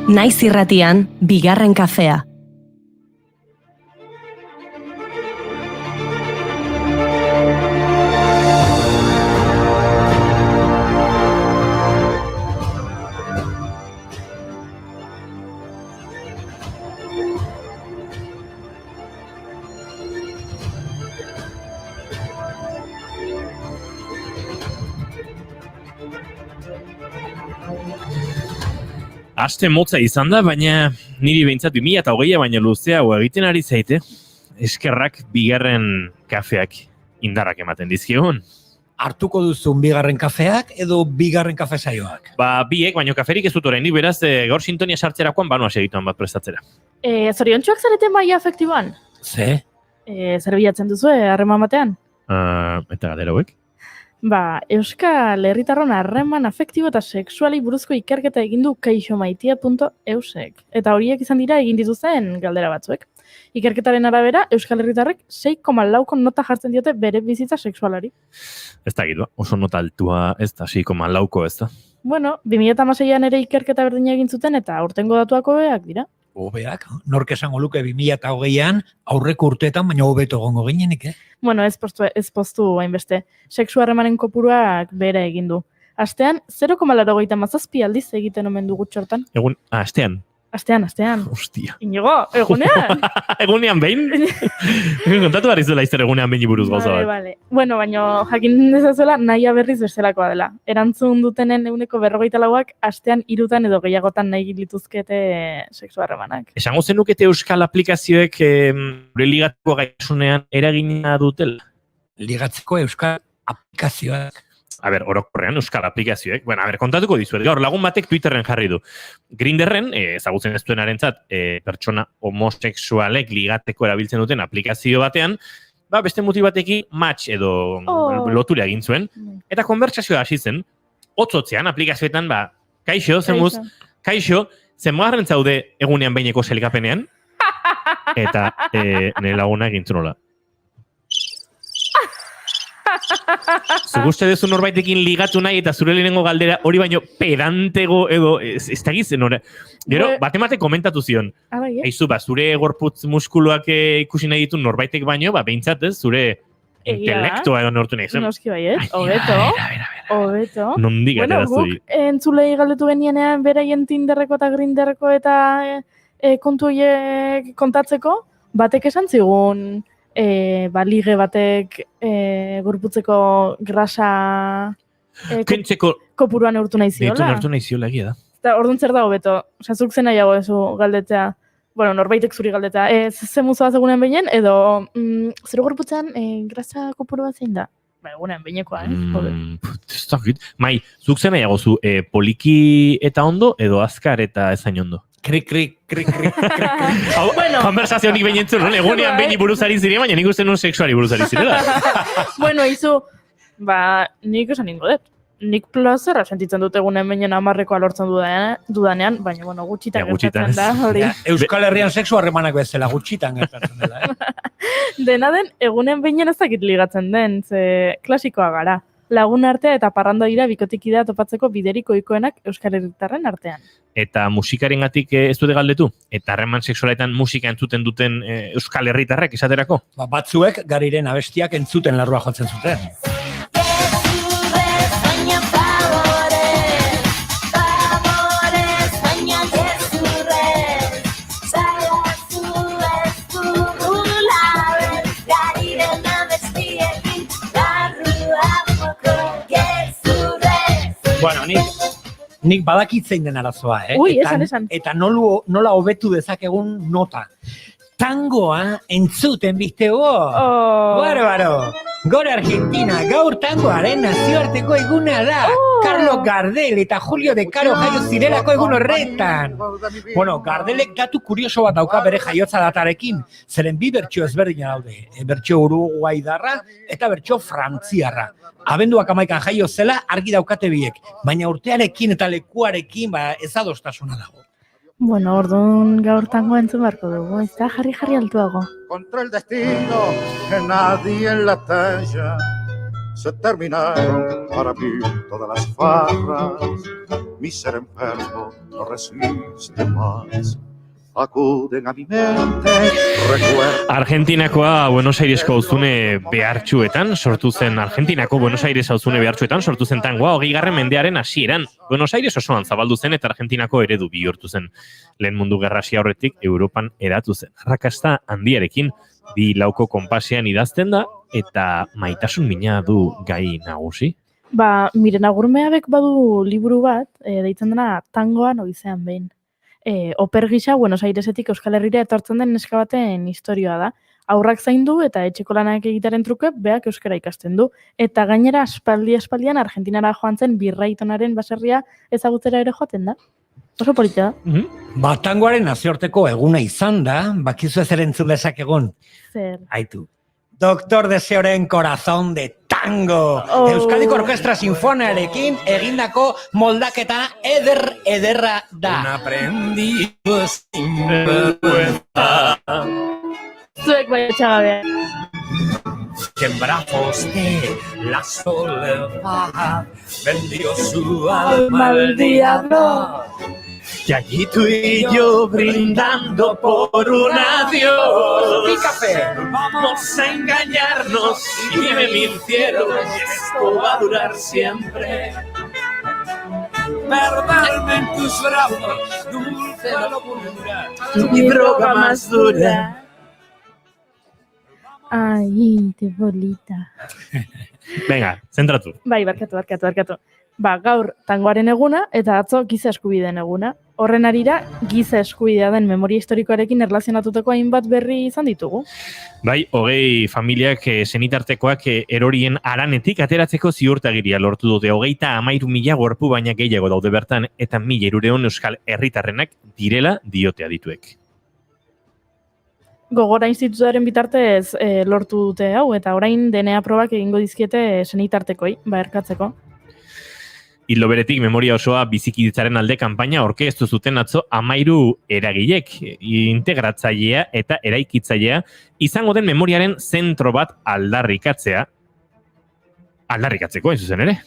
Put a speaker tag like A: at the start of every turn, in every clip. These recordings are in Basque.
A: Naiz irratian, bigarren kafea.
B: Aste motza izan da, baina niri behintzat 2020 baina luzeago egiten ari zaite. Eskerrak bigarren kafeak indarrak ematen dizkigun.
C: Hartuko duzun bigarren kafeak edo bigarren kafe saioak?
B: Biek, baino kaferik ez dut oraindik, beraz, gaur sintonia sartzerakoan banoa segituan bat prestatzera.
D: Zoriontsuak zarete maila afektiboan?
C: Ze?
D: Zer bilatzen duzu, harreman batean?
B: Eta galdera hauek?
D: Euskal Herritarron harreman afektibo eta sexuali buruzko ikerketa egin du kaixomaitia.eusek. Eta horiek izan dira egin dituzten galdera batzuek. Ikerketaren arabera, Euskal Herritarrek 6,4 nota jartzen diote bere bizitza sexualari.
B: Ez da gilua, oso nota altua ez da, 6,4 ez da.
D: Bueno, 2016an ere ikerketa berdina egin zuten eta aurtengo datuak hobeak dira.
C: Hobeak, nork esango luke 2020an aurreko urteetan, baina hobeto egongo ginenik,
D: Bueno, ez poztu hainbeste. Sexu harremanen kopuruak bere egin du. Astean, 0,87 aldiz egiten omen dugu txortan.
B: Astean?
D: Astean.
B: Hostia.
D: Inigo, egunean?
B: Egunean behin? Kontatu behar izuela izter egunean behin buruz gauza bat.
D: Vale. Bueno, baino jakin dezazuela nahia berriz bestelakoa dela. Erantzun dutenen 144ak astean 3 edo gehiagotan nahi lituzkete sexu harremanak.
B: Esango zenukete euskal aplikazioek gure ligateko gaitasunean eragina dutela?
C: Ligatzeko euskal aplikazioak.
B: Orokorrean euskal aplikazioek. Kontatuko dizuet. Gaur lagun batek Twitterren jarri du. Grinderren, ezagutzen ez duenarentzat, pertsona homosexualek ligateko erabiltzen duten aplikazio batean, beste mutil batekin match edo lotura egin zuen. Eta konbertsazioa hasi zen, hotzotzean aplikazioetan, kaixo, zenmogarren zaude egunean behineko selikapenean, eta nire laguna egintzen nola. Zuk uste duzu norbaitekin ligatu nahi eta zure lehenengo galdera hori baino pedantego edo ez da gizen hori. Gero, batemate komentatu zion. Aizu, zure gorputz muskuluak ikusi nahi ditu norbaitek baino, behintzat ez, zure intelektua edo nortu nahi zen.
D: Noski baiet, hobeto.
B: Nondik atera zuri.
D: Guk entzulei galdetu genienean beraien Tinderreko eta Grinderreko eta kontu horiek kontatzeko, batek esan zigun lige batek gorputzeko grasa
B: kentzeko
D: kopuruan eurtu nahi ziola.
B: Eurtu nahi ziola egia da.
D: Eta orduan zer da hobeto. Zuk zen nahiago ezu galdetzea. Bueno, norbaitek zuri galdetzea. Ze muzoa zegunen behinen, edo zero gorputzean grasa kopuru bat zein da? Egunen behinekoa,
B: Mai, zuk zen nahiago zu poliki eta ondo, edo azkar eta ezain ondo?
C: Krik.
B: Konversazionik behin entzun, egunean behin buruzari ziren, baina nik uste nun sexuari buruzari zirela.
D: Bueno, izu, nik esan ningo dut. Nik plazera sentitzen dut egunen behin amarrekoa lortzen dudanean, baina, gutxitan gertatzen da.
C: Euskal Herrian sexu harremanak bezala, gutxitan gertatzen dela,
D: Dena den, egunen behin ez dakit ligatzen den, ze klasikoa gara. Lagun artea eta parranda dira bikotikidea topatzeko biderik ohikoenak Euskal Herritarren artean.
B: Eta musikarengatik ez dute galdetu? Eta harreman sexualetan musika entzuten duten Euskal Herritarrek esaterako?
C: Batzuek gariren abestiak entzuten larrua jotzen zuten. Bueno, nik badakitzein den arazoa,
D: Ui, esan.
C: Eta nola hobetu dezakegun nota. tangoa entzuten biztego.
D: Oh.
C: Barbaro! Gora Argentina, gaur tangoaren nazioarteko eguna da. Carlos Gardel eta Julio De Caro jaio zirelako egun horretan. Bueno, Gardelek datu kurioso bat dauka bere jaiotza datarekin, zeren bi bertsio ezberdina daude. Bertsio uruguaidarra eta bertsio frantziarra. Abenduak 11 jaio zela argi daukate biek, baina urtearekin eta lekuarekin ez adostasuna dago.
D: Bueno, orduan gaur tangoa entzun beharko dugu, ez da jarri altuago.
E: Contra el destino que nadie en la talla se terminaron para mí todas las farras. Mi ser enfermo no resiste más. Acuden a mi mente, recuerda.
B: Argentinakoa Buenos Airesko auzune behartsuetan sortu zen Argentinako Buenos Aires auzune behartsuetan sortu zen tangoa 20. mendearen hasieran. Buenos Aires osoan zabaldu zen eta Argentinako eredu bihurtu zen. Lehen Mundu Gerra hasi aurretik Europan eratu zen. Arrakasta handiarekin bi lauko konpasean idazten da eta maitasun mina du gai nagusi.
D: Miren Agurmeabek badu liburu bat, deitzen dena tangoa noizean behin. Oper gisa Buenos Airesetik Euskal Herrira etortzen den neska baten istorioa da. Aurrak zaindu eta etxeko lanak egitaren truke beak euskara ikasten du. Eta gainera aspaldian Argentinara joan zen birraitonaren baserria ezagutzera ere joaten da. Oso polita da.
C: Tangoaren nazioarteko eguna izan da, bakizu ez entzun dezakegun.
D: Zer.
C: Aitu. Doctor Deseoren Corazón de Tango. Euskadiko Orkestra Sinfoniarekin egindako moldaketa ederra da. Un aprendido sin vergüenza.
D: Zuek bai etxagabea.
C: Que en brazos de la soledad vendió su alma al diablo. Y allí tú y yo brindando por un adiós. ¡Mi café! Vamos a engañarnos y me mintieron. Y esto va a durar siempre. Perderme en tus brazos, dulce locura,
D: Mi droga más dura. Ai, te bolita.
B: Venga, zentratu.
D: Bai, barkatu. Gaur tangoaren eguna eta atzo giza eskubideen eguna. Horren arira, giza eskubidea den memoria historikoarekin erlazionatuteko hainbat berri izan ditugu.
B: Bai, 20 familiak senitartekoak erorien aranetik ateratzeko ziurtagiria lortu dute. 33.000 gorpu baina gehiago daude bertan eta 1.300 euskal herritarrenak direla diote adituek.
D: Gogora institutuaren bitartez lortu dute hau eta orain DNA probak egingo dizkiete senitartekoi, erkatzeko.
B: Ildo beretik memoria osoa bizikiditzaren alde kanpaina orkestu zuten atzo 13 eragilek, integratzailea eta eraikitzailea izango den memoriaren zentro bat aldarrikatzeko, hain zuzen ere.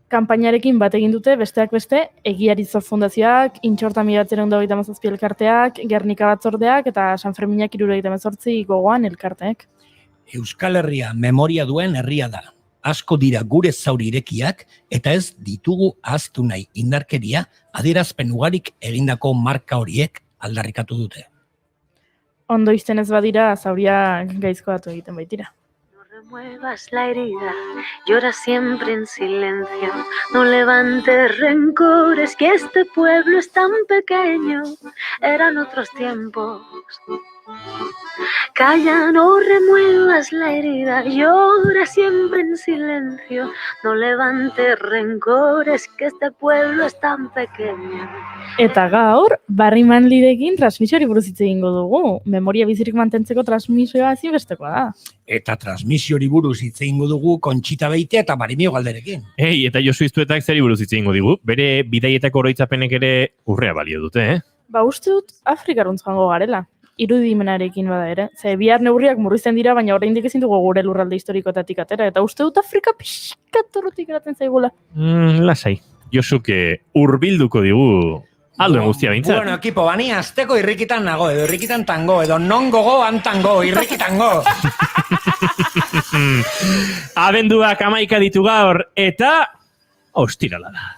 D: Kanpainarekin bat egin dute besteak beste, Egiaritzo Fundazioak, Intxorta 1927 elkarteak, Gernika Batzordeak eta San Ferminak 78 gogoan elkarteek.
C: Euskal Herria memoria duen herria da. Asko dira gure zauri irekiak eta ez ditugu ahaztu nahi indarkeria adierazpen ugarik egindako marka horiek aldarrikatu dute.
D: Ondo izten ez badira zauriak gaizkoatu egiten baitira.
F: No remuevas la herida, llora siempre en silencio, no levantes rencores, que este pueblo es tan pequeño, eran otros tiempos. Calla, no remuevas la herida, llora siempre en silencio, no levantes rencores, que este pueblo es tan pequeño.
D: Eta gaur, Barriman lirekin transmisiori buruz hitz egingo dugu. Memoria bizirik mantentzeko transmisioa ezinbestekoa da.
C: Eta transmisiori buruz hitz egingo dugu Kontxita Beitea eta Marimio Galderekin.
B: Eta Josu Iztuetak zeri buruz hitz egingo digu. Bere bidaietako oroitzapenek ere urrea balio dute,
D: Uste dut Afrikaruntz joango garela. Irudimenarekin bada ere. Bihar neurriak murrizten dira, baina oraindik ezin dugu gure lurralde historikoetatik atera. Eta uste dut Afrika pixkat urrutik eratzen zaigula.
B: Lasai. Josuk hurbilduko digu alduen guztia behintzat.
C: Bueno, ekipo, bani azteko irrikitan nago, edo irrikitan tango, edo non gogoan tango, irrikitango.
B: Abenduak 11 ditu gaur, eta ostirala da.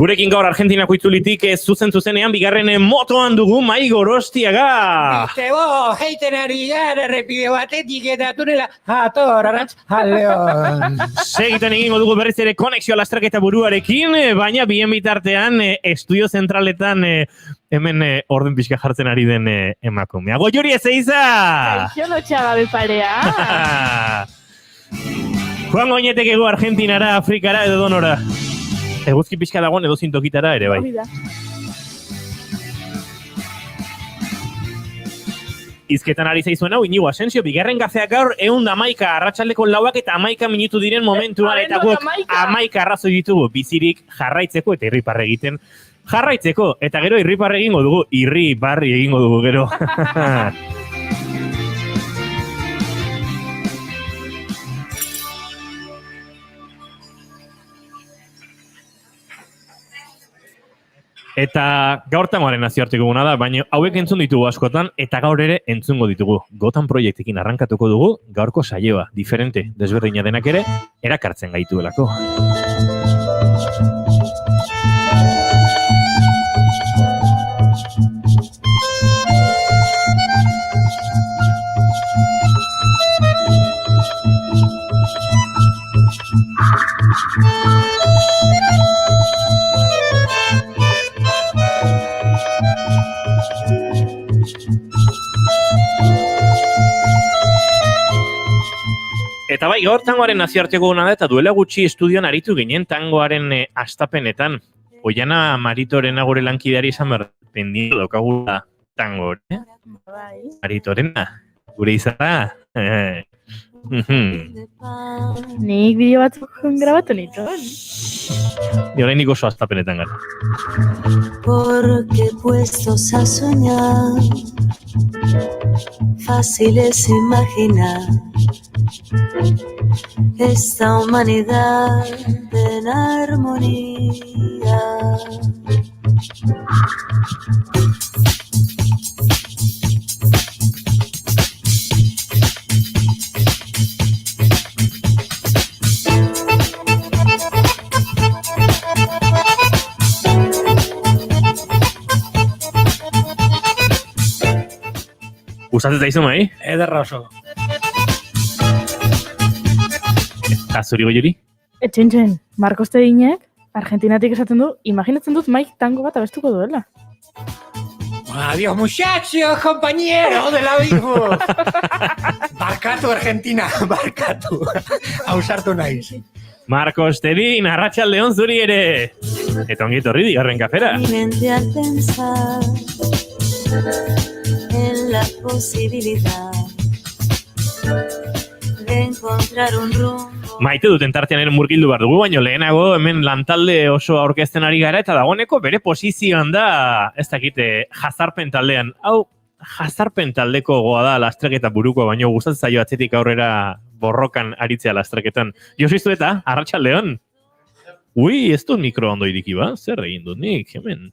B: Gurekin gaur Argentinako itzulitik zuzenean bigarren motoan dugu Mai Gorostiaga.
C: Bo, heiten ari gara errepide batetik eta tunela ator arratz aleon.
B: Segiten egingo dugu berriz ere konexioa lastraketa buruarekin, baina bien bitartean estudio zentraletan hemen orden pixka jartzen ari den emakumea. Goiuri Ezeiza!
D: Kaixo lotxagabe parea.
B: Juan Goñetekego Argentinara, Afrikara edo donora. Eguzki pixka dagoen edo zintokitara ere bai.
D: Hori da.
B: Izketan ari zaizuen hau, Inigo Asensio, bigarren kafeak gaur 111 arratsaldeko 4 eta 11 minutu diren momentuan eta guk 11 arrazoi ditugu bizirik jarraitzeko eta irriparre egiten jarraitzeko. Eta gero irriparre egingo dugu, irriparri egingo dugu gero. Eta gaur tangoaren nazioarteko guna da, baina hauek entzun ditugu askotan, eta gaur ere entzungo ditugu. Gotan proiektekin arrankatuko dugu, gaurko saioa, diferente, desberdina denak ere, erakartzen gaituelako. Eta bai, gaur tangoaren nazioarteko guna da, eta duela gutxi estudioan aritu ginen tangoaren astapenetan. Oiana Maritorena gure lankideari izan behar pendiente daukagula tango, Maritorena, gure izara.
D: Nik bideo batzuk grabatu nituen.
B: Oraindik oso astapenetan gara.
G: Porque puestos a soñar, fácil es imaginar esta humanidad en armonía.
B: Gustatzen zaizu mai?
C: Ederra oso.
B: Eta zuri Goiuri?
D: Etxen, Marcos Tedinek, Argentinatik esaten du, imaginatzen dut Mike tango bat abestuko duela.
C: Adiós, muchachos, compañeros de la Bifus. Barkatu, Argentina, barkatu. Ausartu naiz.
B: Marcos Tedin, arratsaldeon zuri ere. Eta ongi etorri bigarren kafera.
G: Mi mente al pensar en la posibilidad de encontrar un rumbo.
B: Maite duten tartean ere murgildu behar dugu, baina lehenago hemen lantalde oso aurkezten ari gara, eta dagoeneko bere posizioan da, ez dakite, jazarpen taldean. Hau, jazarpen taldeko goa da lastreketa buruko, baina gustatzen zaio atzetik aurrera borrokan aritzea lastreketan. Josu Iztueta, arratsaldeon. Ui, ez dut mikro ondo iriki ba? Zer egin dut nik, hemen.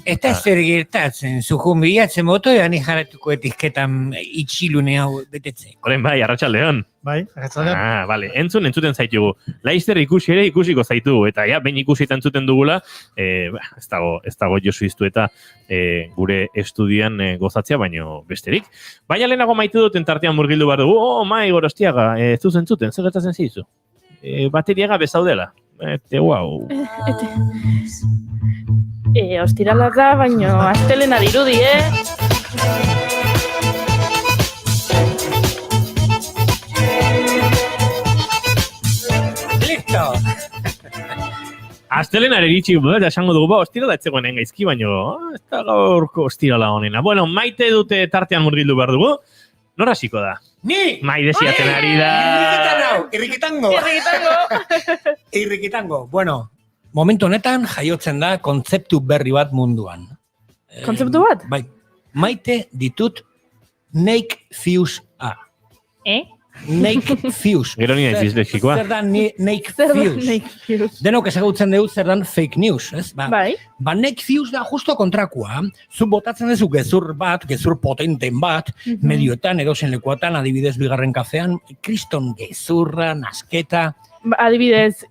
C: Eta zer gertatzen, zuhun bilatzen motoean jarratuko etikketan itxilune hau betetzeko.
B: Horen bai, arratsaldeon.
H: Bai, arratsaldeon.
B: Ah, vale. Entzuten zaitugu. Laister ikusi ere ikusiko zaitugu. Eta ja, behin ikusita entzuten dugula, ez dago Josu Iztueta gure estudian gozatzea, baino besterik. Baina lehenago Maite duten tartean murgildu behar dugu, Mai Gorostiaga, ez entzuten, zer gertatzen zizu? Bateriaga bezaudela. Wow.
D: Ostirala da, baino astelena dirudi,
C: Listo!
B: Astelena iritsi eta esango dugu, ostirala etzegoen gaizki, baino ez da gaurko ostirala honena. Bueno, Maite dute tartean murgildu behar dugu. Nora hasiko da?
C: Ni!
B: Mai desiatzen ari da.
C: Irrikitango. Bueno, momentu honetan jaiotzen da kontzeptu berri bat munduan.
D: Kontzeptu bat?
C: Bai, Maite ditut Nake Fuse-a. Nake Fuse.
B: Gero nina izlexikoa.
C: Zer da Nake
D: Zer da
C: Fuse?
D: Nake Fuse?
C: Denok ezagutzen dugu zer dan fake news, ez?
D: Bai.
C: Ba, Nake Fuse da justo kontrakua. Zu botatzen duzu gezur potenten bat, medioetan, edozen lekuatan, adibidez bigarren kafean, kriston gezurra, nasketa,
D: Adibidez,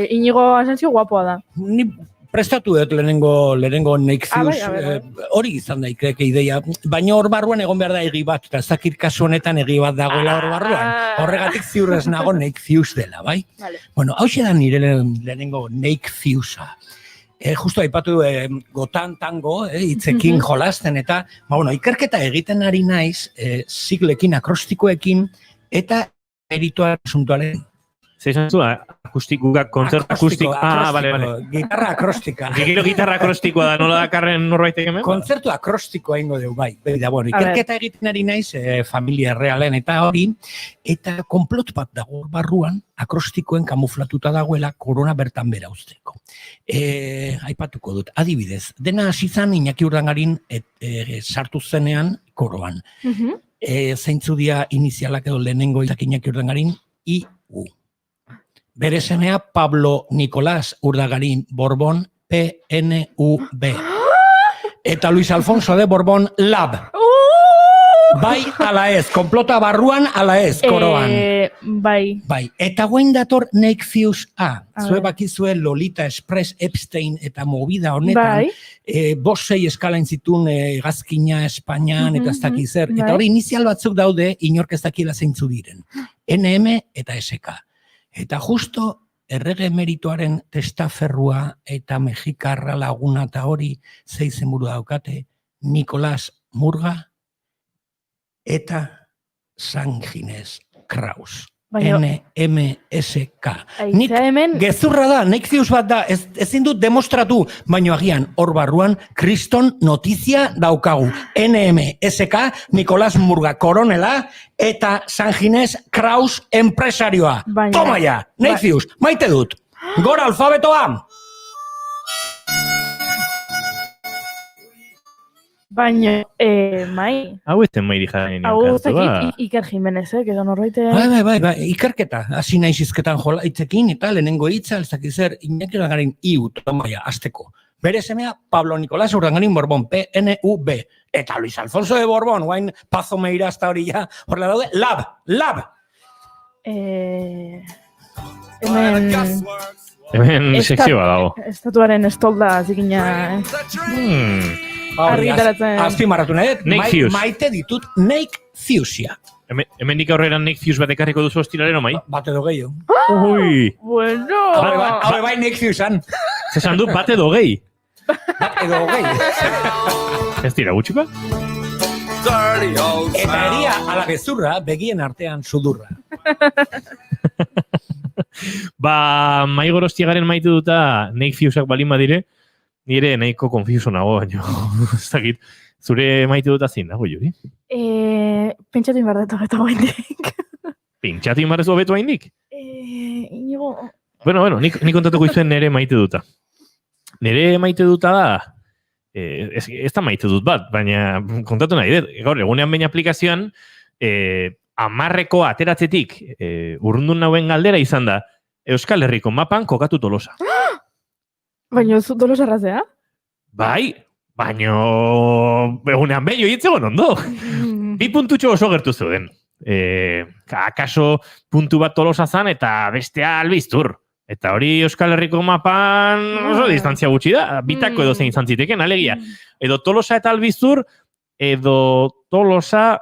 D: Inigo Asensio guapoa da.
C: Ni prestatu dut lehenengo Nexius,
D: bai.
C: hori izan daiteke ideia, baina hor barruan egon behar da egi bat, eta ez dakit kasu honetan egi bat dagoela hor barruan, horregatik ziur ez nago Nexius dela, bai?
D: Vale.
C: Bueno, hau da nire lehenengo Nexiusa. Justo aipatu gotan tango, hitzekin jolasten, eta ikerketa egiten ari naiz, siglekin, akrostikoekin, eta merituaren asuntuaren.
B: Zeizan zu, kontzertu akustiko. Bale.
C: Gitarra akrostika.
B: Gero gitarra akrostikoa da, nola dakarren norbaitek hemen?
C: Kontzertu akrostikoa ingo dugu, bai. Ikerketa egiten ari naiz, familia realen eta hori, eta konplot bat dago barruan, akrostikoen kamuflatuta dagoela korona bertan bera usteko. Aipatuko dut, adibidez, dena hasi zan Iñaki Urdangarin sartu zenean koroan. Zeintzu dia inizialak edo lehenengo Iñaki Urdangarin, I.U. Bere semea Pablo Nicolás Urdangarin Borbón, P.N.U.B. Eta Luis Alfonso de Borbón, Lab. Bai, ala ez, konplota barruan, ala ez, koroan.
D: Bai.
C: Eta guen dator Nexius A. Zue bakizue Lolita Express, Epstein eta movida honetan. Bosei eskalain zitun gazkina Espainian eta ez dakizer. Eta hori inizial batzuk daude, inork ez dakila zeintzu diren. NM eta SK. Eta justo errege emerituaren testaferrua eta mexikarra laguna eta hori zeizen buru daukate, Nicolás Murga eta San Ginés Kraus. NMSK. Nik gezurra da, Nexius bat da, ezin dut demostratu, baino agian hor barruan kriston notizia daukagu. NMSK, Nicolás Murga koronela eta San Ginés Kraus enpresarioa. Toma ja, Nexius, maite dut. Gora alfabetoa!
D: Baina, mai.
B: Hau ezten mairi jaren
D: Hau zekit Iker Jimenezek, edo norbaite...
C: Bai, ikerketa. Hasi naiz izketan jola hitzekin, eta lehenengo hitza, ez dakit zer, Iñaki Urdangarin I.U. Tomaia, azteko. Bere semea, Pablo Nicolás Urdangarin Borbón, P.N.U.B. Eta Luis Alfonso de Borbón, guain Pazo Meira hasta hori ja, horrela daude, Lab!
B: Hemen sekzioa dago.
D: Estatuaren estolda zikina...
C: Azpimarratu nahi, maite ditut Nexiusia.
B: Hemen dik aurrera Nexius bat ekarriko duzu ostiralero, mai?
C: Bat edo gehiago.
B: Ui!
D: Bueno!
C: Haure bai Nexiusan.
B: Zesan du, bat edo gehi?
C: Bat edo gehi.
B: Ez dira gutxiko?
C: Eta eria ala gezurra, begien artean sudurra.
B: Mai Gorostiagaren maite duta Nexiusak balin badire, nire nahiko konfuso nago, baina ez dakit, zure maite dut azin nago, Juri?
D: Pentsatu inbarretu beto haindik.
B: Pentsatu inbarretu beto haindik?
D: Inigo...
B: Bueno, nik kontatuko izuen nire maite duta. Nire maite duta da, ez da maite dut bat, baina kontatu nahi dut, gaur, egunean baina aplikazioan, 10 ateratzetik urrundun nauen galdera izan da, Euskal Herriko mapan kokatu Tolosa.
D: Baina ez Tolosa errazea?
B: Bai, baina egunean behin oietzegon ondo. Bi puntutxo oso gertu zeuden. Akaso puntu bat Tolosa zan eta bestea albiztur. Eta hori Euskal Herriko mapan oso distantzia gutxi da. Bitako edo zein izan ziteken, alegia. Edo Tolosa eta albiztur, edo Tolosa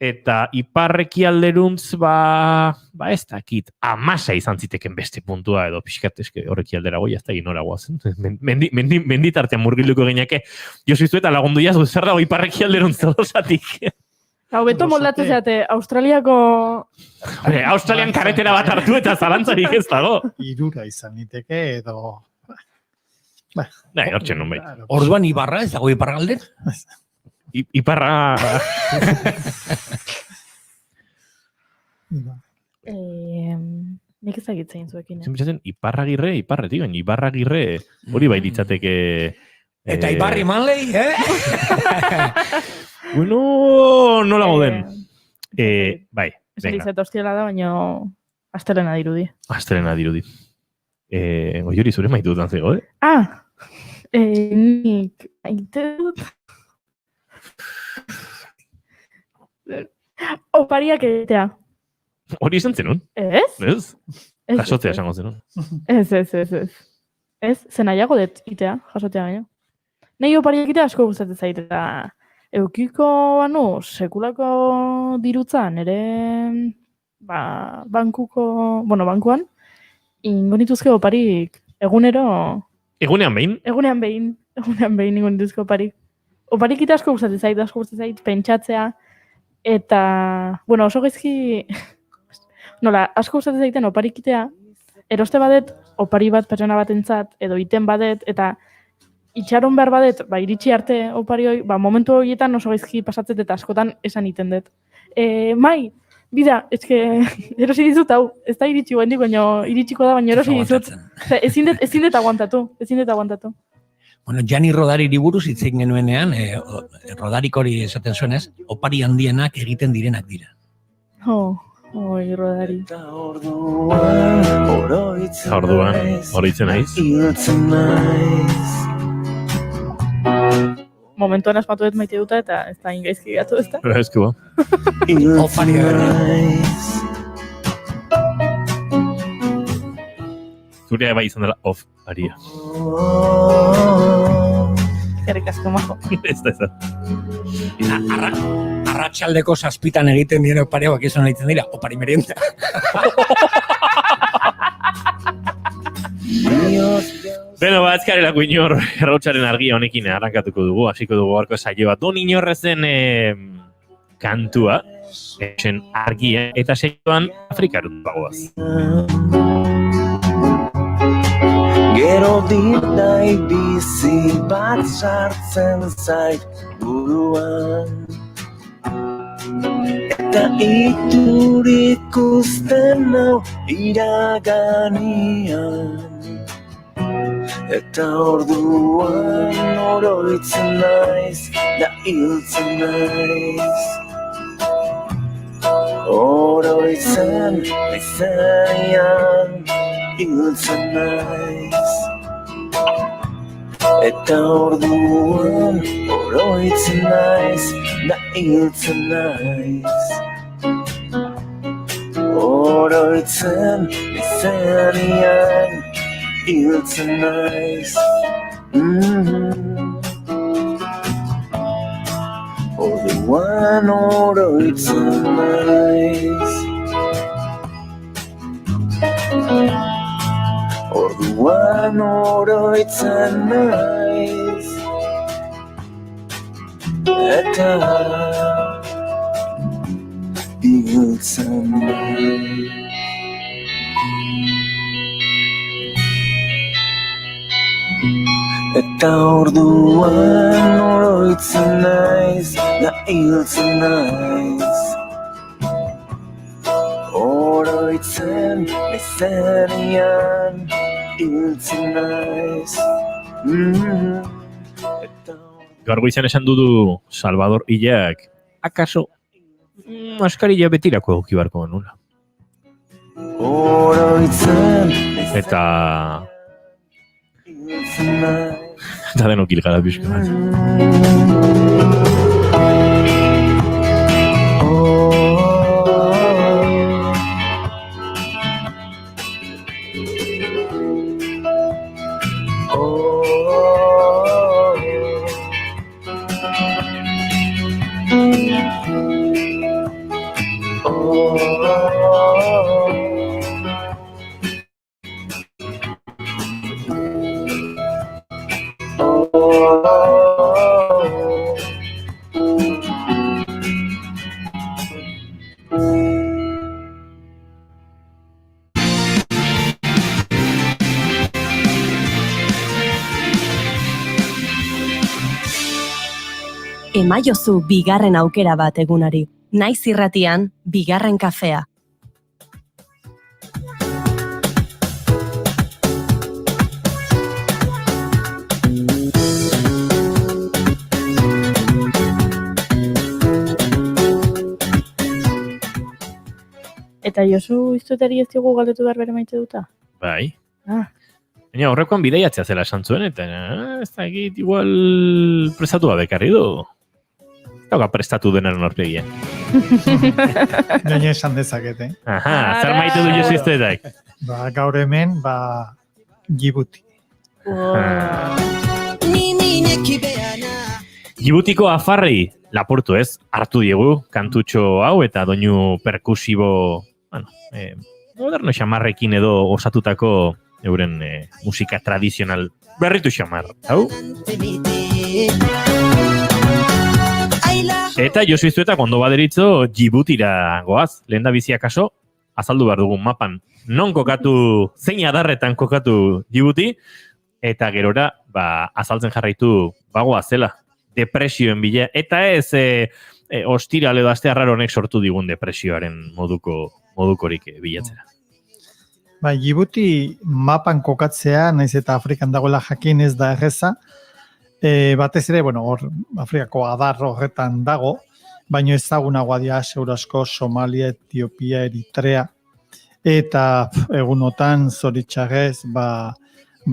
B: eta iparreki alderuntz, ez dakit, 16 izan ziteken beste puntua, edo pixkat horreki aldera goi, ez da ginora guazen. Menditartean murgiluko geinake, Josuizu eta lagundu jazu, zer dago iparreki alderuntz Tolosatik.
D: Hau, beto moldatzen zeate, Australiako...
B: Australian karretera bat hartu eta zalantzarik ez dago.
H: Irura izan niteke, edo...
B: Nahi, hortxe nun bai.
C: Orduan Ibarra, ez dago Iparralden?
B: Iparra...
D: Nik ezagitzen zuekin.
B: Zenbitzaten, Iparragirre, Iparretik, baina Ibarragirre hori bai ditzateke...
C: Eta Ibarri manlei,
B: Bueno, nola goden. Bai, venga.
D: Esarizet hostiela da, baina astelena dirudi.
B: Astelena dirudi. Oiuri zure maitu dutan zego,
D: Nik aite dut... Opariak egitea.
B: Hori izan zenun?
D: Ez?
B: Ez? Jasotzea esango zen.
D: Ez. Ez, zen nahiago dut itea, jasotea baino. Nahi opariak itea asko gustatzen zait, eta eukiko banu, sekulako dirutzan, ere bankuan, ingo nituzke oparik egunero...
B: Egunean behin?
D: Egunean behin ingo nituzke oparik. Oparik itea asko gustatzen zait, pentsatzea, eta, oso gaizki... Nola, asko gustatzen zaiten oparik itea, eroste badet, opari bat pertsona batentzat, edo iten badet, eta itxaron behar badet, iritsi arte opari hoi, momentu horietan oso gaizki pasatzet eta askotan esan iten dut. Mai, bida, erosi dizut hau, ez da iritsi guen baina iritsiko da, baina erosi dizut. Ezin dut aguantatu.
C: Bueno, Gianni Rodariri buruz hitz egin genuenean, Rodarik hori esaten zuenez, opari handienak egiten direnak dira.
D: Oi, Rodari.
B: Orduan, horitzen naiz.
D: Momentuan asmatu dut maite duta eta ez da ingaizki gatu ez da.
B: Ezki bo.
C: Opari
B: Zurea bai izan dela aria.
D: Gerrik asko majo.
B: Ez da.
C: Arratxaldeko 7 egiten dira opariak izan egiten dira, opari merienda.
B: Beno, azkarelako inor errautsaren argia honekin arrankatuko dugu, hasiko dugu gaurko saio bat. Don inorrezen kantua, esen argia, eta saioan Afrikarut bagoaz.
I: Gero dirdai bizi bat sartzen zait buruan, eta itur ikusten nau iraganian, eta orduan oroitzen naiz da hiltzen naiz. Oroitzen naizean hiltzen naiz, eta orduan oroitzen naiz da hiltzen naiz. Oroitzen naizean hiltzen naiz. Orduan oroitzen naiz. Orduan oroitzen naiz, eta hiltzen naiz. Eta orduan oroitzen naiz, da hiltzen naiz. Oroitzen naizenean hiltzen naiz.
B: Gaur goizean esan dudu Salvador Ileak, akaso maskarilla betirako eduki beharko genula.
I: Oroitzen
B: Eta denok hilgara pixka bat.
A: Emaiozu bigarren aukera bat egunari. Naiz irratian, bigarren kafea.
D: Eta Josu iztuetari ez diogu galdetu behar bere maite duta?
B: Bai.
D: Ah,
B: Baina horrekoan bidaiatzea zela esan zuen, eta ez da egit igual presatua bekarri du. Dauka prestatu denaren aurpegia.
H: Gaina esan dezakete.
B: Aha, zer maite du Josiztetak?
H: Ba, gaur hemen, Djibouti.
B: Djibutiko afarrei lapurtu ez, hartu diegu kantutxo hau eta doinu perkusibo, moderno xamarrekin edo osatutako euren musika tradizional berritu xamar, hau? Eta Josu Iztuetak ondo baderitzo Djiboutira goaz, lehen da biziak kaso, azaldu behar dugun mapan. Non kokatu, zein adarretan kokatu Djibouti, eta gerora, azaltzen jarraitu bagoa zela, depresioen bila, eta ez ostiral edo aste arraro honek sortu digun depresioaren modukorik bilatzera.
H: Djibouti mapan kokatzea, naiz eta Afrikan dagoela jakin ez da erreza, batez ere, hor Afrikako adar horretan dago, baino ezagunagoa dira segurasko Somalia, Etiopia, Eritrea, eta egunotan zoritxarrez,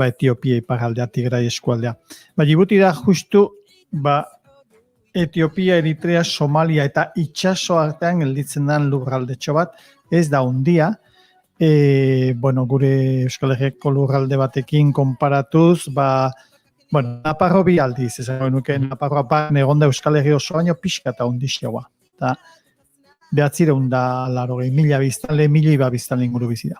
H: Etiopia iparraldea, Tigray eskualdea. Djibouti da justu, Etiopia, Eritrea, Somalia eta itsaso artean gelditzen den lurraldetxo bat, ez da hundia, gure Euskal Herriko lurralde batekin konparatuz, Naparro bi aldiz, esango nuke Naparroa barne egonda Euskal Herri oso baino pixka eta hundixiagoa. Eta 980.000 biztanle, 1.000 biztanle inguru bizi da.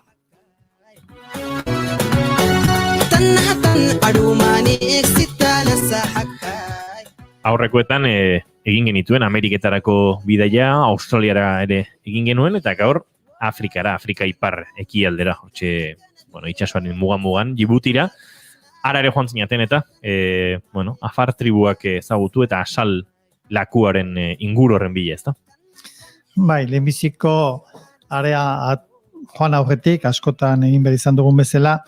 B: Aurrekoetan egin genituen Ameriketarako bidaia, Australiara ere egin genuen, eta gaur Afrika ipar ekialdera, itxasoaren mugan, Djiboutira, ara ere joan zinaten eta, afar tribuak ezagutu eta asal lakuaren inguru horren bila, ezta?
H: Lehenbiziko area joan aurretik, askotan egin behar izan dugun bezala,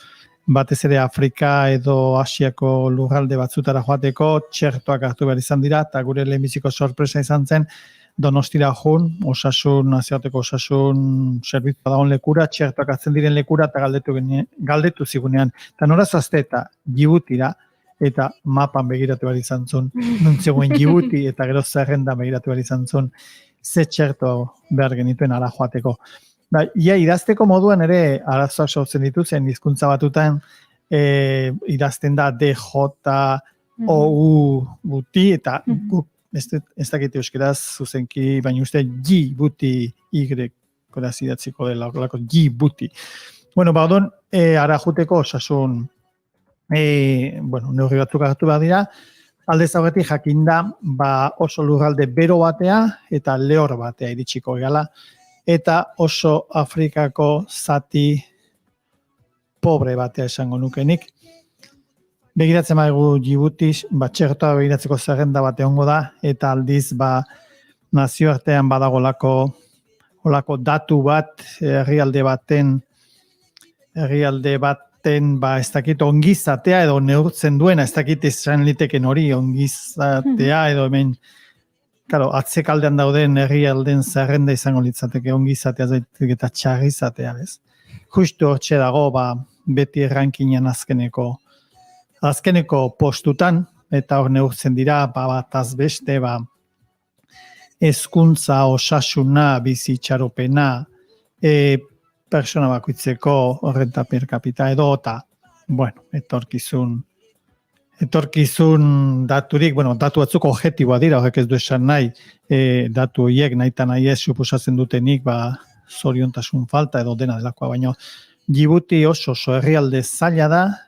H: batez ere Afrika edo Asiako lurralde batzutara joateko, txertoak hartu behar izan dira, eta gure lehenbiziko sorpresa izan zen, Donostira joan, nazioarteko osasun zerbitzua dagoen lekura, txertoak hartzen diren lekura, eta galdetu zigunean. Eta nora zoazte eta Djiboutira, eta mapan begiratu behar izan zuen, nuntzegoen Djibouti, eta gero zerrenda begiratu behar izan zuen, ze txerto behar genituen ara joateko. Idazteko moduan ere arazoak sortzen dituzen hizkuntza batutan idazten da DJ-OU guti eta guk ez dakit euskeraz zuzenki, baina uste Djibouti Y-koraz idatziko dela, Djibouti. Baudon, ara juteko osasun neurri batzuk hartu behar dira, aldez aurretik jakinda oso lurralde bero batea eta lehor batea iritsiko gala, eta oso Afrikako zati pobre batea esango nukenik. Begiratzen baigu Djibouti, txertoa begiratzeko zerrenda bat egongo da, eta aldiz nazioartean badagolako datu bat, herrialde baten ez dakit ongizatea edo neurtzen duena, ez dakit izan liteken hori ongizatea edo hemen, atzekaldean dauden herrialden zerrenda izango litzateke ongizatea zaitik eta txarrizatea, ez? Justu hortxe dago, beti rankinean azkeneko postutan, eta hor neurtzen dira, bataz beste, hezkuntza, osasuna, bizitxaropena, persona bakoitzeko renta per capita edo, eta, etorkizun daturik, datu batzuk objektiboa dira, horrek ez du esan nahi, datu horiek nahi eta nahi ez suposatzen dutenik, zoriontasun falta edo dena delakoa, baina Djibouti oso herrialde zaila da,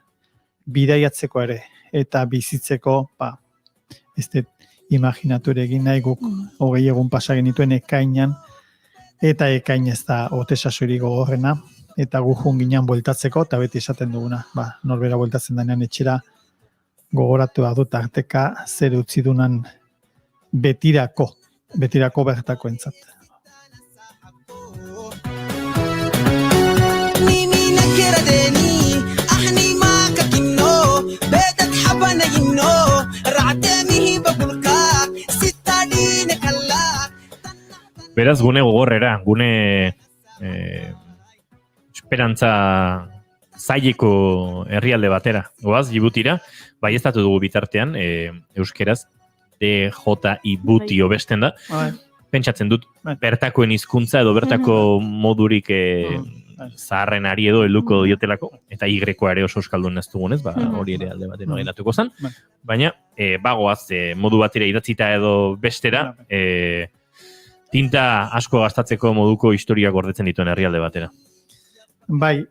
H: bidaiatzeko ere, eta bizitzeko, ez dut imaginatu ere egin nahi guk, 20 egun pasa genituen ekainan, eta ekain ez da otesasorik gogorrena, eta gu joan ginen bueltatzeko, eta beti esaten duguna, norbera bueltatzen denean etxera, gogoratu dut arteka zer utzi dunan betirako bertako entzat.
B: Beraz, gune gogorrera, gune esperantza zaileko herrialde batera. Goaz, Djiboutira, baieztatu dugu bitartean, euskeraz, DJI buti hobesten da. Pentsatzen dut, bertakoen hizkuntza edo bertako modurik zaharren ari edo helduko diotelako, eta Y-koa ere oso euskaldun ez dugunez, hori ere alde baten geratuko zen, baina bagoaz modu batera idatzita edo bestera, tinta asko gastatzeko moduko historiak gordetzen dituen herrialde batera.
H: Bai,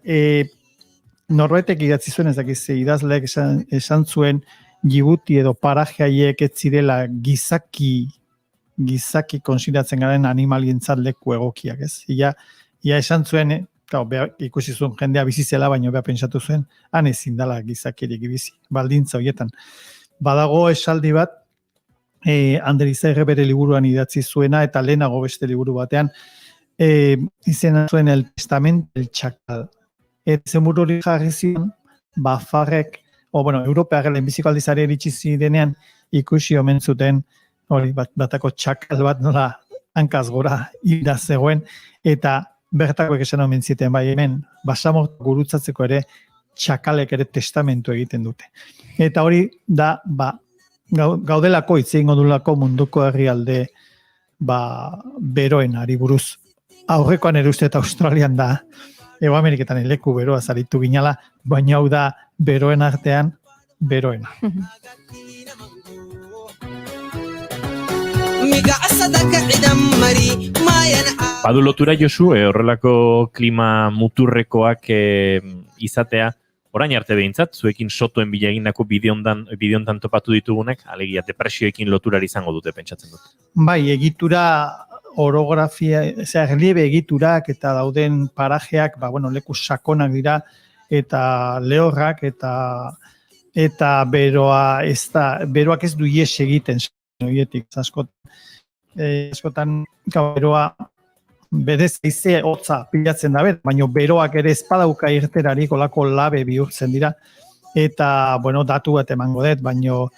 H: norbaitek idatzi zuen, ez dakiz, idazleek esan zuen Djibouti edo paraje haiek ez zirela gizaki konsideratzen garen animalientzat leku egokiak, ez? Ia esan zuen, ikusi zuen jendea bizi zela, baina beha pentsatu zuen, han ezin dela gizakirik bizi, baldintza horietan. Badago esaldi bat, Ander Izagirre bere liburuan idatzi zuena, eta lehenago beste liburu batean, izena zuen El Testamento del Chacal. Zenburu hori jarri zion, Bafarrek, Europeak lehenbiziko aldizari eritsi zirenean, ikusi omen zuten, hori batako txakal bat nola hankaz gora hilda zegoen, eta bertakoek esan omen ziten, bai hemen, basamort gurutzatzeko ere, txakalek ere testamentu egiten dute. Eta hori da, gaudelako hitz egingo dulako munduko herrialde beroen ari buruz. Aurrekoan ere uste eta Australian da, Ego Ameriketan leku beroa zaritu ginala, baina hau da beroen artean beroena.
B: Badu lotura Josu, horrelako klima muturrekoak izatea, orain arte behintzat, zuekin sotoen bila egindako bideontan topatu ditugunek, alegia depresioekin loturari izango dute, pentsatzen dut.
H: Bai, egitura, orografia, erliebe egiturak eta dauden parajeak, leku sakonak dira, eta lehorrak, eta beroak ez du ies egiten, askotan beroa berez aize hotza pilatzen da baina beroak ere espadauka irterarik olako labe bihurtzen dira, eta datu bat emango dut, baina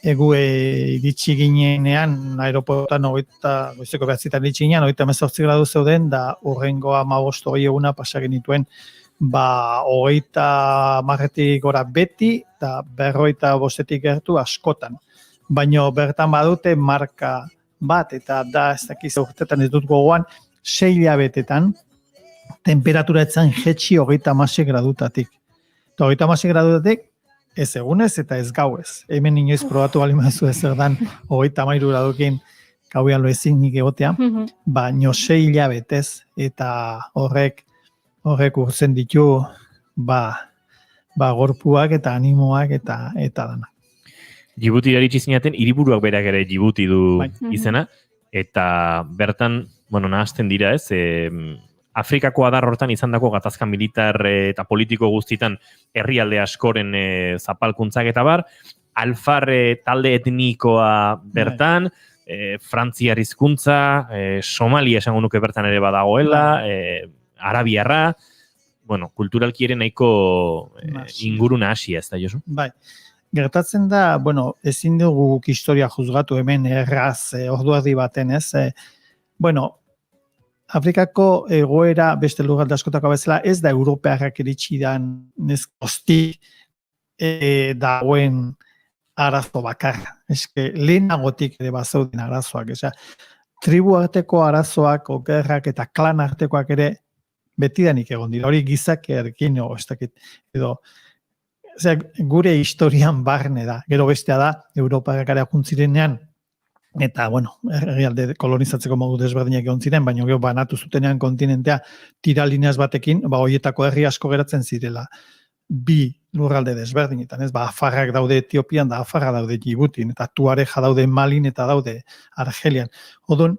H: egu iritsi ginenean aeroportan goizeko behatzitan iritsi ginean 38 gradu zeuden, da horrengo 15 eguna pasa genituen 30 gora beti, eta 45 gertu askotan. Baina bertan badute marka bat, eta da ez dakiz urtetan ez dut gogoan, 6 hilabetetan temperatura etzan jetxi 36 gradutatik. Eta 36 gradutatik ez egunez eta ez gauez. Hemen inoiz probatu balimazu ez erdan 33 gradukin gauean lo ezin nik egotea, baina 6 hilabetez, eta horrek urtzen ditu gorpuak eta animoak eta dana.
B: Djibouti iritsi zinaten, hiriburuak berak ere Djibouti du izena, eta bertan, nahazten dira ez, Afrikako adar hortan izandako gatazka militar eta politiko guztitan herrialde askoren zapalkuntzak eta bar, Alfar talde etnikoa bertan, Frantziar hizkuntza, Somalia esango nuke bertan ere badagoela, Arabiarra, kulturalki ere nahiko inguruna hasia ez da, Josu?
H: Bai. Gertatzen da, ezin dugu historia juzgatu hemen erraz orduardi baten, ez? Afrikako egoera beste lurralde askotako bezala ez da Europearrak iritsi dan ostik dagoen arazo bakarra. Lehenagotik ere bazauden arazoak. Tribu arteko arazoak, okerrak eta klan artekoak ere betidanik egon dira. Hori gizakearekin edo gure historian barne da. Gero bestea da, Europarak areakun zirenean, eta, herrialde kolonizatzeko modu desberdinak egon ziren, baina gero banatu zutenean kontinentea tiralineaz batekin, horietako herri asko geratzen zirela. Bi lurralde desberdinetan, ez? Afarrak daude Etiopian, da Afarra daude Djiboutin, eta Tuareja daude Malin eta daude Argelian. Odon,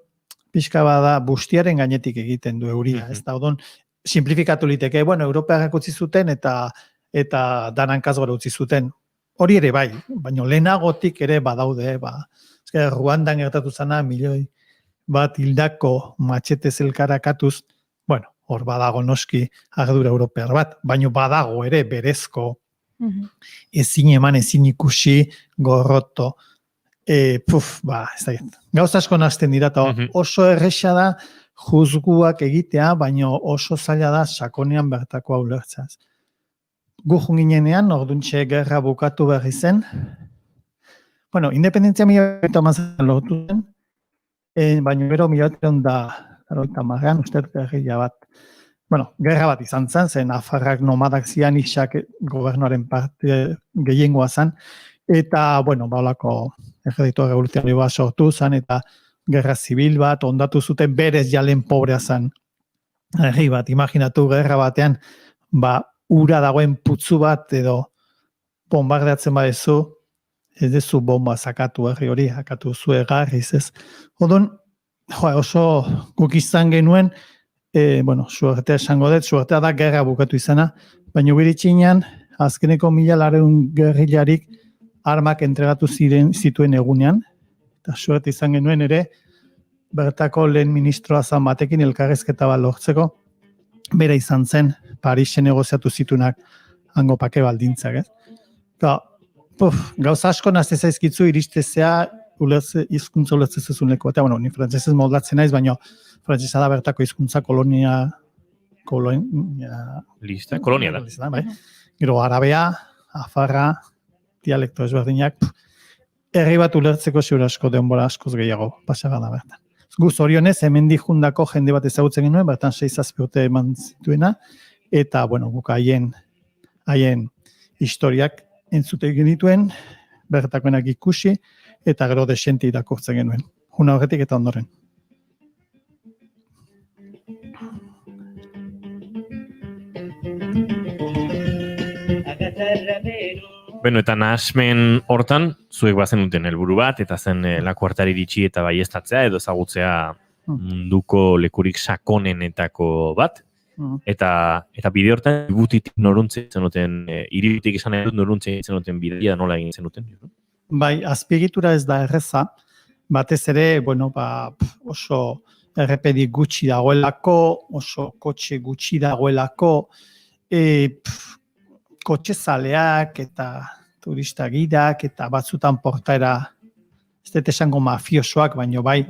H: pixka bada bustiaren gainetik egiten du euria, ez da? Odon, simplifikatu liteke, Europearrak utzi zuten eta danankaz gora utzi zuten. Hori ere bai, baina lehenagotik ere badaude, Ruandan gertatu zana, milioi bat hildako matxetez elkarakatuz, hor badago noski ardura europear bat, baina badago ere berezko ezin eman, ezin ikusi, gorroto, ez da, gauza asko nazten dira, oso erresa da juzguak egitea, baina oso zaila da sakonean bertako ulertzaz. Gu junginenean, orduntxe gerra bukatu berri zen, bueno, independentzia 1950 lortu zen, baina gero 1950 uste gerrilla bat. Bueno, gerra bat izan zen Nafarrak nomadak zian, Isak gobernuaren parte gehiengoa zen, eta, bueno, baulako ejército revoluzionarioa sortu zen, eta gerra zibil bat, ondatu zuten berez jalen pobrea zen. Herri bat, imaginatu gerra batean, ura dagoen putzu bat edo bombardeatzen badezu, ez dezu bomba sakatu herri hori, hakatu zu egarriz ez. Odon, oso guk izan genuen, bueno, suertea esango dut, suertea da gerra bukatu izana, baina biritxinean, azkeneko 1.000 gerrilarik armak entregatu zituen egunean, eta suerte izan genuen ere, bertako lehen ministroa zan batekin elkarrezketa bat lortzeko, bera izan zen, Parisen negoziatu zitunak hango pake baldintzak, ez? Eta, gauza asko nazte zaizkitzu iristezea hizkuntza ulertzezun leko batea, bueno, ni frantzesez moldatzen naiz, baina frantzesa da bertako hizkuntza kolonia
B: da.
H: Bai? Gero arabea, afarra, dialekto ezberdinak, herri bat ulertzeko ziur asko denbora askoz gehiago pasaga da bertan. Gu zorionez, hemendik jundako jende bat ezagutzen genuen, bertan 6-7 urte eman zituena, eta, bueno, guk haien historiak entzute genituen, bertakoenak ikusi, eta gero desente irakurtzen genuen. Juna horretik eta ondoren.
B: Bueno, eta nahasmen hortan, zuek bazen duten helburu bat, eta zen laku hartari iritsi eta baiestatzea, edo ezagutzea munduko lekurik sakonenetako bat, eta bide hortan, ibutitik noruntzen zenuten, hiritik izan edut noruntzen zenuten bidea nola egin zenuten?
H: Bai, azpiegitura ez da erreza, batez ere, bueno, oso errepedi gutxi dagoelako, oso kotxe gutxi dagoelako, kotxe zaleak eta turista gidak eta batzutan portaera, ez dut esango mafiosoak, baino bai,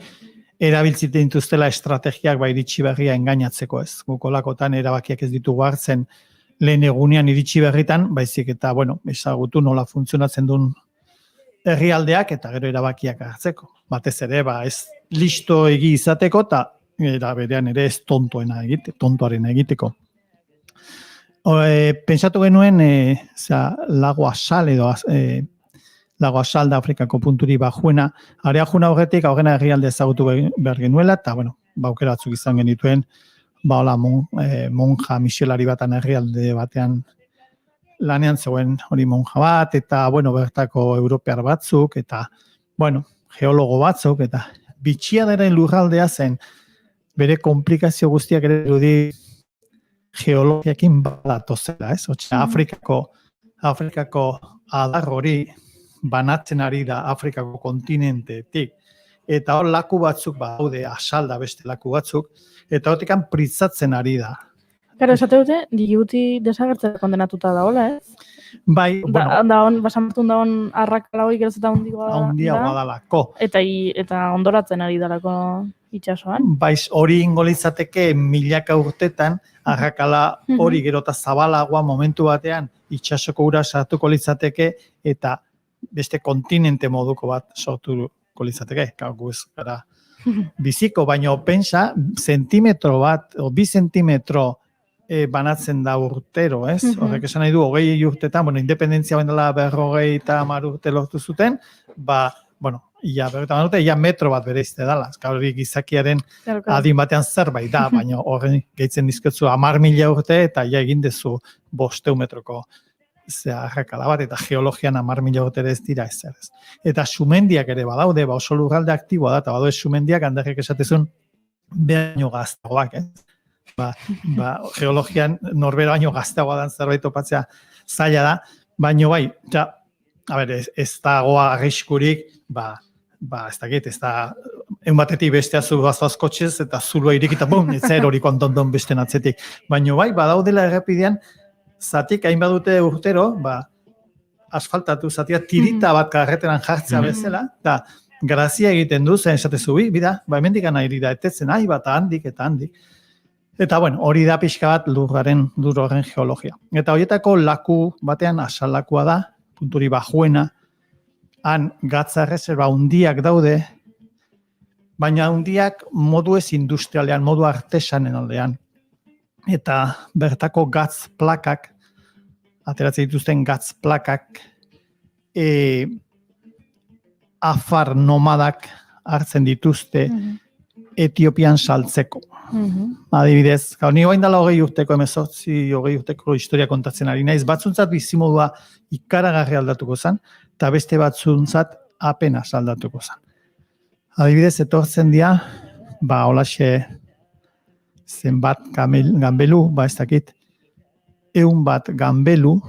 H: erabiltziten dituztela estrategiak bai iritsi berria engainatzeko ez. Gukolakotan erabakiak ez ditugu hartzen lehen egunean iritsi berritan, baizik eta, bueno, ezagutu nola funtzionatzen duen herrialdeak eta gero erabakiak hartzeko. Batez ere, ez listo egi izateko eta berean ere ez tontoaren egiteko. Pentsatu genuen, lago asal edo lago asal da Afrikako punturi bajuena, area juna horretik, aurrena herrialde ezagutu behar genuela, eta, bueno, aukera batzuk izan genituen, monja miselari batan herrialde batean lanean zegoen hori monja bat, eta, bueno, bertako europear batzuk, eta, bueno, geologo batzuk, eta bitxia daren lurraldea zen, bere komplikazio guztiak ere dirudi geologiakin badatozela, ez? Afrikako adar hori banatzen ari da Afrikako kontinentetik, eta hor laku batzuk badaude, asalda beste laku batzuk, eta hortikan pritzatzen ari da.
D: Karo, esate dute, Djibouti desagertzea kondenatuta daola, ez?
H: Bai, bueno.
D: Basamartun daun arrakala hori geroz eta
H: handiagoa dalako.
D: Eta ondoratzen ari dalako itxasoan.
H: Baiz, hori ingo litzateke milaka urtetan, arrakala hori gerota zabalagoa momentu batean itxasoko ura sartuko litzateke eta beste kontinente moduko bat sortuko litzateke. Guz gara biziko, baina pensa zentimetro bat, o 2 zentimetro banatzen da urtero, ez? Horrek esan nahi du, 20 urtetan, bueno, independentzia bendela 50 urte lortu zuten, bueno, ia metro bat bere izte dala. Hori gizakiaren adin batean zerbait da, baina horren gehitzen dizkotzu 10.000 urte eta ia egin dezu 500 metroko arrakala bat, eta geologian 10.000 urte ez dira ezer ez. Eta sumendiak ere badaude, oso lurralde aktiboa da, eta badaude sumendiak handarrek esatezun baino gaztagoak, ez? Geologian norbera baino gaztagoa dan zerbait topatzea zaila da, baino bai, ez dagoa arriskurik, ez dakit, ez da, egun batetik bestea zu bazoaz kotxez, eta zulua irik eta ez zer hori kontondon beste atzetik. Baina bai, badaudela errepidean, zatik hain badute urtero, asfaltatu zatia tirita bat karreteran jartzea bezala, eta grazia egiten du, zen esatezu, bida, hemendik gana irida etetzen, bat handik eta handik. Eta, bueno, hori da pixka bat lur horren geologia. Eta horietako laku batean asalakua da, punturi bajuena, han gatza erreserba hundiak daude, baina hundiak modu ez industrialean, modu artesanen aldean. Eta bertako gatz plakak, ateratzen dituzten gatz plakak, afar nomadak hartzen dituzte Etiopian saltzeko. Adibidez, ni oain dela 20 urteko, 20 urteko historia kontatzen ari naiz, batzuntzat bizimodua ikaragarri aldatuko zen, eta beste batzuntzat apenas aldatuko zen. Adibidez, etortzen dira, holaxe zenbat ganbelu, ez dakit, 100 bat ganbelu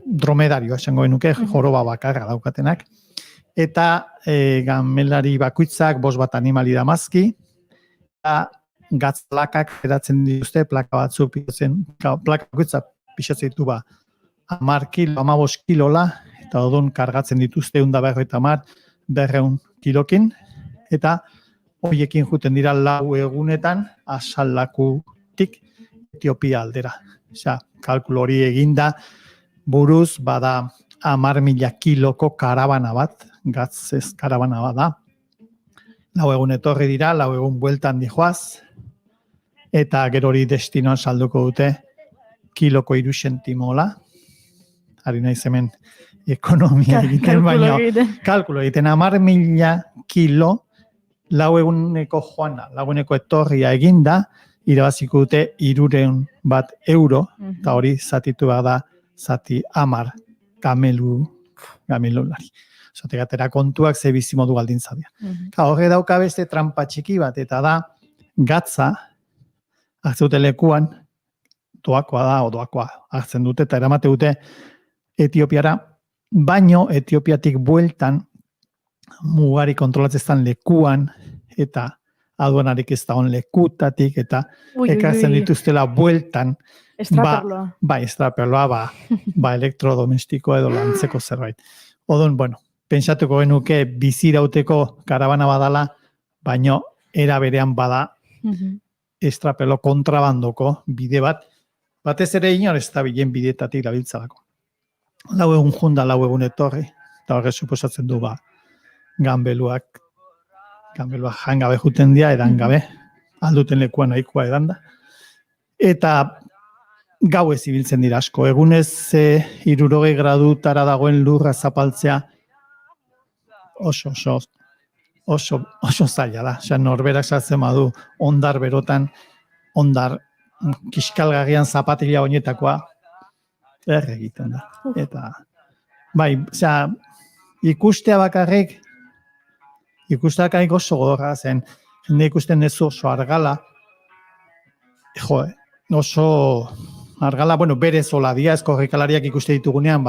H: dromedario, esango genuke, joroba bakarra daukatenak, eta gamelari bakoitzak 5 bat animali damazki, eta gatz plakak eratzen dituzte, plaka batzu plaka bakoitzak pixatzen ditu 10 kilo, 15 kilola, eta odun kargatzen dituzte 150-200 kilokin, eta horiekin juten dira 4 egunetan asallakutik Etiopia aldera. Kalkulo hori eginda buruz bada 10.000 kiloko karabana bat, gatzez karabana bat da. 4 egun etorri dira, 4 egun bueltan dijoaz, eta gero hori destinoan salduko dute kiloko 3 sentimola. Ari naiz hemen ekonomia egiten, baina kalkulo egiten 10.000 kilo 4 eguneko joana, 4 eguneko etorria eginda, irabaziko dute 300 bat euro, eta hori zatitu da zati 10 gamelulari. Zategatera kontuak ze bizimodu baldintza dira. Horre dauka beste trampa txiki bat, eta da gatza hartzen dute lekuan, doakoa hartzen dute, eta eramate dute Etiopiara, baino Etiopiatik bueltan mugari kontrolatzen lekuan, eta aduanarik ez da on lekutatik, eta ekartzen dituztela bueltan, estraperloa, elektrodomestikoa edo lantzeko zerbait. Odon, pentsatuko genuke bizirauteko karabana badala, baino era berean bada estrapelo kontrabandoko bide bat, batez ere inor ez da bilen bidetatik gabiltzalako. 4 egun junda, 4 egun etorri, eta horre suposatzen du ganbeluak jangabe juten dira, edan gabe, alduten lekuan nahikoa edan da. Eta gau ez ibiltzen dira asko. Egunez 60 gradutara dagoen lurra zapaltzea oso zaila da. Norberak sartzen badu ondar berotan, ondar kiskalgarrian zapatila oinetakoa egiten da. Eta ikustea bakarrik oso gogorra zen, jende ikusten ez oso argala, oso argala, bere zola dia, korrikalariak ikuste ditugunean,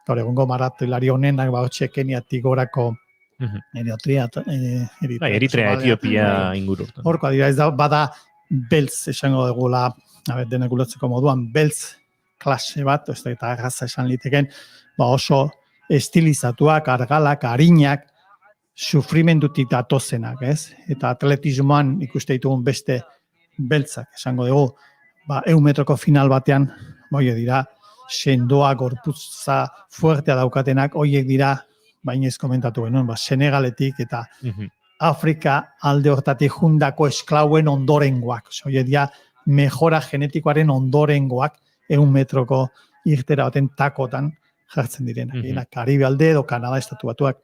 H: gaur egungo maratilari honenak, Keniatik gorako
B: Eritrea, Etiopia inguru.
H: Horko adira, ez da, bada beltz esango dugula, denak ulotzeko moduan, beltz klase bat, eta arraza esan liteken, oso estilizatuak, argalak, harinak, sufrimendutik datozenak, ez? Eta atletismoan ikuste ditugun beste beltzak, esango dugu, 100 metroko final batean, horiek dira, sendoa, gorputza, fuertea daukatenak, horiek dira, baina ez komentatu genuen, Senegaletik eta Afrika alde hortatik jundako esklauen ondorengoak. Horiek dira, mejora genetikoaren ondorengoak, 100 metroko irtera baten takotan jartzen direnak. Karibe alde edo Kanada estatu batuak,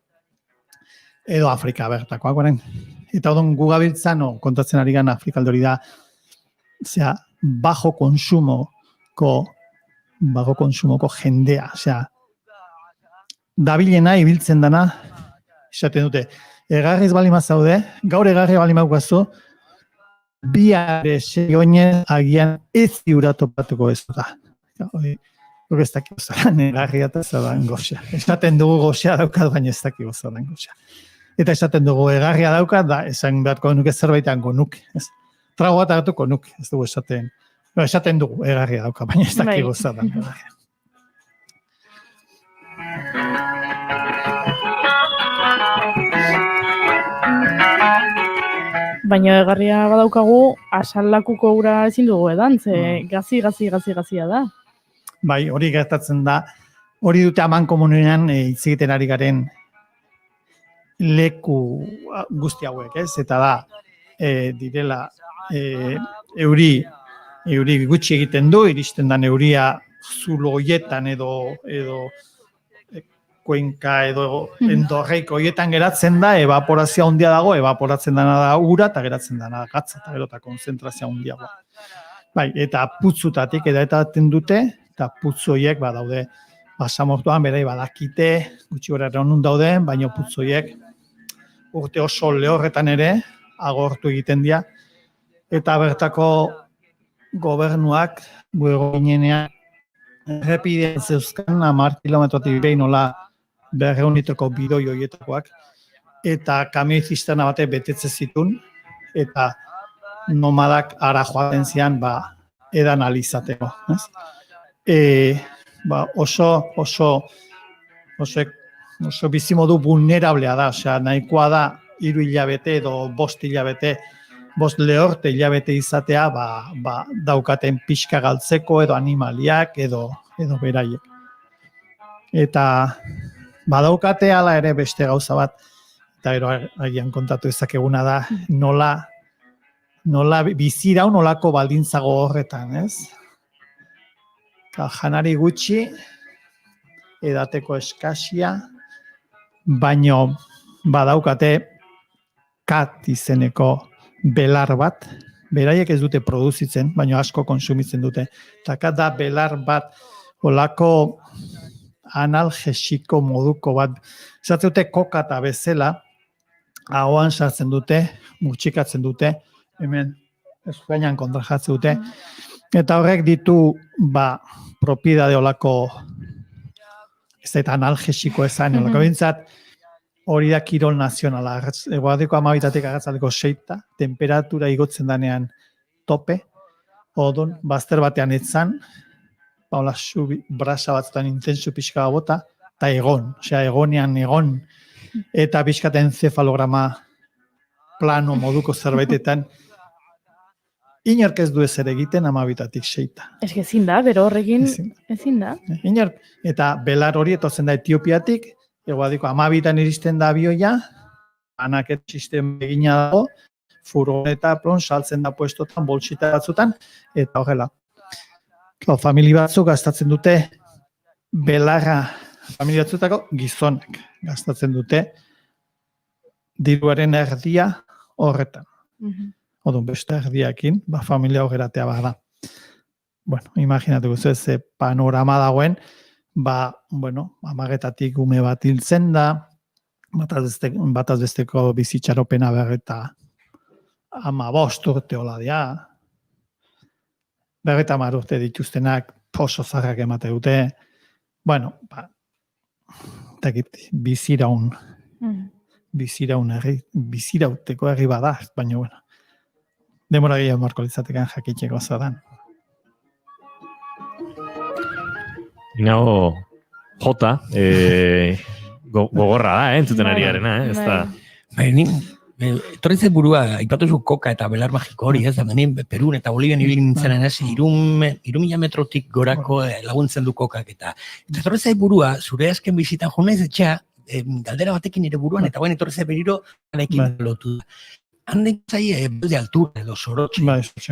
H: edo Afrika bertakoak. Eta odon gugabiltzan, kontatzen ari gana Afrika alde hori da, bajo konsumoko jendea. Dabilena ibiltzen dana, esaten dute, egarriz bali mazaude, gaur egarri bali maukazu, biare segoinen agian ez ziura topatuko ez da. Hori ez dakiko zaran egarria eta zaran goxea. Esaten dugu goxea daukat, baina ez dakiko zaran goxea. Eta esaten dugu egarria daukat, da esan beharko nuke zerbaitan gonuk. Trago bat hartuko nuk, ez dugu esaten. Esaten dugu egarria daukat, baina ez dakiko zaran egarria.
D: Baina egarria badaukagu, asallakuko ura ezin dugu edan, ze gazia da.
H: Bai, hori gertatzen da, hori dute aman komunean hitz egiten ari garen leku guzti hauek, ez? Eta da, direla euri gutxi egiten du, iristen da euria zulo hoietan edo Kuenka edo endorreiko hoietan geratzen da, evaporazioa handia dago, evaporatzen dana da ura eta geratzen dana gatza eta gero eta konzentrazioa handiagoa. Bai, eta putzutatik edaten dute, eta putzu horiek daude basamortuan berai badakite, gutxi gora non dauden, baina putzu horiek urte oso lehorretan ere agortu egiten dira, eta bertako gobernuak buego ginenean errepidean zeuzkan 10 kilometrotik behin nola 200 litroko bidoi horietakoak, eta kamioi zisterna bate betetze zitun, eta nomadak ara joaten zian edan alizateko. Oso bizimodu vulnerablea da, osea, nahikoa da 3 hilabete edo 5 hilabete, 5 lehorte hilabete izatea, daukaten pixka galtzeko edo animaliak edo beraiek. Eta badaukate hala ere beste gauza bat, eta gero agian kontatu ezakeguna da, nola bizirau nolako baldintzago horretan, ez? Janari gutxi, edateko eskasia, baino badaukate kat izeneko belar bat, beraiek ez dute produzitzen, baino asko konsumitzen dute. Eta kat da belar bat, olako analgesiko moduko bat, esatzen dute kokata bezala, ahoan sartzen dute, mutxikatzen dute, hemen eskuainan kontrajatzen dute, eta horrek ditu, propiedade olako, ez da analgesiko ezan, olako bintzat, hori da kirol nazionala, eguardiko 12 agatzaleko 6, temperatura igotzen danean tope, odon, bazter batean etzan, hola, brasa batzutan intensu pixka bota, eta egon, osea, egon, eta pixkaten encefalograma plano moduko zerbaitetan, inork ez du ezer egiten 12tik 6.
D: Ez que ezin da, bero horrekin ezin da.
H: Inork, eta belar hori etortzen da Etiopiatik, eguadiko 12tan iristen da abioia, anaket sistema egina dago, furgoneta saltzen da puestotan, boltsita batzutan, eta horrela. Familia batzuk gastatzen dute belarra, familia batzutako gizonek gastatzen dute diruaren erdia horretan. Odun beste erdiakin, familia horrelatea da. Bueno, imaginatuko ze panorama dagoen, 10 ume bat hiltzen da, bataz besteko bizitxaropena berreta 15 urte hola dia, berreta 10 urte dituztenak oso zarrak emate dute, bueno, bizirauteko herri bada, baina, bueno, demora gehiago marko litzatekan jakitxeko zadan.
B: Inago, jota, gogorra da, entzuten ari garena, ez da.
C: Etorritzen burua, aipatuzu koka eta belar magiko hori, ez da, Perun eta Bolivian ibilin nintzen ez, 3.000 metrotik gorako laguntzen du kokak eta etorritzen burua, zure azken bizitan jo naiz etxea, galdera batekin ere buruan, eta guen etorritzen beriro, anekin lotu da. Handik zai, de altura edo sorotxe.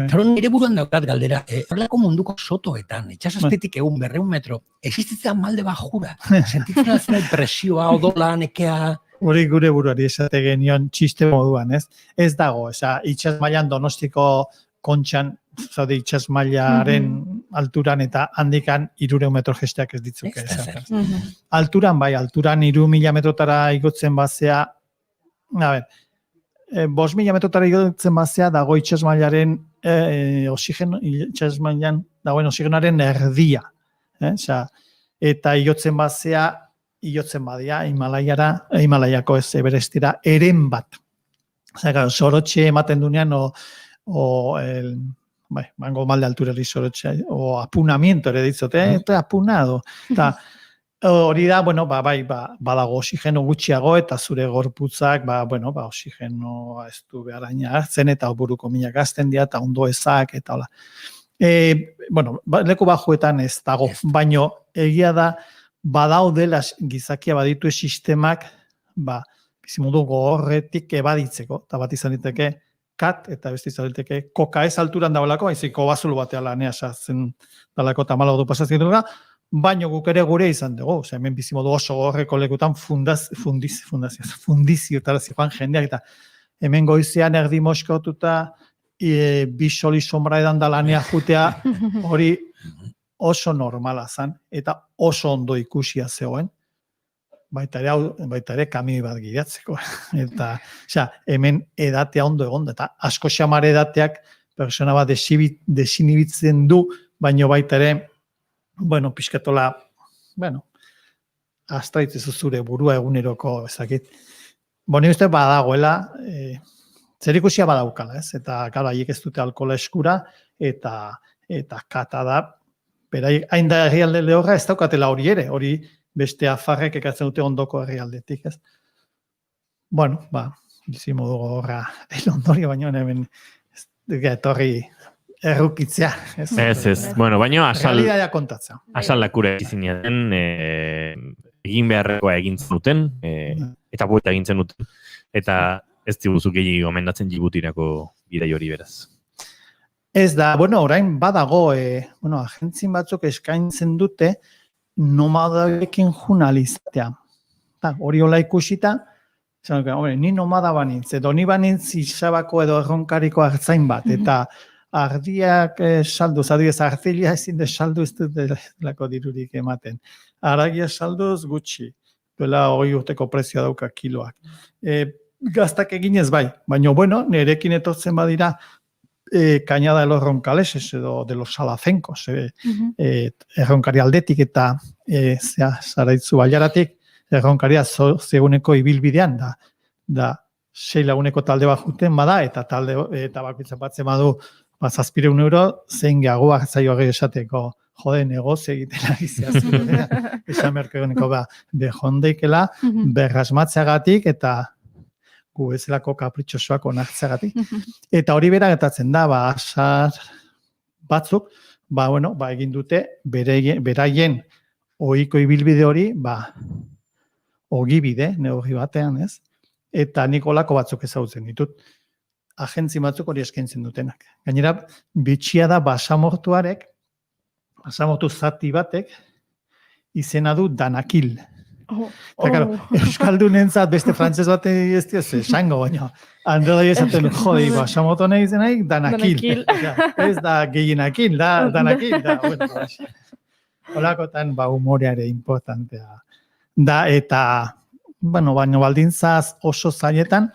C: Eta nire buruan daukat galdera, horrelako munduko sotoetan, etxasazpetik 200 metro, existitzen malde bajura, sentitzen azera presioa, odola, nekea.
H: Hori gure buruari esate genion txiste moduan, ez? Ez dago, itxas mailan Donostiko kontxan, zaude itxas mailaren alturan eta handikan 300 metro gesteak ez ditzuke. Alturan, alturan 3.000 metrotara igotzen bazea, 5.000 metrotara igotzen bazea, dago itxas mailaren itxas mailan dagoen oxigenoaren erdia. Eta igotzen bazea, igotzen badia, Himalaiako ez Everestira, eren bat. Sorotxe ematen dunean, mango mal de altura hori sorotxe, o apunamiento ere ditzote, eta apunado. Eta hori da, badago oxigeno gutxiago, eta zure gorputzak, oxigeno ez du beharaina hartzen, eta buruko minak azten dira, eta ondo ezak, eta hola. Leku bajuetan ez dago, baino egia da, badaudela gizakia baditu sistemak, bizimodu gogorretik ebaditzeko, eta bat izan diteke kat, eta beste izan diteke koka ez alturan dagoelako, baiziko bazulu batea lanea sartzen dalako eta malo du pasatzen dugu, baino guk ere gure izan dugu, hemen bizimodu oso gogorreko lekutan fundiziotara zijoan jendeak, eta hemen goizean erdi moskotuta, bi soli sombra edan da lanea jutea, hori oso normala zen, eta oso ondo ikusia zegoen, baita ere kamioi bat gidatzeko. Eta, hemen edatea ondo egon, eta asko xamar edateak persona bat desinibitzen du, baino baita ere, pixkatola, astraitzezu zure burua eguneroko, ezakit. Nik uste badagoela, zer ikusia badaukala, ez? Eta, gara, haiek ez dute alkohola eskura, eta kata da, berai, hain da herrialde lehorra ez daukatela hori ere, hori beste afarrek ekatzen dute ondoko herrialdetik, ez? Bizimo dugu horra elondorio, baina hemen etorri errukitzea.
B: Ez. Baina
H: realitatea kontatzea.
B: asalakura izinaren egin beharrekoa egintzen duten, eta buelta egintzen duten, eta ez diguzu gehi gomendatzen Djibutirako bidai hori beraz.
H: Ez da, orain badago, agentzin batzuk eskaintzen dute nomadarekin jurnalizatea. Hori hola ikusita, ni nomada banintz, edo ni banintz Isabako edo Erronkariko hartzain bat, eta ardiak salduz, adibidez artilia ezin de saldu ez dut dirurik ematen. Aragia salduz gutxi, duela 20 urteko prezioa dauka kiloak. Gaztak eginez bai, baina nerekin etortzen badira, Cañada de los Roncaleses edo de los Salacencos, erronkari aldetik eta Zaraitzu Bailaratik, erronkaria zeguneko ibilbidean da 6 laguneko talde bat juten bada, eta bakoitzak batzen badu 700 euro, zein gehiago hartzaio hori esateko, negozio egiten ari ziazu, esan merkegoneko bejondeikela, berrasmatzeagatik eta gu bezalako kapritxosoak onartzeagatik. Eta hori bera gertatzen da, asar batzuk, egin dute beraien ohiko ibilbide hori, ogibide, neurri batean, ez? Eta nik olako batzuk ezagutzen ditut. Agentzi batzuk hori eskaintzen dutenak. Gainera, bitxia da basamortu zati batek, izena du Danakil. Euskaldunentzat beste frantzez bat ez dioz, esango baina. Andela esaten, basamortu nahi izenaik, Danakil. Ez da gehienakil, da Danakil. Olakotan, humoreare importantea. Da, eta, baina baldintzaz oso zailetan,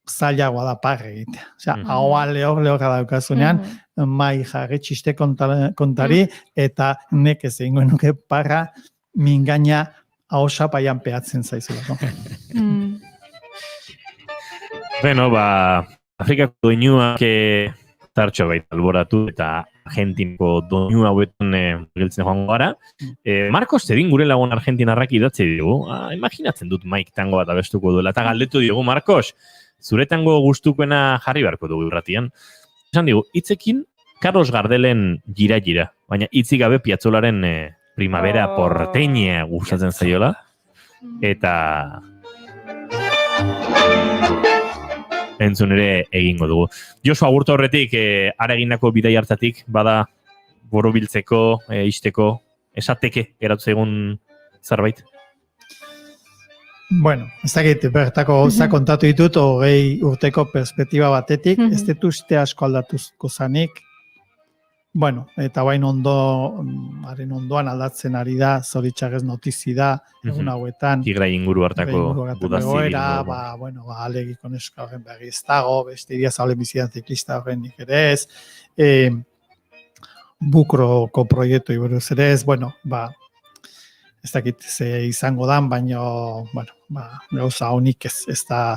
H: zailagoa da parre egitea. Ahoa lehorra daukazunean, mai jarri txiste kontari, eta nekez egingo nuke parra mingaina ahosa paian peatzen zaizulako.
B: Afrikako doinuak tartxo baita alboratu, eta Argentinako doinu hauetan giltzen joango gara. Marcos Zedin gure lagun argentinarrak idatzi dugu. Imaginatzen dut Mike tango bat abestuko duela. Eta galdetu diogu, Marcos, zure tango gustukoena jarri beharko dugu irratian. Esan digu, hitzekin Carlos Gardelen gira, baina hitzik gabe Piazzolaren Primavera porteña gustatzen zaiola. Eta entzun ere egingo dugu. Josu agurtu horretik, ara egindako bidai hartatik, bada borobiltzeko, isteko, esateke geratu egun zerbait?
H: Ez dakit, bertako gauza kontatu ditut, 20 urteko perspektiba batetik, ez dut uste asko aldatuzko zanik, eta bain ondoan aldatzen ari da, zoritxarrez notizi da, egun hauetan.
B: Tigrai inguru hartako budaziri.
H: Alegiko neska horren berri ez dago, beste idia zaulen bizidan ziklista horren nik ere ez, bukroko proiektu iburuz ere ez, ez dakit ze izango dan, baina, gauza honik ez da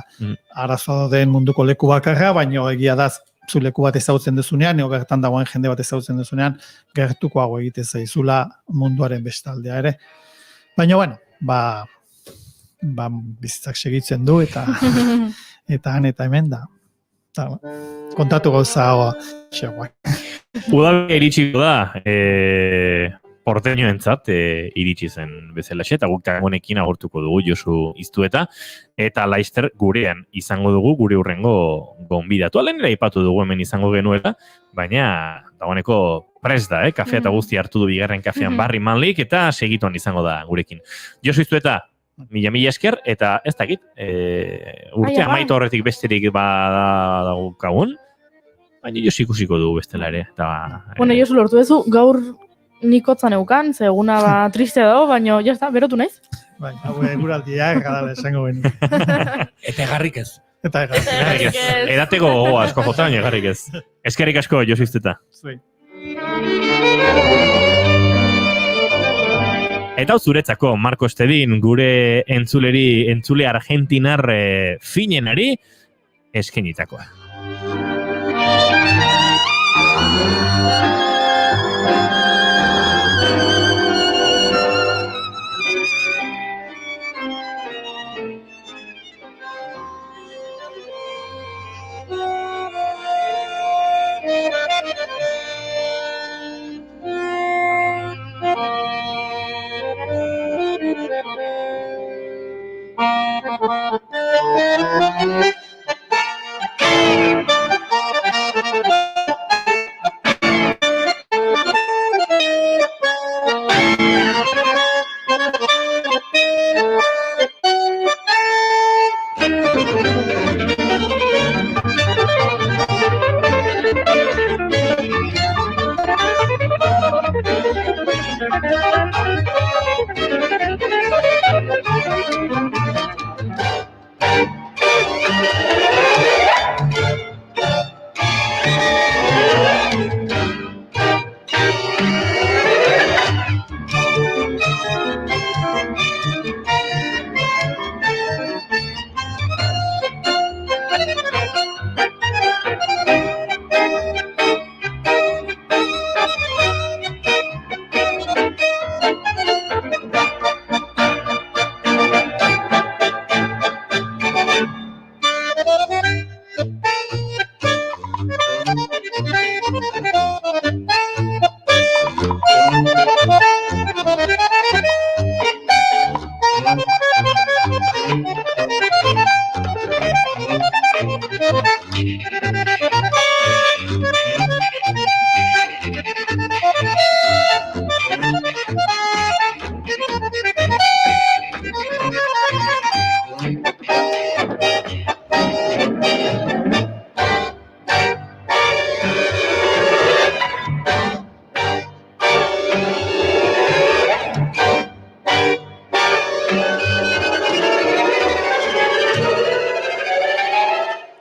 H: arazoa den munduko leku bakarra, baina egia da zu leku bat ezagutzen duzunean, ego gertan dagoen jende bat ezagutzen duzunean, gertukoago egite zaizula munduaren bestaldea ere. Baina, bizitzak segitzen du, eta han eta hemen da. Kontatu gauza xegoak.
B: Udabe iritsiko da, porteñoentzat iritsi zen bezalaxe, eta guk honekin agurtuko dugu Josu Iztueta, eta Laister gurean izango dugu gure hurrengo gonbidatu. Alenera ipatu dugu hemen izango genuela, baina dagoeneko prest da, kafea eta guzti hartu du bigarren kafean Barry Manlik, eta segituan izango da gurekin. Josu Iztueta, mila esker, eta ez dakit, urte amaitu horretik besterik badaukagun, baina Josu ikusiko dugu bestela ere.
D: Bueno, Josu lortu duzu, gaur nikotzan eukan, zeguna triste dago, baina jazta, berotu naiz?
H: Bai, hau eguraldia erradala esango beni.
C: Eta egarrik ez.
H: Eta egarrik ez.
B: Edateko gogoa asko jota, baina egarrik ez. Eskerrik asko, Josu Iztueta.
H: Zuei.
B: Eta zuretzako, Marko Estedin, gure entzule argentinar finenari eskenitakoa.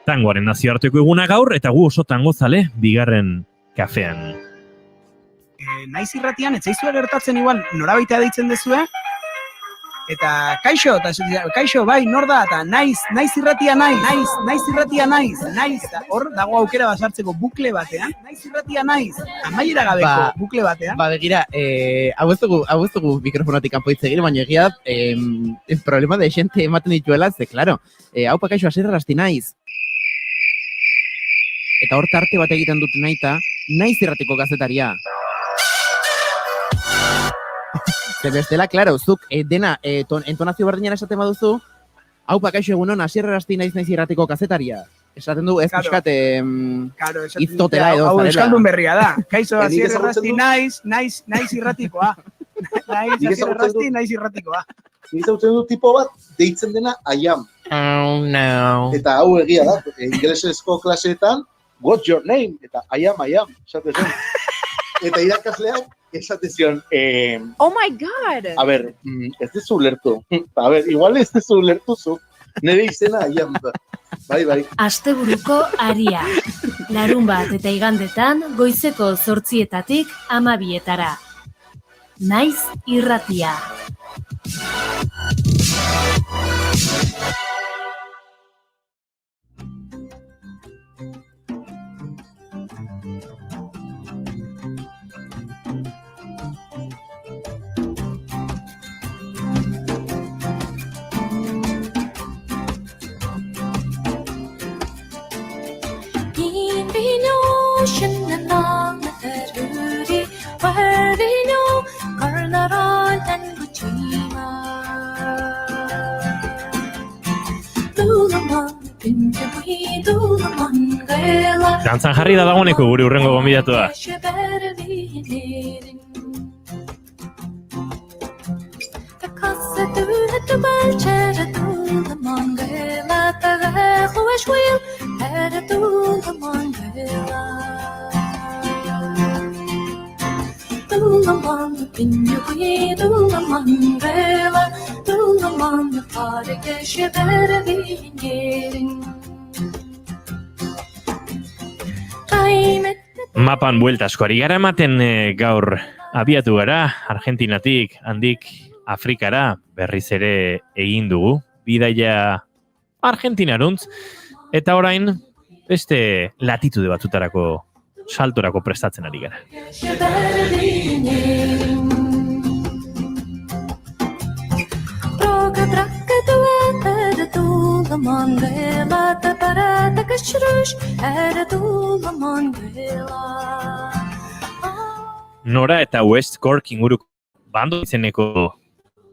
B: Tangoaren nazioarteko eguna gaur, eta gu oso tango zale bigarren kafean.
J: Naiz irratian, etzaizua gertatzen igual, norabaitea deitzen dezue, eta kaixo, bai, nor da, eta naiz irratia naiz, hor dago aukera basartzeko bukle batean, naiz irratia naiz, amaiera gabeko bukle batean.
K: Ba, begira, hau ez dugu mikrofonotik kanpo hitz egin, baina egia problema de xente ematen dituela, ze, klaro, hau pa kaixo asirrasti naiz. Eta hor tarte bat egiten dut naiz irratiko gazetaria. Ze bestela, klaro, zuk dena entonazio berdinera esaten baduzu, hau pa kaixo egunon asirrasti naiz irratiko gazetaria. Esaten du, ez pixkat iztotela edo zarela.
J: Hau euskaldun berria da. Kaixo asirrasti naiz irratikoa. Naiz irratikoa.
L: Niz hau du tipo bat, deitzen dena I am.
K: Oh, no.
L: Eta hau egia da, ingelesezko klaseetan, what's your name? Eta I am, esate zen. Eta irakasleak esate zion,
M: oh my god!
L: A ber, ez dezu lertu. A ber, igual ez dezu lertu zu. Nire izena I am da. Bai.
F: Asteburuko aria. Larunbat eta igandetan, goizeko 8:00 12:00. Naiz irratia.
G: Ocean and long with that Rudy, where we know
B: Dantzan jarri da dagoeneko gure urrengo gonbidatua. Mapan buelta asko ari gara ematen gaur abiatu gara, Argentinatik, handik Afrikara berriz ere egin dugu, bidaia Argentinaruntz, eta orain beste latitude batzutarako saltorako prestatzen ari gara. Nora eta West Cork inguruko bando izeneko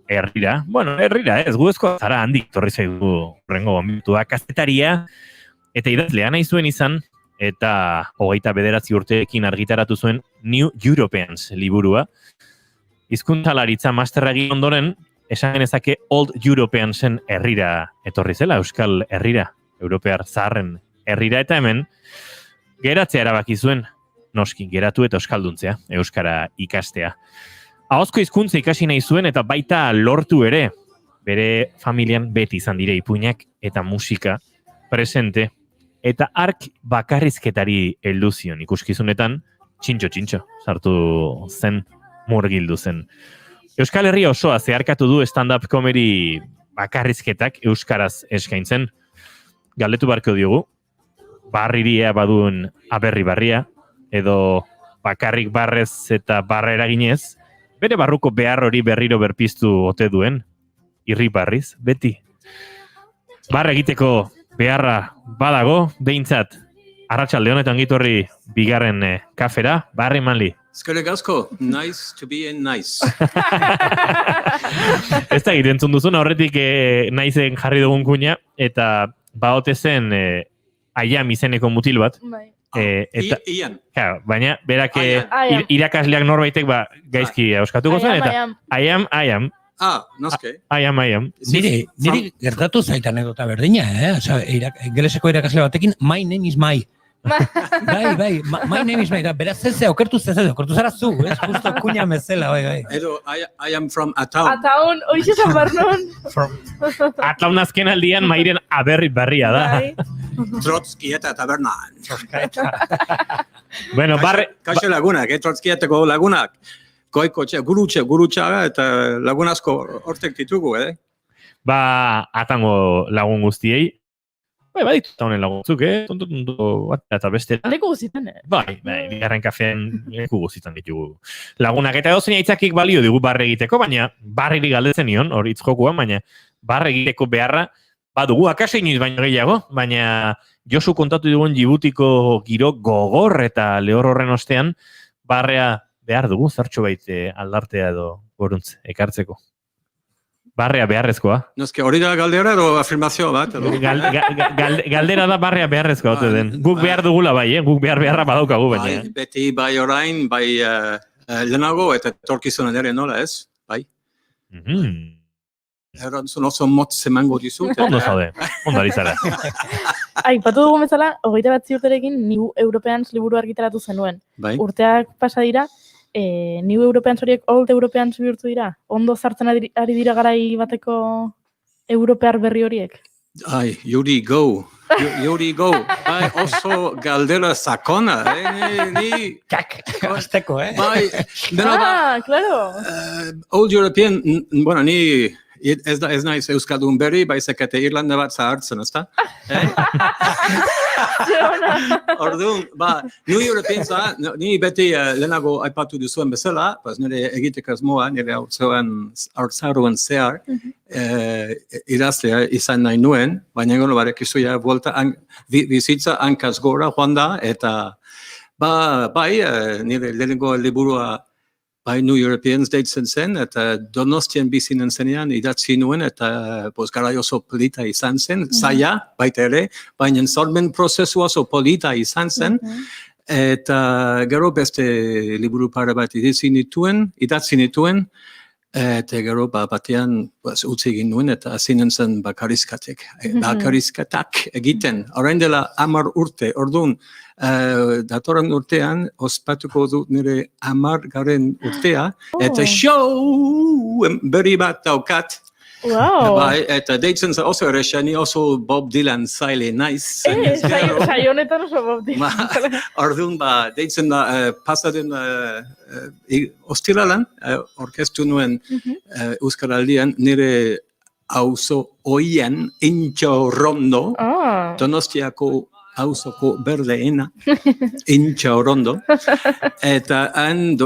B: herrira, bueno, herrira ez, guezko zara handik torri zaigu rengo gonbitua, kazetaria eta idazlea nahi zuen izan, eta 29 urteekin argitaratu zuen New Europeans liburua. Hizkuntzalaritza masterra egin ondoren, esan genezake Old Europeansen herrira etorri zela, Euskal herrira, Europear zaharren herrira, eta hemen geratzea erabaki zuen, noski geratu eta euskalduntzea, euskara ikastea. Ahozko hizkuntza ikasi nahi zuen eta baita lortu ere, bere familian beti izan dire ipuinak eta musika presente, eta ark bakarrizketari heldu zion ikuskizunetan, txintxo, sartu zen, murgildu zen. Euskal Herria osoa zeharkatu du stand-up comedy bakarrizketak euskaraz eskaintzen. Galdetu barko diogu, barriria baduen aberri barria, edo bakarrik barrez eta barra eraginez, bere barruko behar hori berriro berpiztu ote duen, irri barriz, beti. Barra egiteko beharra badago, behintzat, arratsalde honetan gitorri bigarren kafera, barri manli.
N: Eskerrik asko, nice to be in nice.
B: Ez da egiten zunduzun, horretik naizen jarri dugun kuña, eta baote zen Aiam izeneko mutil bat.
N: Ian.
B: Baina, berak irakasleak norbaitek gaizki euskatuko zen, eta Aiam.
N: Noske.
B: Aiam.
C: Niri gertatu zaitan edota berdina, ingeleseko irakasle batekin, my name is my. Bai, my name is my. Beraz okertu zara zu, justo kuña mezela, bai.
N: Edo, I am from Ataun.
D: Ataun, oixe zan barnon.
B: Ataun azken aldian mairen aberri berria da.
N: Trotsky eta tabernan.
B: Bueno,
N: Kaixo lagunak, Trotskietako lagunak. Goiko gurutxa eta lagunazko hortek ditugu,
B: Atango lagun guztiei. Baditu eta honen laguntzuk, tonto bat eta bestera.
D: Leku guztitan,
B: Bai, bigarren kafean leku guztitan ditugu. Lagunak eta dozen aitzakik balio digu barre egiteko, baina barriri galdetzen nion, hori itzjokuan, baina barre egiteko beharra badugu, akaso inoiz baino gehiago, baina Josu kontatu dugun Djibutiko giro gogor eta lehor horren ostean, barrea behar dugu, zertxo baite aldartea edo goruntz ekartzeko. Barrea beharrezkoa.
N: Noske hori da galdera edo afirmazio bat?
B: Galdera da barrea beharrezkoa ote den. Guk behar dugula bai, guk beharra badaukagu baina.
N: Beti bai orain, bai lehenago eta etorkizunan ere nola ez, bai? Erantzun oso motz emango dizut.
B: Ondo zaude, ondo ari zara.
D: Aipatu dugu bezala, 29 urterekin New Europeans liburu argitaratu zenuen. Urteak pasa dira, New Europeans horiek Old Europeans bihurtu dira? Ondo zartzen ari dira garai bateko europear berri horiek?
N: Yuri go. Bai, oso galdera sakona.
C: Azteko,
N: Bai,
D: claro.
N: Old European, bueno, ni ez naiz euskaldun berri, baizek eta Irlanda bat zahartzen, ezta? Orduan, New Europeans da, ni beti lehenago aipatu duzuen bezala, nire egitek asmoa, nire haurtzaroan zehar, idazlea izan nahi nuen, baina gono barek izuia volta bizitza hankaz gora joan da, eta bai, nire lehenengo liburua By New Europeans deitzen zen, eta Donostian bizinen zenean idatzi nuen, eta garai oso polita izan zen, zaila, baita ere, baina sormen prozesu oso polita izan zen, eta gero beste liburu pare bat idatzi nituen, eta gero batean utzi egin nuen, eta zinen zen bakarizkatak egiten. Orain dela 10 urte, orduan, datorren urtean, ospatuko dut nire 10. urtea, eta show berri bat daukat.
D: Wow.
N: Bai, eta deitzen zen oso erresa, ni oso Bob Dylan zaile naiz.
D: Saionetan oso Bob Dylan.
N: Orduan, deitzen da, pasaden ostiralan, orkestu nuen Euskaraldian, nire auzo oian, Intxaurrondo, Donostiako auzoko berdeena, Intxaurrondo, eta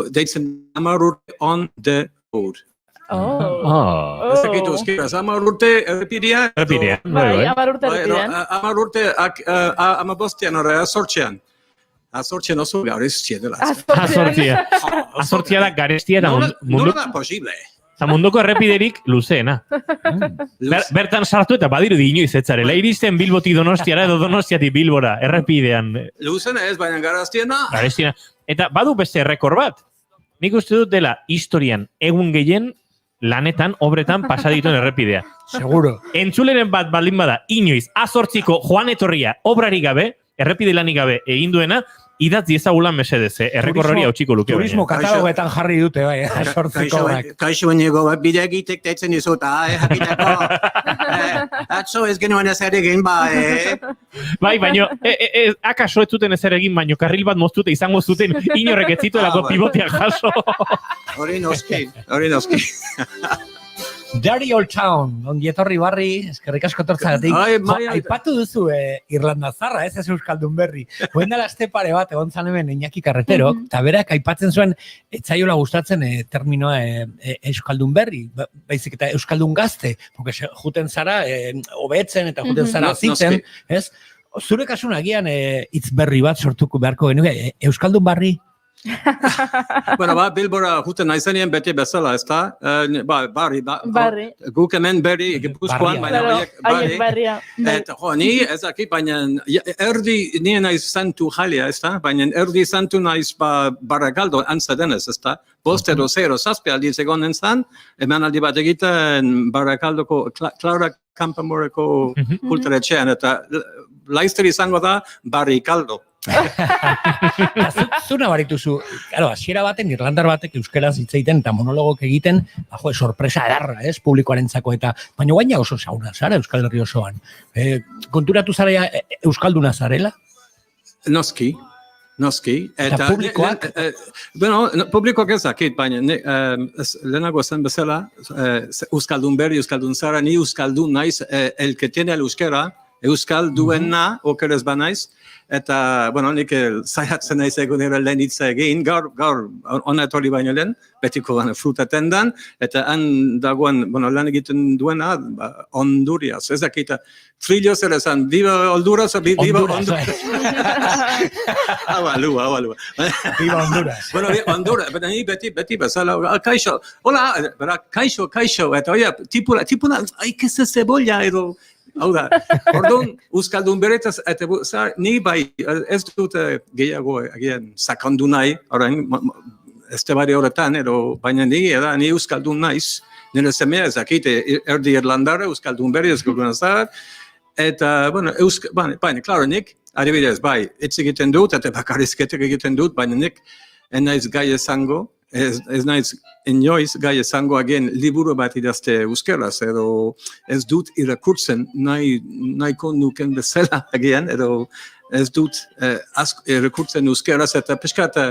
N: deitzen 10 urte on the road. Ez dakitu euskaraz, 10 urte errepidean?
B: Errepidean,
D: bai. 10 urte errepidean.
N: 10 urte, 15 horre, azortzean. Azortzean oso garestia dela.
B: Azortzia da garestia eta
N: Nola da posible?
B: Eta munduko errepiderik luzeena. Bertan sartu eta badiru inoiz etzarela. Iristen Bilboti Donostiara edo Donostiatik Bilbora, errepidean.
N: Luzeena ez, baina garastiena.
B: Garestia. Eta badu beste errekor bat. Nik uste dut dela historian egun gehien lanetan, obretan pasadituen errepidea.
C: Seguro.
B: Entzuleren bat baldin bada, inoiz, azortziko joan etorria obrarik gabe, errepide lanik gabe egin duena, idatzi ezagulan mesedez, errekor hori hautsiko luke.
C: Turismo katalogoetan jarri dute, bai, azortziko bat.
N: Kaixo enigo, bide egitek deitzen izuta, jakiteko. Atzo ez genuen ezer egin,
B: Bai, baina, akaso ez zuten ezer egin, baina karril bat moztute izango zuten inorrek ez zituelako pivoteak jaso.
N: Hori noski.
C: Dirty Old Town, ongi etorri barri, eskerrik asko tortzagatik. Aipatu duzu Irlanda zarra, ez euskaldun berri. Hoen dela este pare bat, egon zan hemen Iñaki Carretero, eta berak aipatzen zuen, etzaiola gustatzen terminoa euskaldun berri, baizik eta euskaldun gazte, porque juten zara hobetzen eta juten zara zitzen, ez? Zure kasun agian hitz berri bat sortuko beharko genuke, euskaldun barri?
N: Bueno, Bilbora juten naizenien beti bezala, ez da? Barri. Guk hemen berri, Gipuzkoan, baina barri. Eta, ni ezakit, baina erdi nien naiz santu jalia, ez da? Baina erdi santu naiz Barakaldo antzadenez, ez da? 5-0 zazpi aldiz egonen zan, hemen aldi bat egiten Barakaldoko Clara Kampamoreko kulturetxean, eta laizter izango da Barrikaldo.
C: Zuna barituzu, hasiera baten, irlandar batek euskeraz hitz egiten eta monologok egiten, sorpresa edarra, publikoarentzako eta, baina gaina oso zauna zara Euskal Herri osoan. Konturatu zara euskalduna zarela?
N: Noski.
C: Eta publikoak?
N: Publikoak ezakit, baina lehenago zen bezala, euskaldun berri, euskaldun zara, ni euskaldun naiz, el que tiene el euskera, euskalduena, okerez banaiz, eta, nik zaiatzen naiz egunera lehen hitza egin, gaur onatorri baino lehen, betiko frutaten dan, eta han dagoen, lan egiten duena, Hondurias, ez dakita, trillo zer esan, viva Honduras, viva Honduras. Hau alu.
C: Viva Honduras.
N: Honduras, bera ni beti bezala, kaixo, hola, kaixo, eta oia, tipuna, que se cebolla, edo, hau da, orduan, euskaldun beretaz, eta ni bai, ez dut gehiago agian sakondu nahi, orain, ez bari horretan, baina ni euskaldun naiz, nire semea ezakite, erdi irlandara, euskaldun beri, euskaldun azar, eta, baina, klaro, nik, adibidez, bai, hitz egiten dut, eta bakarizketek egiten dut, baina nik, enaiz gai esango, ez naiz inoiz gai esango agen liburu bat idazte euskeraz, edo ez dut irakurtzen nahiko nuken bezala agian, edo ez dut irakurtzen euskeraz, eta piskat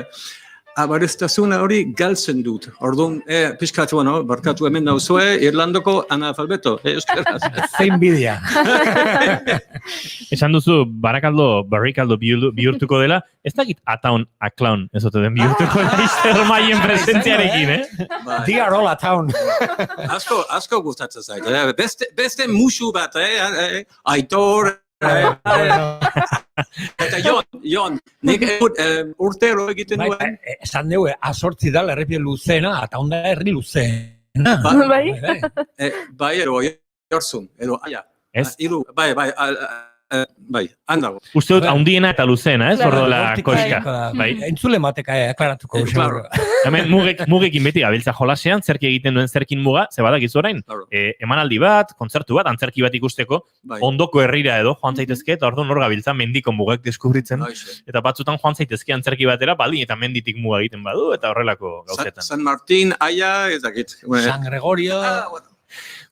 N: abareztasuna hori galtzen dut. Orduan, piskat, barkatu hemen nauzue, Irlandoko analfabeto, euskeraz.
C: Zein bidea.
B: Esan duzu, Barrikaldo bihurtuko dela, ez dakit ataun aklaun, ez ote den bihurtuko laizter maien presentziarekin,
C: They are all a town.
N: Asko gustatzen zait. Beste musu bat, Aitor, Eta Jon, nik urtero egiten duen.
C: Esan dugu, azortzi da errepide luzena, eta onda herri luzena.
N: Bai, ero, jorzun, edo, aia.
B: Ez?
N: Bai, handago.
B: Uste dut, haundiena eta luzena, ez? Ordola koska.
C: Entzule mateka aklaratuko.
B: Hemen mugekin beti gabiltza jolasean, zerki egiten duen zerkin muga, ze badakizu orain, emanaldi bat, kontzertu bat, antzerki bat ikusteko, ondoko herrira edo joan zaitezke, eta orduan hor gabiltza mendiko mugak deskubritzen, eta batzutan joan zaitezke antzerki batera, baldin eta menditik muga egiten badu, eta horrelako gauzetan.
N: San Martín, aia, ezakit.
C: San Gregorio...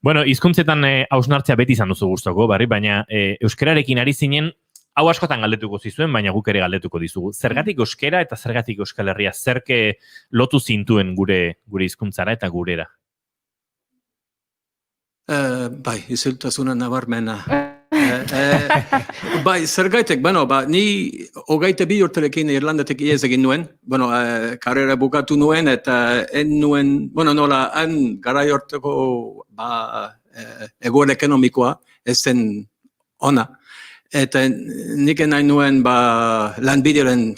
B: Bueno, hizkuntzetan hausnartzea beti izan duzu gustoko, barri, baina euskararekin ari zinen, hau askotan galdetuko zizuen, baina guk ere galdetuko dizugu. Zergatik euskara eta zergatik Euskal Herria, zerke lotu zintuen gure hizkuntzara eta gurera?
N: Bai, isiltasuna nabarmena. Bai, zergaitek, ni 22 urterekin Irlandatik iez egin nuen, karrera bukatu nuen, eta nuen, nola, garai horteko egoera ekonomikoa, ez zen ona. Eta nik nahi nuen lanbideren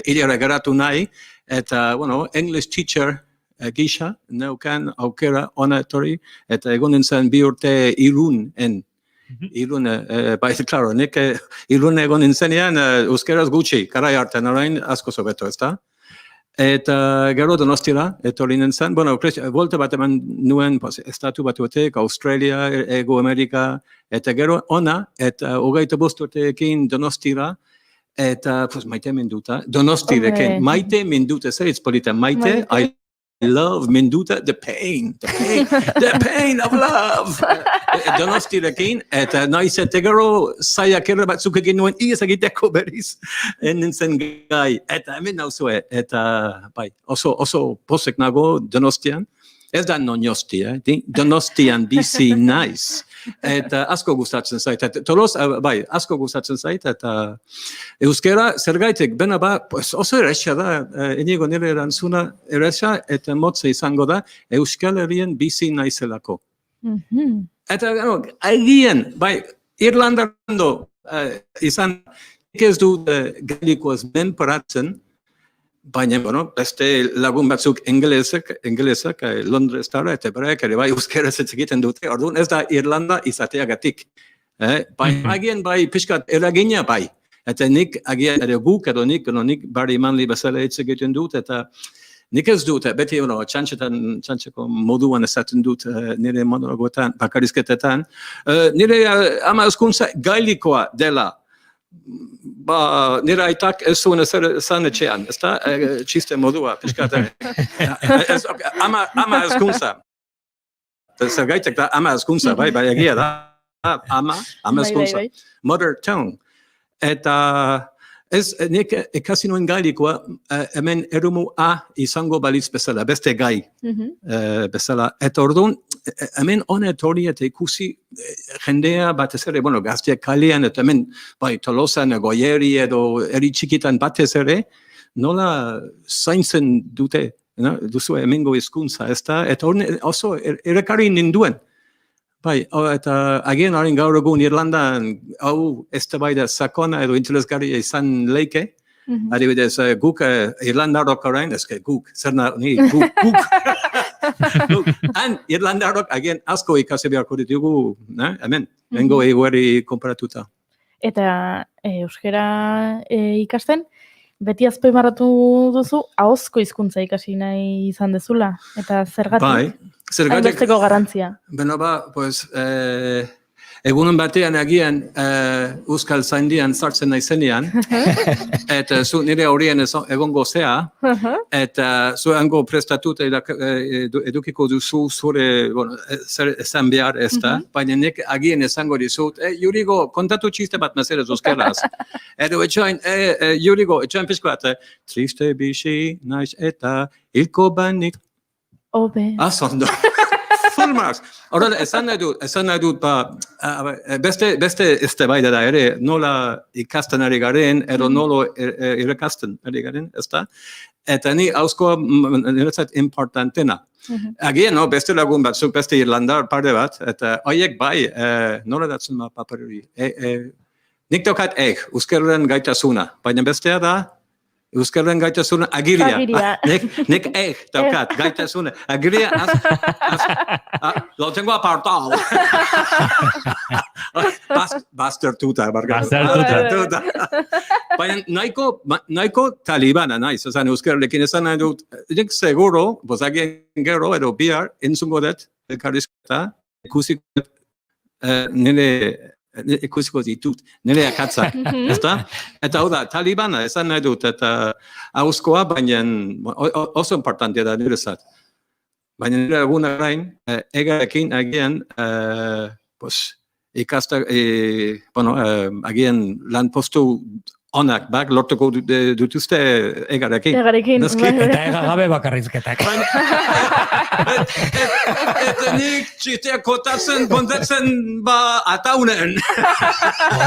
N: hilera garatu nahi, eta, English teacher gisa, neukan aukera ona etorri, eta egonen zen 2 urte Irunen. Bai, klaro, nik Irun egon nintzenean euskeraz gutxi, karai hartan orain asko sobeto, ez da? Eta gero Donostira, etorri nintzen, volte bat eman nuen estatu batuetek, Australia, Ego Amerika, eta gero ona, eta 25 urteekin Donostira, eta maite minduta, Donostirekin, maite minduta, zer itzpolita, maite, I love Menduta, the pain of love. Donostirekin, eta naiz eta gero zaiak erre batzuk egin nuen iez egiteko berriz nintzen gai. Eta hemen nauzue, eta bai, oso posek nago Donostian. Ez da Donosti, Donostian bizi naiz. Eta asko gustatzen zait. Tolos, bai, asko gustatzen zait. Eta euskera, zergaitek, oso eresa da, enigo nire erantzuna eresa, eta motze izango da, Euskal Herrien bizi naizelako. Eta, agian, bai, Irlandando izan, ez du galikoaz menparatzen, baina, beste lagun batzuk ingelesak, Londres tara, eta berak, ere bai, euskeraz egiten dute, orduan ez da Irlanda izateagatik. Baina, agian bai, pixkat eragina bai. Eta nik, agian ere guk, edo nik bari manli bezala egiten dut, eta nik ez dut, beti, txantxeko moduan esaten dut nire monologoetan, bakarizketetan, nire ama euskuntza gailikoa dela, nire aitak ez zuen esan etxean, ez da, txiste modua, pixkat, ama eskuntza. Zergaitek da ama eskuntza, bai egia da, ama eskuntza, mother tongue. Eta ez, nik ekasi nuen gailikoa, hemen erumu A izango balitz bezala, beste gai bezala. Eta orduan, hemen honet hori eta ikusi jendea batez ere, gazteak kalean, eta hemen, bai, Tolosan, Goieri edo eri txikitan batez ere, nola zaintzen dute, duzu hemengo hizkuntza, ez da? Eta hori oso erekari ninduen. Bai, eta agian harin gaur egun Irlandan, ez da bai da sakona edo interesgarria izan leike, adibidez, guk Irlandarok orain, guk, zer ni, guk. Han Irlandarok agian asko ikasi beharko ditugu, hemen, bengo egueri konparatuta.
D: Eta euskera ikasten, beti azpimarratu duzu, ahozko hizkuntza ikasi nahi izan dezula, eta zergatik?
N: Bai, zergatik.
D: Hainbesteko garantzia.
N: Pues, egunen batean agian Euskal Zaindian sartzen naizenean, eta zu nire horien egongo zea, eta zu hango prestatuta edukiko duzu zure, zer esan behar ez da, baina nik agian esango dizut, Jurigo, kontatu txiste bat mesedez euskeraz. Edo etxoin, Jurigo, etxoin pizkoat, triste bixi naiz eta hilko banik.
D: Obe.
N: Azondo. Full marks. Horrela, esan nahi dut, beste eztabaida da ere, nola ikasten ari garen, edo nola irakasten ari garen, ez da? Eta ni hauskoa niretzat importantena. Agian, beste lagun batzuk, beste Irlandar parde bat, eta horiek bai, nola datzen ma paperuri, nik daukat euskararen gaitasuna, baina bestea da, euskararen gaitasuna agiria. Nik daukat gaitasuna agiria, lo tengo apartado. Baztertuta, Baztertuta. Baina nahiko talibana naiz, esan euskararekin esan nahi dut, nik seguro, bozagien gero edo bihar, entzungo dut, elkarrizketa, ikusiko dut, ikusiko ditut, nire akatzak, ezta? Eta hau da, talibana, esan nahi dut, eta hauzkoa, baina oso importantea da nirezat. Baina nire eguna gain, egarekin agian, agian lan postu onak bak lortuko dituzte egarekin.
C: Eta egagabe bakarrizketak.
N: Eta nik txitea kotatzen, kontatzen ataunen.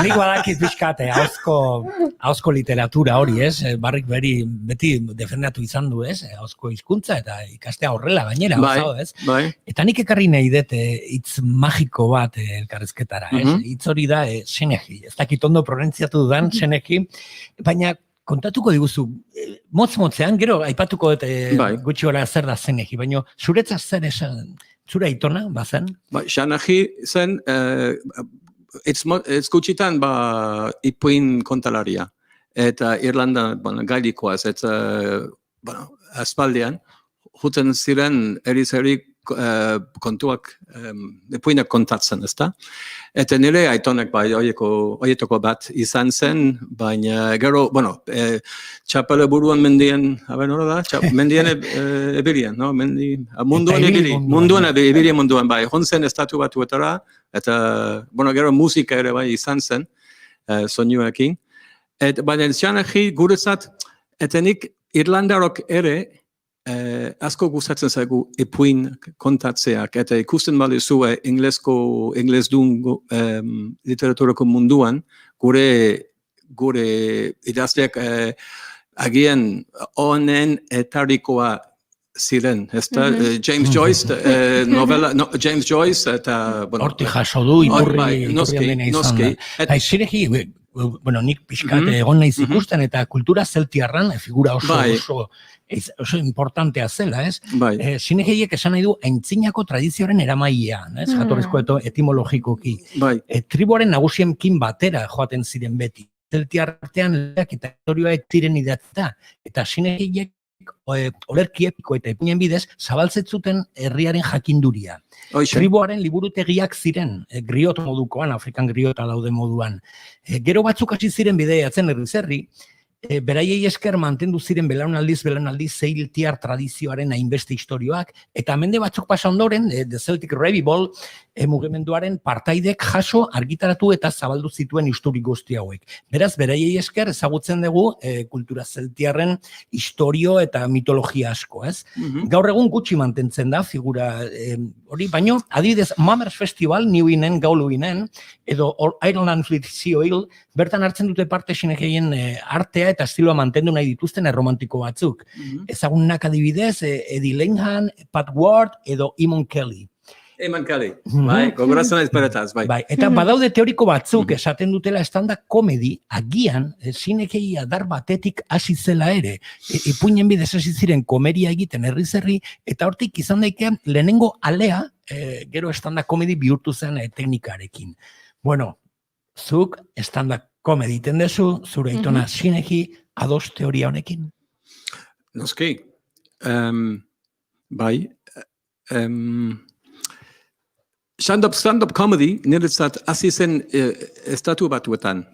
C: Nik badakit pixkate, ahozko literatura hori, ez? Barrik beti defendatu izan du, ez? Ahozko hizkuntza eta ikastea horrela gainera, ez? Eta nik ekarri nahi dut hitz magiko bat elkarrizketara, ez? Hitz hori da Seneki. Ez dakit ondo pronuntziatu dudan Seneki, baina kontatuko diguzu, motz-motzean, gero aipatuko dut gutxi gora zer da Seneki, baina zuretzat zer esan, zure aitona, bazen?
N: Seneki zen, ez gutxitan ipuin kontalaria, eta Irlanda gailikoaz, eta aspaldian, juten ziren eriz-eri kontuak, ipuinak kontatzen, ezta? Eta nire aitonak oietoko bat izan zen, baina gero, txapela buruan mendien, mendien ebirien, no? Munduan ebirien munduan, jontzen estatu batuetara, eta, gero musika ere izan zen, soinuekin. Baina Seneki guretzat, eta nik Irlandarok ere, asko gustatzen zaigu ipuin kontatzeak, eta ikusten balizu inglesdun literaturako munduan, gure idazleak agian onen etarikoa ziren, ezta? James Joyce, James Joyce, eta...
C: Horti jaso du, iturri handena izan da. Eta Seneki, nik pixkate egon naiz ikusten, eta kultura zeltiarran figura oso importantea zela, ez? Senekeiek esan nahi du aintzinako tradizioaren eramailean, ez? Jatorrizko etimologikoki. Tribuaren nagusiekin batera joaten ziren beti. Zeltiar artean leak eta historioak ziren idatzita, eta Senekeiek olerki epiko eta epinen bidez zabaltzetzuten herriaren jakinduria. Tribuaren liburutegiak ziren, griot modukoan, Afrikan griota daude moduan. Gero batzuk hasi ziren bideiatzen herri-zerri, beraiei esker mantendu ziren belaunaldiz zeiltiar tradizioaren hainbeste historioak, eta mende batzuk pasa ondoren, The Celtic Revival, mugimenduaren partaidek jaso argitaratu eta zabaldu zituen historia guzti hauek. Beraz, beraiei esker ezagutzen dugu kultura zeltiarren historio eta mitologia asko, ez? Gaur egun gutxi mantentzen da figura hori, baino, adibidez, Mummers Festival, Newinen, Gauluinen, edo Ireland Fleet Sea Oil, bertan hartzen dute parte Senekeien artea eta estiloa mantendu nahi dituzten erromantiko batzuk. Ezagunak adibidez, Eddie Leinhan, Pat Ward, edo Eamon Kelly.
N: Eamon Kelly, gogoratzen naiz beretaz,
C: Eta badaude teoriko batzuk esaten dutela stand-up comedy, agian, Senekei adar batetik hasi zela ere, ipuinen bidez hasi ziren komeria egiten herri-zerri, eta hortik izan daikean lehenengo alea, gero stand-up comedy bihurtu zen teknikarekin. Bueno, zuk stand-up comedy iten dezu, zure aitona Seneki ados teoria honekin?
N: Noski, stand-up comedy niretzat hasi zen estatu batuetan,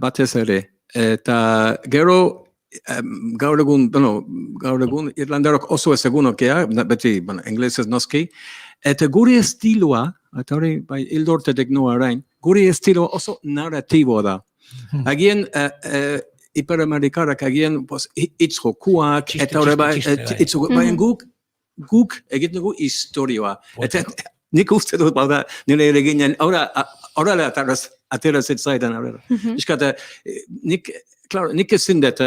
N: batez ere. Eta gero, gaur egun Irlandarok oso ezagunokea, beti, inglesez noski, eta gure estiloa, eta hori, hildortetek noa orain, gure estilo oso narratibo da. Agian, Hiperamerikarrak agian hitz jokuak, eta hori baina guk egiten dugu historioa. Eta nik uste dut bada nire ere ginen, horrela ateratzen zaitan. Nik ezin dut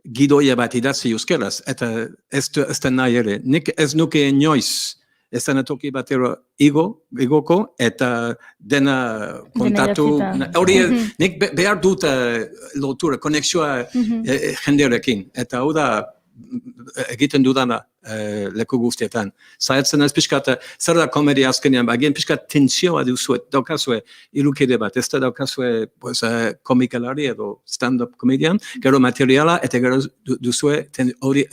N: gidoia bat idatzi euskeraz, eta ez da nahi ere. Nik ez nuke inoiz eszenatoki batera igoko, eta dena kontatu, hori, nik behar dut lotura, konexioa jendearekin, eta hau da, egiten dudana leku guztietan. Zaitzen ez pixkat, zer da komedia azkenean, agian pixkat tensioa daukazue ilukide bat, ez da daukazue komikalari edo stand-up komedian, gero materiala, eta gero duzue hori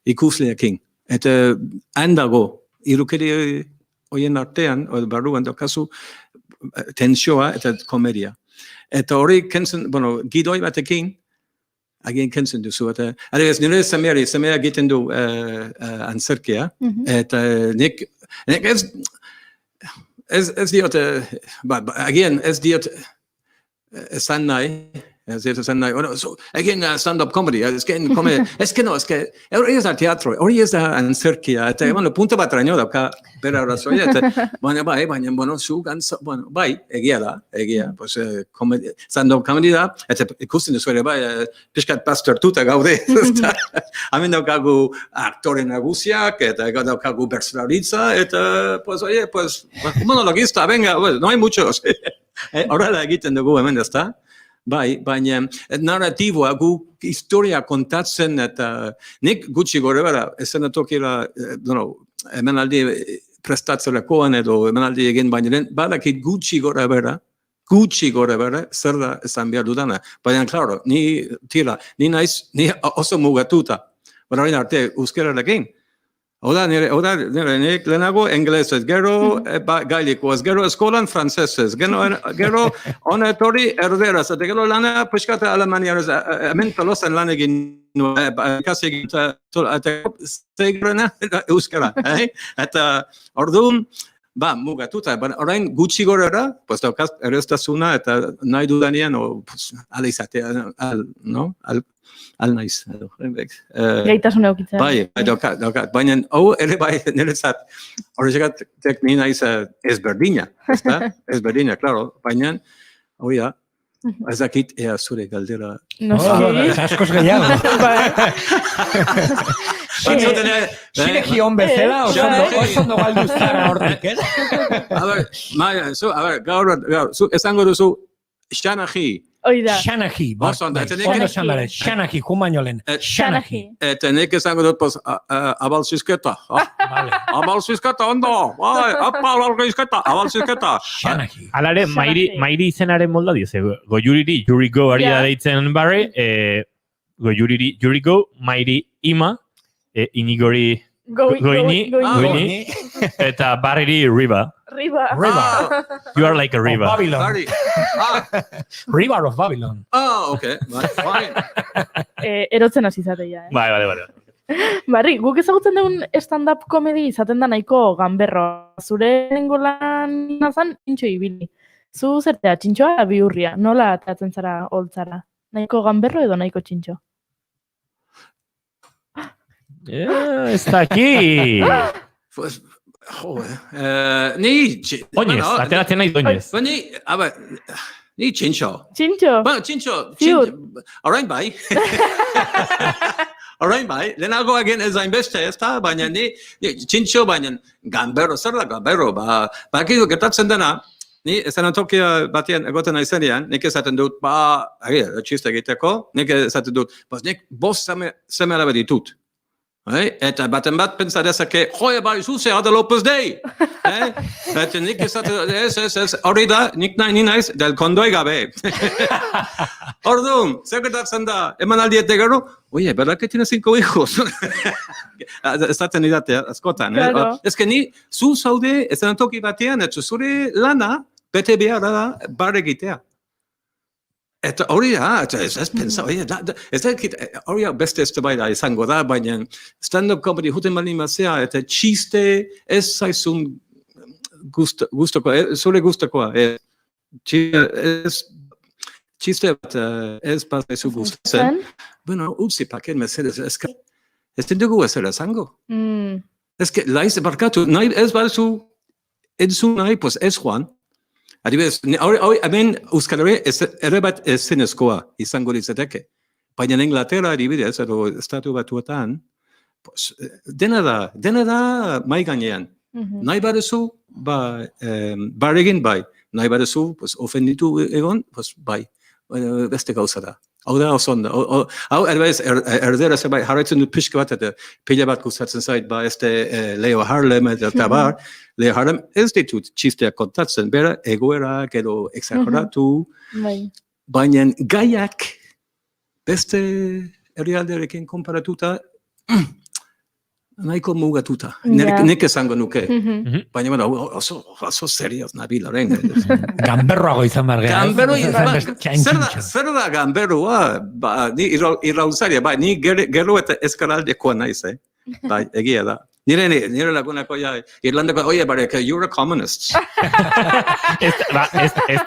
N: ikusleekin. Eta handago, ilukide horien artean, barruan daukazu tensioa eta komedia. Eta hori, gidoi batekin, agian kentzen duzu, eta adibidez, nire semea egiten du antzerkia, eta nik ez diot, agian ez diot esan nahi, egin stand-up comedy, hori ez da teatro, hori ez da antzerkia, eta punta bat raino dauka bera razoia, eta baina, zu gantza, bai, egia da, stand-up comedy da, eta ikusten duzu ere, bai, pixkat pastortuta gaude, hamen daukagu aktore nagusiak, eta daukagu bertsolaritza, eta, monologista, venga, no hay muchos, horrela egiten dugu hemen, ez da? Bai, baina narratiboa gu historia kontatzen eta nik gutxi gore bera, eszenatokira, hemenaldi prestatzerakoan edo hemenaldi egin baina, badakit gutxi gore bera, zer da esan behar dudana. Baina, klaro, ni oso mugatuta, orain arte euskerarekin. Oda nik lehenago ingelesez, gero gailikoaz, gero eskolan frantzesez, gero honetori erderaz, eta gero lana puskata alemaniarez, hemen tolozen lan egin kasi egin, eta zegrena euskara, eta orduan, mugatuta, orain gutxi gorera, daukaz erreztasuna, eta nahi dudanean, alizatea, naiz.
D: Gaitasun eukitzen.
N: Bai, daukat. Baina, hau ere bai, niretzat, horregatik ni naiz ezberdina, ezberdina, klaro, baina, hori da, ez dakit ea zure galdera.
C: Askoz gehiago. Zireki hon bezala, oso ondo galdu zara hortik, ez?
N: A ber, gaur, esango duzu, Shanahi.
D: Oida.
C: Shanahi, ondo esan bere, Shanahi, kumaino lehen. Shanahi.
N: Eta nik esango dut, abalzizketa. Abalzizketa, ondo. Abalzizketa.
C: Shanahi.
B: Alare, mairi izenaren molda dioze. Goiuriri, Yurigo ari da deitzen barre, Goiuriri, Yurigo, mairi ima, inigori goini, eta barriri riba.
D: Riba.
B: You are like a river.
C: Of Babylon. River of Babylon.
N: Okay. Fine.
D: Erotzen hasi zateia,
B: Bai.
D: Barri, guk ezagutzen dugun stand-up komedi izaten da nahiko ganberro. Zure nengo lan nazan, txintxo ibili. Zu zertea, txintxoa bihurria. Nola atatzen zara holtzara? Nahiko ganberro edo nahiko txintxo?
B: Ez daki. Oinez, ateratzen nahi doinez.
N: Ni txintxo.
D: Txintxo?
N: Orain bai. Lehenago egin ez hainbeste ez da, baina ni txintxo, baina ganberro, zer da ganberro, bakidu gertatzen dena, ni eszenatokia batean egoten aizenean, nik esaten dut, txiste egiteko, nik esaten dut, nik 5 seme alabe ditut. Eta baten bat pentsa dezake, joe bai, zuze, Ada López Dei. Eta nik esaten, hori da, nik nahi naiz, del kondoi gabe. Orduan, zer gertatzen da, emanaldi eta gero, oie, ¿verdad que tiene 5 hijos? Esaten idate, askotan. Ez que ni, zu zaude, eszenatoki batean, eta zure lana, bete behar da, bar egitea. Eta hori da, ez pensa, hori beste ez da izango da, baina stand-up comedy juten bali mazea, eta txiste ez zaizun guztakoa, zure guztakoa. Txiste bat ez bazaizu gustatzen. Bueno, utzi paket mesedez, ez dugu ez erazango. Ez que, laiz barkatu, ez baduzu, entzun nahi, pues ez joan. Adibidez, hemen Euskal Herria ere bat zinezkoa izango litzateke. Baina Inglaterra, adibidez, edo estatu batuetan, dena da mai gainean. Nahi baduzu, bar egin bai. Nahi baduzu, pues, ofenditu egon, pues, bai. Beste gauza da. Hau da, oso onda. Hau, erbaiz, erdera zerbait, jarraitzen dut pixka bat, eta pila bat gustatzen zait, Leo Harlem, eta bar, Leo Harlem ez ditut txisteak kontatzen, bera, egoerak edo exageratu, baina gaiak beste herrialdearekin konparatuta, nahiko mugatuta. Nik esango nuke. Baina, bueno, oso serioz nabil, orain.
C: Gamberroago izan bargea.
N: Zer da gamberroa? Ni irrautzaria, ni gero eta eskaraldekoa naiz, bai, egia da. Nire lagunako Irlandako, oie, barek, you're a communist.
B: Ez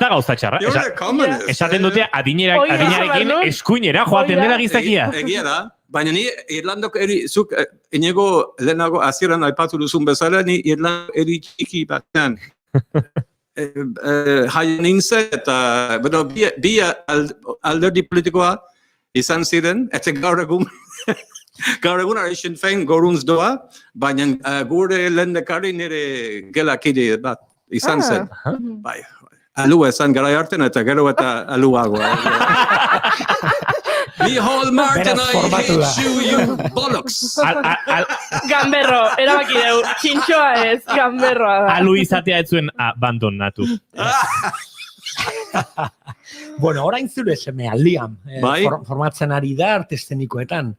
B: da gauza txarra.
N: You're a communist.
B: Esaten dute adinarekin eskuinera joaten dela gizakia.
N: Egia da. Baina ni Irlandako zuk inigo lehenago hasieran aipatu duzun bezala, ni Irlandako eri txiki batean jaio nintzen, eta bi alderdi politikoa izan ziren, eta gaur egun Sinn Féin goruntz doa, baina gure lehendakari nire gelakide bat izan zen. Bai, alua esan garai harten, eta gero eta aluagoa. Behold, Martin, I hate you bollocks.
D: Gamberro, erabaki deu. Txintxoa ez, gamberroa da.
B: Alu izatea ez zuen abandonatu.
C: Bueno, orain zure seme aldian. Formatzen ari da arte eszenikoetan.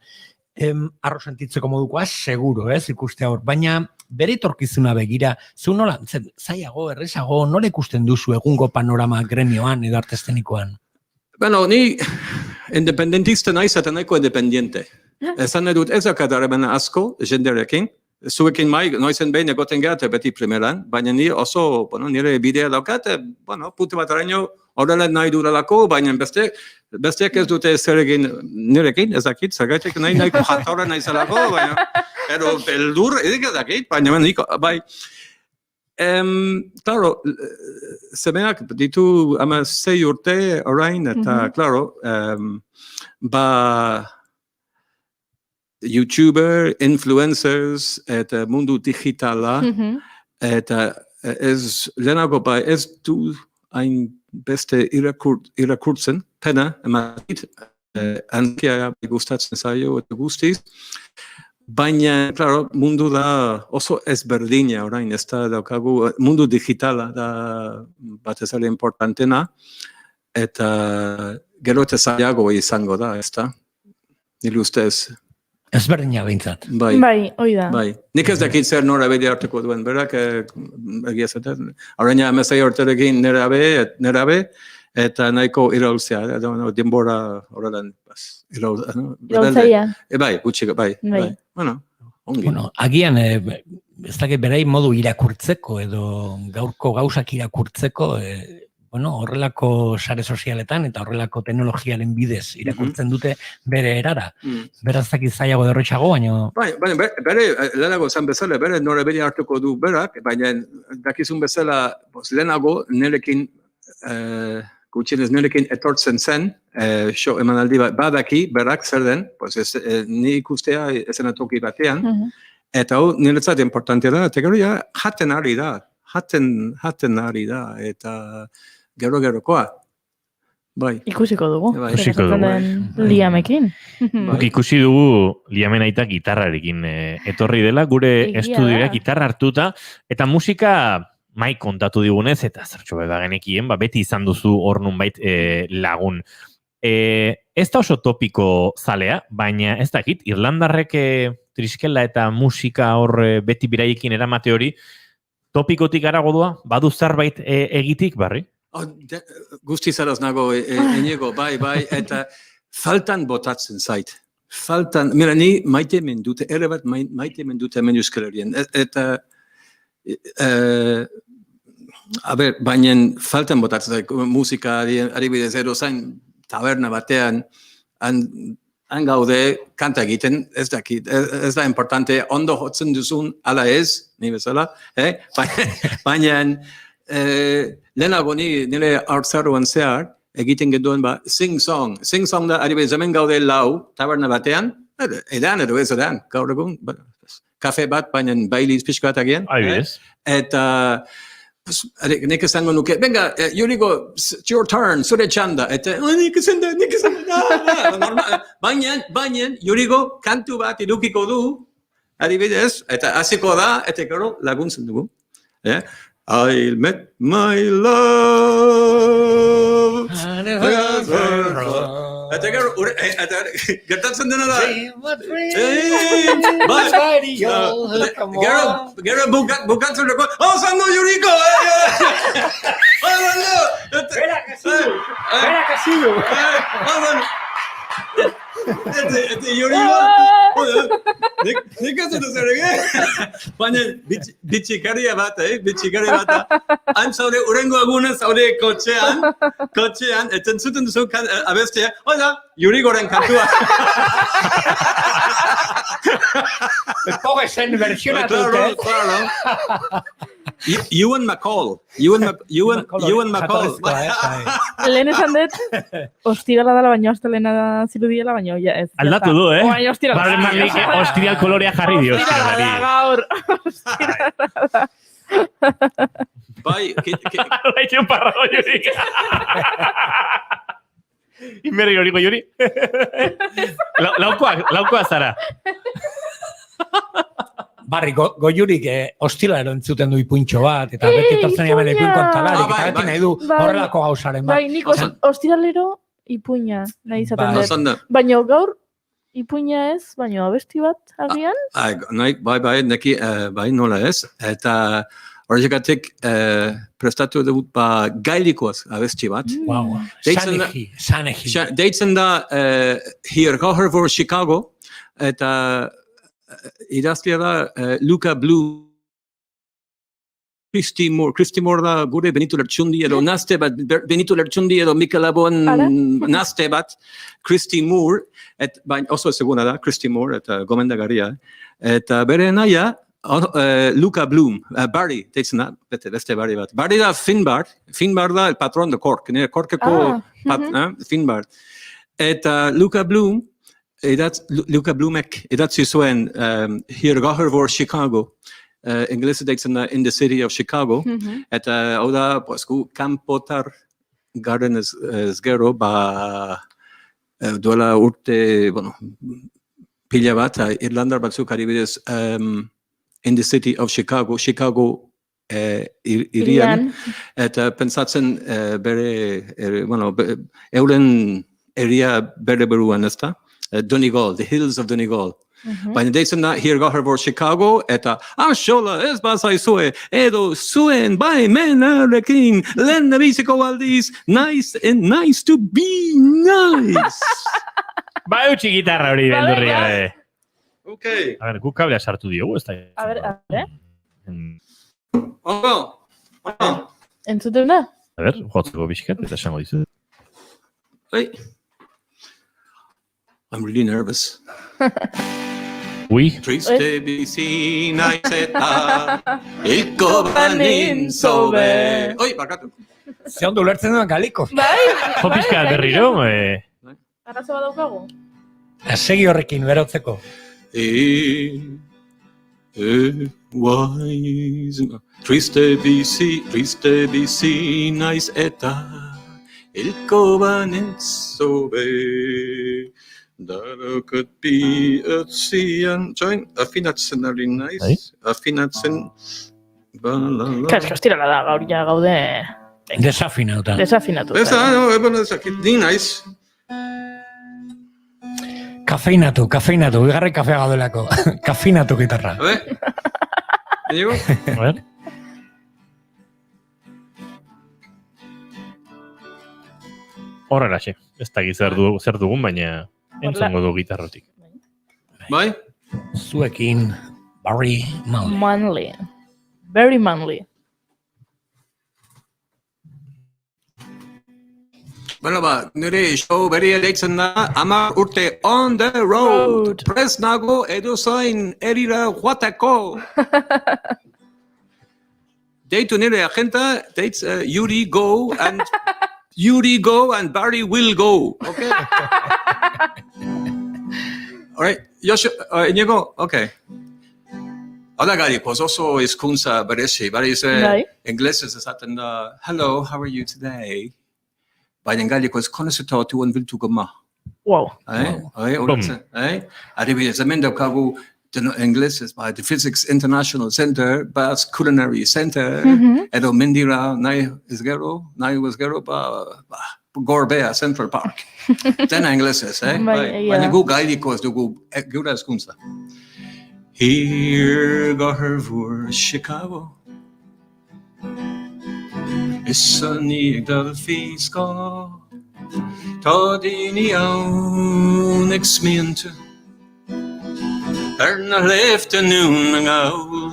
C: Arro sentitzeko modukoa, seguro, ikuste hor. Baina bere etorkizuna begira, zu nola, zaiago, errezago, nola ikusten duzu egungo panorama gremioan edo arte eszenikoan?
N: Bueno, ni independentista naiz eta nahiko independiente. Esan edut ezakadaremena asko, jenderekin. Zuekin noizen behin egoten gehat beti primeran, baina ni oso, nire bidea daukat, pute bat araño horrela nahi duralako, baina besteak ez dute zer egin nirekin, ezakit, zergaitek nahiko jatorra nahi zelako, baina, ero beldur, ezakit, baina niko, bai. Claro, semeak ditu 6 urte orain, eta, claro, YouTuber, influencers, eta mundu digitala, eta lehenago ez du hain beste irakurtzen, pena, ematit, ankia gustatzen zaio eta guztiz, baina, claro, mundu da oso ezberdina orain, ez da daukagu, mundu digitala da batez ere importantena, eta gero eta zailago izango da, ez da? Nire ustez.
C: Ezberdina behintzat.
D: Bai, hoi da.
N: Nik ez dakit zer nora bide hartuko duen, berak, egiazetan. Orain amezai horterekin nerabe, eta nahiko iraulzea, denbora horretan.
D: Iraultzaia.
N: Bai, gutxik, bai. Bueno, ongi.
C: Agian, ez dakit berai modu irakurtzeko, edo gaurko gauzak irakurtzeko, horrelako sare sozialetan eta horrelako teknologiaren bidez irakurtzen dute bere erara. Beraz dakit zailago derrotxago, baina...
N: Baina, bere, lehenago zan bezala, bere nore bere hartuko du berak, baina dakizun bezala, lehenago nirekin, gutxienez nirekin etortzen zen, show emanaldi badaki, berak zer den, ni ikustea esenatoki batean, eta niretzat importantea da, eta gero jaten ari da, eta gero-gerokoa. Bai.
D: Ikusiko dugu.
B: Ikusiko dugu.
D: Liamekin.
B: Ikusi dugu Liamen aita gitarrarekin etorri dela, gure estudioa gitarra hartuta, eta musika mai kontatu digunez, eta zertxo beba genekien, beti izan duzu hor nunbait lagun. Ez da oso topiko zalea, baina ez dakit, Irlandarrek triskela eta musika hor beti biraiekin eramate hori, topikotik aragodua, badu zerbait egitik, barri?
N: Guzti zaraz nago, eniego, bai, eta faltan botatzen zait. Mira, ni maite mendute, ere bat maite mendute hemen Euskal Herrian. Eta, baina faltan botatzen zait, musika, adibidez, edo zain taberna batean, han gaude kanta egiten, ez dakit, ez da importante, ondo jotzen duzun, ala ez, ni bezala, baina lehenago nire hartzaruan zehar, egiten geduen sing-song. Sing-song da, adibidez, hemen gaude lau, taberna batean, edan edo ez edan, gaur egun, kafe bat, baina Baileys pixka bat agian.
B: Adibidez.
N: Eta nik esango nuke, venga, Yuriko, it's your turn, zure txanda. Eta, nik esan da. Baina, Yuriko kantu bat irukiko du, adibidez, eta hasiko da, eta gero laguntzen dugu. I met my love. Eta gero, gertatzen dena da. Gero bukatzen dugu, zango Yuriko!
C: Bera kasillo!
N: Eta Yuriko, nik ez dut zer egin. Baina bitxikaria bat, han zaude urengo egunez zaude kotxean, eta entzuten duzu abestea, hola, Yurikoren kantua.
C: Poge zen versionatu,
N: Ewan McCall.
D: Lehen esan dut, ostirala dela baino, astelena zirudiela baino, ja ez.
B: Aldatu du,
D: Baina ostirala.
B: Barremanlik ostirial kolorea jarri dio.
D: Ostirala da gaur. Ostirala da.
N: Bai,
B: Baitu parrago Yurik. Inberri Yuriko Yuri. Laukoa zara.
C: Barri, goiurik ostila erantzuten du ipuntxo bat, eta beti etortzen hemen ikuin kontalarik, eta beti nahi du horrelako gauzaren bat.
D: Bai, nik ostiralero ipuina nahi izaten dut. Baina gaur ipuina ez, baina abesti bat agian?
N: Bai, neki, bai, nola ez. Eta horrekatik prestatu dut gailikoaz abesti bat.
C: Wow, Sanehi.
N: Deitzen da Hier Gauher voor Chicago, eta idaztia da Luca Blue. Christy Moore da gure Benito Lertxundi edo nazte bat, Benito Lertxundi edo Mikel Laboan nazte bat, Christy Moore, oso ezaguna da, Christy Moore, eta gomendagarria. Eta bere naia, Luca Bloom, Barry, deitzen da, beste Barry bat. Barry da Finbar da el patron de Cork, nire Corkeko Finbar. Eta Luca Bloom, Luca Bloomek idatzi zuen Hier Gauher voor Chicago. Inglese deitzen da In the City of Chicago. Eta hau da, kanpotar garen ez gero, duela urte, pila bat, Irlandar batzuk adibidez In the City of Chicago, irian, eta pentsatzen euren eria bere beruan ezta, Donegal, the hills of Donegal. Baina deitzen da, Hier Gauher voor Chicago, eta xola, ez bazai zue, edo zuen bai menarekin, lehen biziko aldiz, nice and nice to be nice.
B: Bai utxi gitarra hori beldurria.
N: Ok.
B: A ver, guk kablea sartu diogu, ez da.
D: A ver.
N: Ondo.
D: Entzuten da?
B: A ver, jotzeko bizkat, eta esango dizu.
N: Hey. I'm really nervous.
B: Ui.
N: Triste bizi naiz eta hilko banin zobe. Oi, bakatu.
C: Ze ondo ulertzen duen galiko.
D: Bai.
B: Jo pizka berriro.
D: Arrazo bat daukagu?
C: Segi horrekin berotzeko.
N: Triste bizi naiz eta hilko banin zobe. Darokat bi etzian, join, afinatzen ari naiz, afinatzen,
D: Kasko, estirala da, gaur ja gaude...
C: Desafinatuta.
N: Ni naiz.
C: Kafeinatu, bigarren kafea gaudelako. Kafeinatu gitarra.
N: A ver, Diego?
B: A ver. Horrela xe, ez dakit zer dugun, baina... Entzongo du gitarrotik.
N: Bai?
C: Zuekin, Barry
D: Manley. Very manly.
N: Bueno, nire show berria deitzen da, 10 urte on the road. Prez nago edo zain erira joateko. Deitu nire agenta, dates Yuri go and Barry will go. Okay? All right, Iñigo, okay. Hau da galikoz oso hizkuntza berezi, barize
D: Bai.
N: inglesez esaten da, hello, how are you today? Baina galikoz konezitatuan biltu gama.
D: Wow.
N: Adibidez, hemen daukagu inglesez, the Physics International Center, Basque Culinary Center, edo mendira nahi ez gero, Gorbea Central Park. Dena inglesez, baina gu galikoz dugu gura hizkuntza. Hier garvur Chicago Sunny Delfiska Tadini niks mente Erna lefte noen gau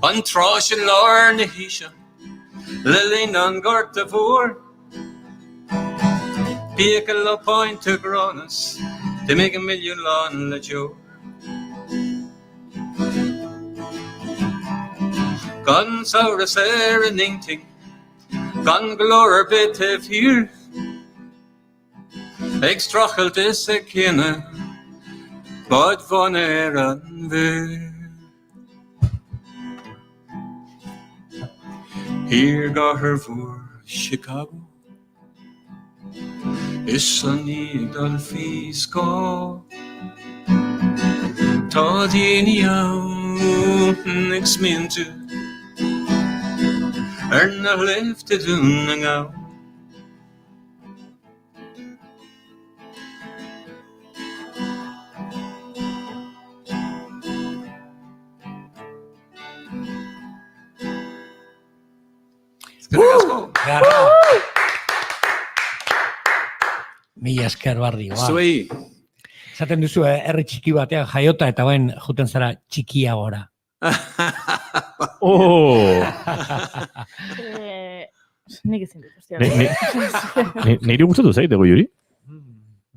N: An trasje larne hisha Lilin an garte voor Pekel op pointe granus De meg een miljoen lan le jo Kan saure sere ningting Kan glore bit hier Ik strachelt is ik kenne Wat van an weer Hier ga her voor Chicago Is sunny Delfiska Ta din jou niks mente Nog leeft te doen en gauw.
C: Mila esker barri.
N: Zuei.
C: Zaten duzu, herri txiki batean jaiota eta bain juten zara txikia gora.
D: Nik ezin dut, ostia.
B: Nire gustatu zait, ego juri?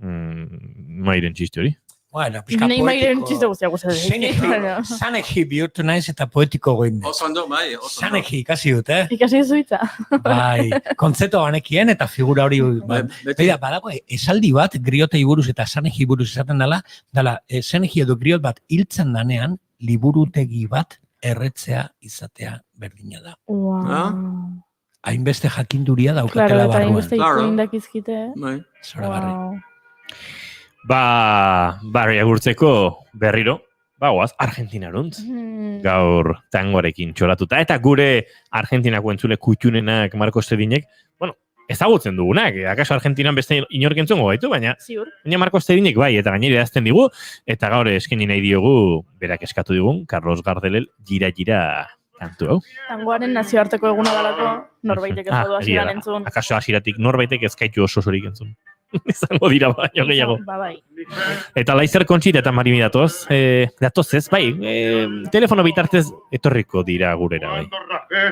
B: Mairen txiste hori.
C: Bueno, pizka
D: Nei mairen txiste guztia gustatzen.
C: Saneki bihurtu naiz eta poetiko goin.
N: Oso ondo, bai.
C: Saneki ikasi dut,
D: Ikasi zuitza.
C: Bai, kontzeptu banekien eta figura hori. Beira, badago, esaldi bat, griotei buruz eta saneki buruz esaten dela, saneki edo griot bat hiltzen danean, liburutegi bat erretzea izatea berdina da. Hainbeste jakinduria daukatela barruan.
D: Claro, eta hainbeste ikuindak izkite.
C: Zoragarri.
B: Barri agurtzeko berriro, guaz, Argentinaruntz. Gaur tangoarekin txoratuta. Eta gure Argentinako entzule kutxunenak Marcos Zedinek, bueno, ezagutzen dugunak. Akaso Argentinan beste inork entzungo gaitu, baina Marcos Zedinek bai, eta gainera idazten digu, eta gaur eskeni nahi diogu, berak eskatu digun, Carlos Gardelel, gira kantu hau.
D: Tangoaren nazioarteko eguna dalako, norbaitek ez badu hasiran entzun.
B: Akaso hasiratik norbaitek ezkaitu osorik entzun. Izango dira baino gehiago.
D: Bai.
B: Eta Laizer Kontxita eta Marimi datoz ez, bai, telefono bitartez etorriko dira gurera, bai.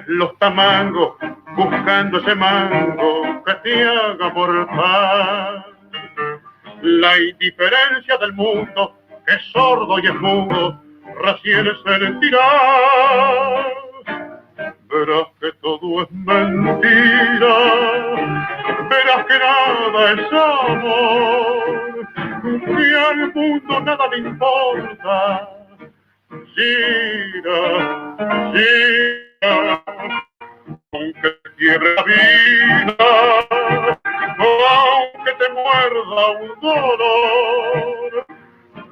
E: Los tamangos, buscando ese mango que te haga portar. La indiferencia del mundo, que es sordo y es mudo, recién sentirá. Verás que todo es mentira, verás que nada es amor, que al mundo nada le importa. Gira, aunque te quiebre la vida, aunque te muerda un dolor,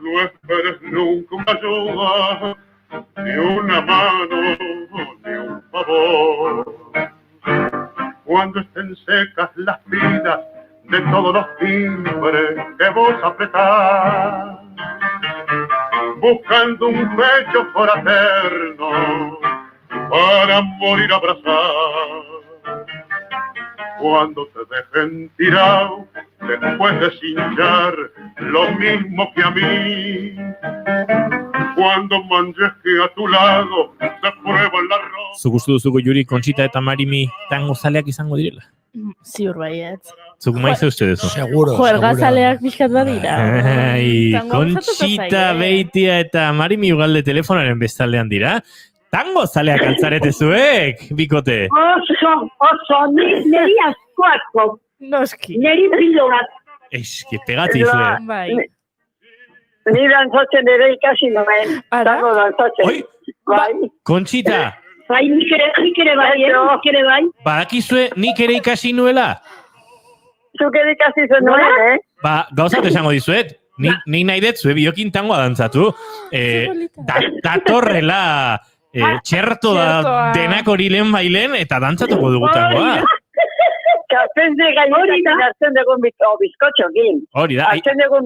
E: no esperes nunca una ayuda, ni una mano, ni un favor. Cuando estén secas las vidas de todos los timbres que vos apretás, buscando un pecho fraterno para morir abrazado. Cuando te dejen tirado después de cinchar lo mismo que a mí, cuando manches que a tu lado se prueba el arroz.
B: Zuk uste duzuko Juri, Kontxita eta Marimi tango zaleak izango direla?
D: Ziur baiet.
B: Zuk maize uste duzu?
C: Seguro.
D: Juergazaleak pixkat badira.
B: Kontxita, Beitia eta Marimi ugalde telefonaren bestaldean dira. Tango zaleak altzarete zuek, bikote.
O: Oso, niri askoako.
D: Noski.
O: Niri bilo bat.
B: Eski, pegati zue.
D: Bai.
O: Ni dantzatzen ere ikasi nuen. Tango dantzatzen. Bai.
B: Kontxita,
O: Bai, nik ere bai.
B: badakizue nik ere ikasi nuela?
O: Zuk ere ikasi zenuen,
B: Ba, gauzat esango dizuet. Ni nahi dut zue biokin tangoa dantzatu. Datorrela txerto da denak hori lehen bailen eta dantzatuko dugu tangoa.
O: Kafez de gaitakin hartzen dugun bizkotxokin.
B: Hori da.
O: Hartzen dugun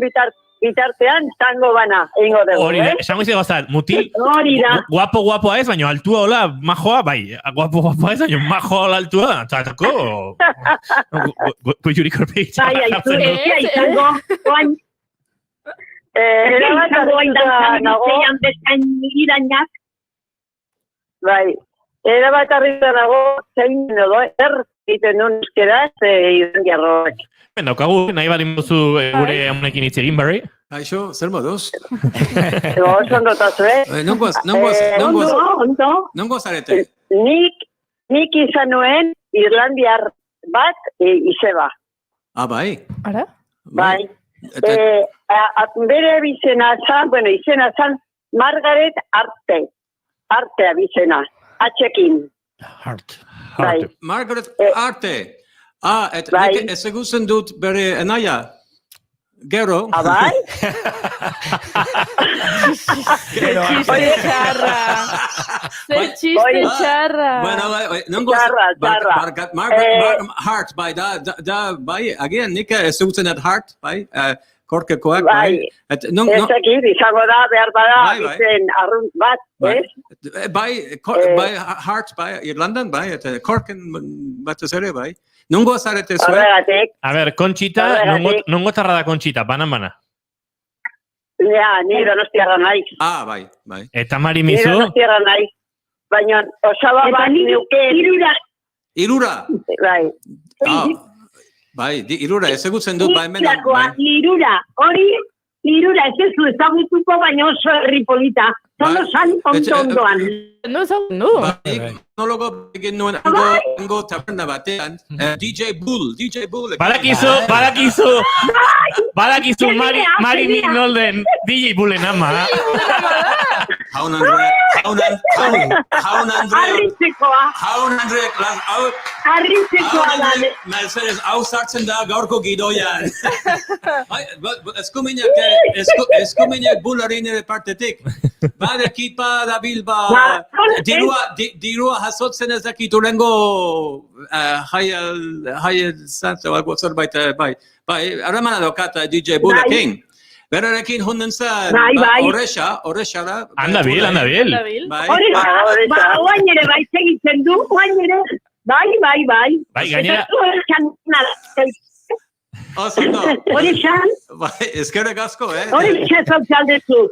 O: bitartean tango bana, egingo dugu,
B: Hori da, esango izan gozat, mutil,
O: Hori da.
B: guapoa ez, baina altua hola, majoa, bai, guapoa ez, baina majoa hola altua, txatako, goiurik orpeitza.
O: Bai, izango, oain, erabat arritan bezain irainak. Bai, erabat arritan nago, zein edo, egiten duen euskeraz, iran jarroak.
B: Daukagu, nahi balin duzu gure amunekin hitz egin, Barry?
N: Kaixo, zer moduz?
O: Oso ondotatu,
N: Nongo zarete?
O: Nik izan nuen Irlandiar bat izeba.
N: Ah, bai?
D: Ara?
O: Bai. Bere bizena zan Margaret Arte bizena. Atxekin. Bai.
N: Margaret Arte. Nik ezagutzen dut bere enaia. Gero.
O: Bai?
D: Txiste txarra. Zer txiste txarra.
N: Margaret Hart, bai, bai, agian nik ezagutzen dut Hart, bai, korkekoak, bai.
O: Ez dakit, izango da, behar bada, bizen arrunt bat, ez?
N: Bai, Hart, bai, Irlandan, bai, eta korken bat ez ere, bai. Nongo zarete zuen?
B: A ber, Kontxita, nongo tarra da Kontxita, banan.
O: Ja, ni donostiarra naiz.
N: Ah, bai.
B: Eta Mari Mizu?
O: Ni donostiarra naiz. Baina, osaba bat niuke...
N: Irura?
O: Bai.
N: Bai, irura, ezagutzen dut, bai, menan.
O: Irura, hori, irura, ez ez ezagutuko, baina oso herri polita. Zono san ondoan.
D: No.
N: Monologo egin nuen hango taberna batean, DJ Bull. Badakizu, Mari Nolden, DJ Bullen ama. Jaun
O: Arritzekoa da.
N: Mercedes, hau sartzen da gaurko gidoian. Eskuminak Bullarin ere partetik. Bada ekipa da bilba, dirua jasotzen ez dakit urengo jaiel zantzio, algo zerbait, bai, aramana dokata DJ Bullakin. Berarekin hunden zen, horrexa da.
B: Anda bil.
O: Oain ere bai segitzen du, bai.
B: Bai, gainera.
O: Horixan?
N: Bai, ezkerrek asko,
O: Horixan sozialdezu.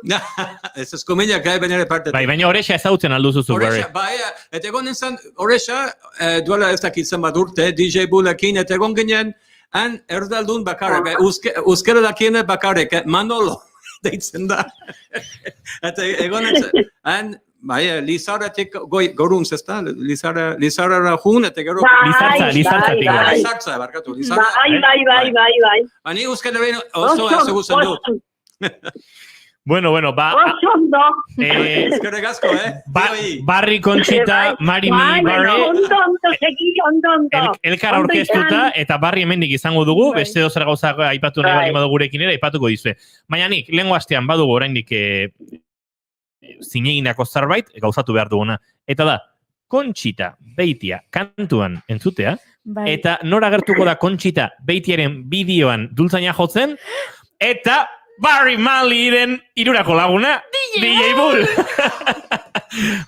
N: Ez eskuminak benere parte.
B: Bai, baina horrexa ezautzen alduzuzu, Barry.
N: Bai, eta egon nintzen horrexa, duela ez dakitzen bat urte, DJ Bullakin, eta egon ginen, han erdaldun bakarrik, euskera dakienet bakarrik, Manolo, deitzen da. Eta egon nintzen, han, bai, Lizarratik goruntz, ez da? Lizarra jun, eta gero... Lizartza, barkatu.
O: Bai.
N: Ani euskera behin oso ezagutzen dut.
B: Bueno, ba...
O: Osondo.
N: Ezkerrek asko,
B: Barry, Kontxita, Mari, Barry...
O: Ondo.
B: Elkar aurkeztuta, eta Barry hemendik izango dugu, beste dozer gauza aipatu nahi bali badu gurekin ere, aipatuko dizue. Baina nik, lehengo astean badugu oraindik zineginako zerbait, gauzatu behar duguna. Eta da, Kontxita Beitia kantuan entzutea, eta nora agertuko da Kontxita Beitiaren bideoan dultzaina jotzen, eta... Barry Manleyren irurako laguna, DJ Bull.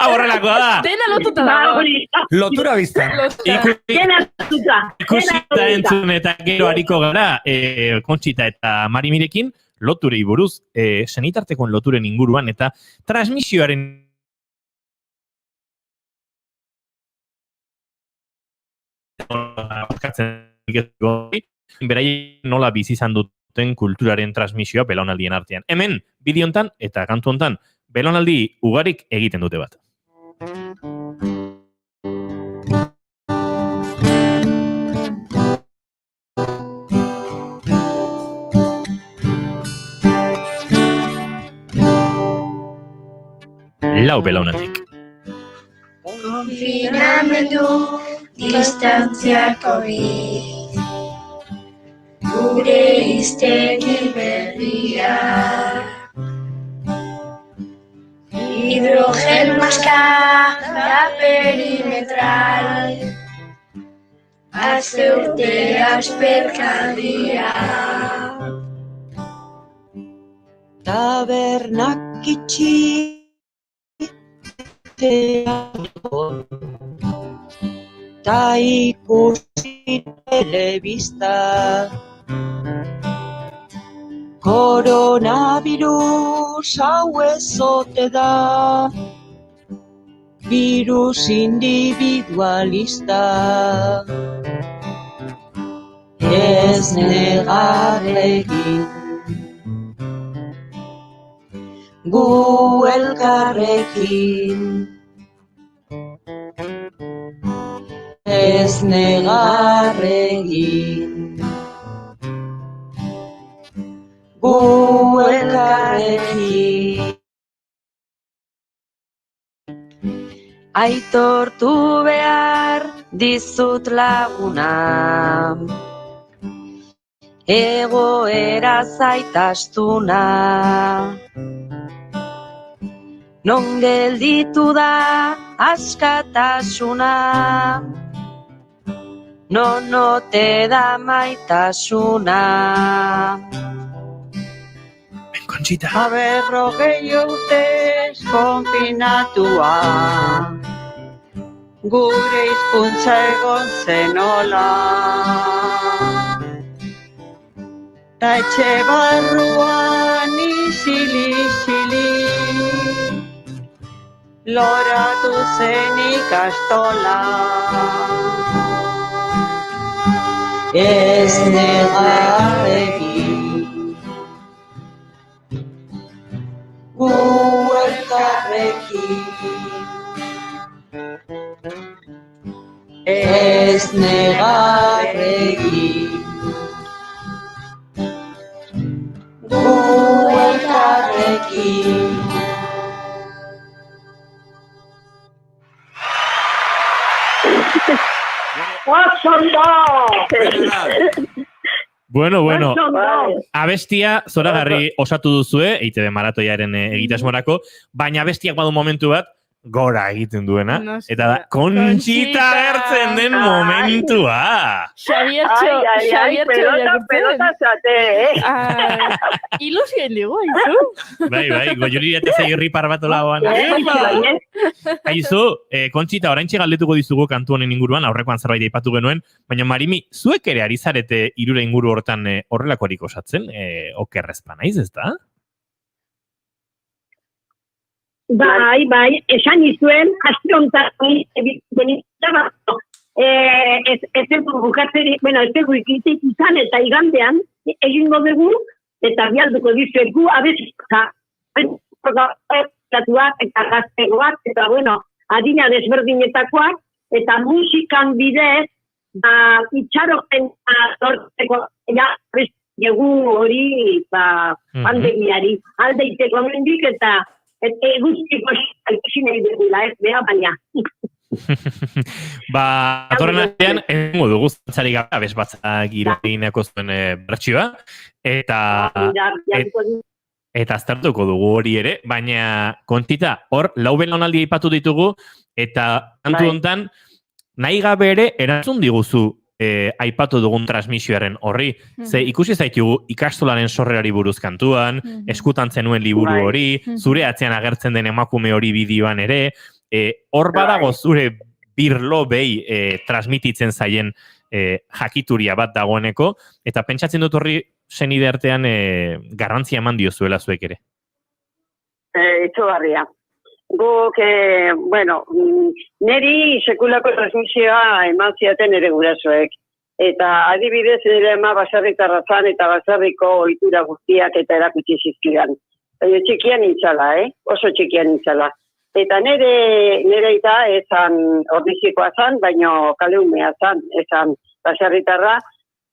B: Horrelakoa da.
D: Dena lotuta da.
C: Lotura biztan.
B: Ikusita entzun eta gero hariko gara, Kontxita eta Mari Mirekin, loturei buruz, senitartekoen loturen inguruan, eta transmisioaren beraien nola bizi izan duten kulturaren transmisioa belaunaldien artean. Hemen, bideo hontan eta kantu hontan, belaunaldi ugarik egiten dute bat. lau belaunaldik.
P: Konfinamendu distantziak hori, gure iztegi berria. Hidrogen maskara perimetral, azte urte asperkaria.
G: Tabernak itxi ta ikusi telebista, koronavirus hau ezote da, virus individualista. Ez negar egin gu elkarrekin, ez negar egin gu elkarrekin. Aitortu behar dizut laguna, egoera zaitastuna, non gelditu da askatasuna, non ote da maitasuna.
B: Conchita.
G: Berrogei urtez konfinatua, gure hizkuntza egon zenola, ta etxe barruan isili-isili, loratu zen ikastola. Ez negar egin gu elkarrekin, ez negar egin gu elkarrekin.
B: Bueno, abestia zoragarri osatu duzue, EITB maratoiaren egitasmorako, baina abestiak badu momentu bat, gora egiten duena, eta da, Conchita agertzen den momentua.
O: Xabiertxo pelota zate,
D: Ilusioen digu, haizu.
B: Bai, goiuri eta zairri parbat olagoan. Haizu, Conchita, oraintxe galdetuko dizugu kantu honen inguruan, aurrekoan zerbait aipatu genuen, baina Marimi, zuek ere ari zarete hirura inguru hortan horrelakorik osatzen, okerrezpa naiz, ez da?
O: Bai, esan izuen, aste honetan benitza ez dugu bukatzerik, ez dugu ikitik izan eta igandean egingo dugu eta bialduko dizuet gu abezka eta gaztegoak eta adina desberdinetakoak eta musikan bidez itxaropen lortzeko abezkegu hori pandemiari aldeiteko mendik eta guztiko ikusi nahi dugula, ez beha baina.
B: Atorren artean, engo dugu zantzarik gabe, abez batzak iroinako zuen bertxioa, eta aztertuko dugu hori ere, baina Conchita, hor, lau belaunaldi aipatu ditugu, eta kantu hontan, nahi gabe ere erantzun diguzu aipatu dugun transmisioaren horri. Ze ikusi zaitugu ikastolaren sorrerari buruz kantuan, eskutan zenuen liburu hori, zure atzean agertzen den emakume hori bideoan ere, hor badago zure birlo behi transmititzen zaien jakituria bat dagoeneko, eta pentsatzen dut horri senide artean garrantzia eman diozuela zuek ere.
O: Itxogarria. Guk, neri sekulako transmisioa eman ziaten ere gurasoek. Eta adibidez nire ema baserritarra zan eta baserriko ohitura guztiak eta erakutsi zizkidan. Txikian nintzala, oso txikian nintzala. Eta nire eta ezan ordizikoa zan, baino kaleumea zan, ezan baserritarra.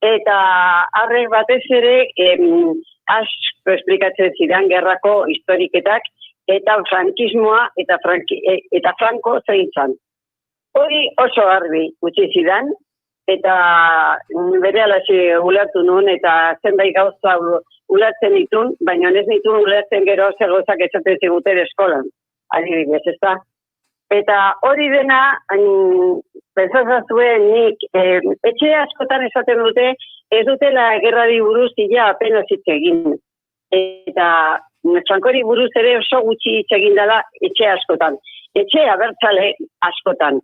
O: Eta arrek batez ere asko esplikatzen zidan gerrako historiketak, eta frankismoa eta Franco zein zan. Hori oso garbi utzi zidan, eta berehala ulertu nun, eta zenbait gauza ulertzen ditun, baina ez ditun ulertzen gero zer gauzak esaten ziguten eskolan, adibidez, ez da? Eta hori dena, pentsazazuen nik, etxe askotan esaten dute, ez dutela gerrari buruz ia apenas hitz egin. Eta Frankori buruz ere oso gutxi hitz egin dela etxe askotan. Etxe abertzale askotan.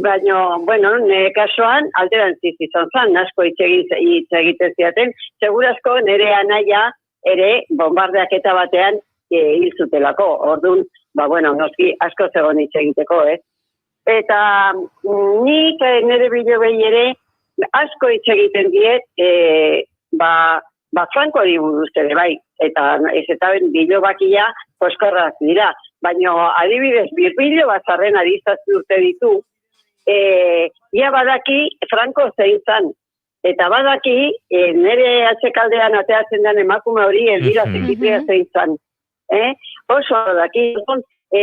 O: Baina, bueno, nire kasuan, alderantziz izan zen, asko hitz egiten ziaten, segurazko nire anaia ere bombardeak eta batean hil zutelako. Orduan, bueno, noski asko zegoen hitz egiteko, Eta nik nire bilobei ere asko hitz egiten diet, Frankori buruz ere bai, eta ez eta bilobakia poskorrak dira. Baina adibidez, bilo bazarren adizaztu urte ditu, ia badaki Franco zein zan. Eta badaki, nire atzekaldean ateatzen den emakume hori Elvira Zekipria zein zan. Oso badaki,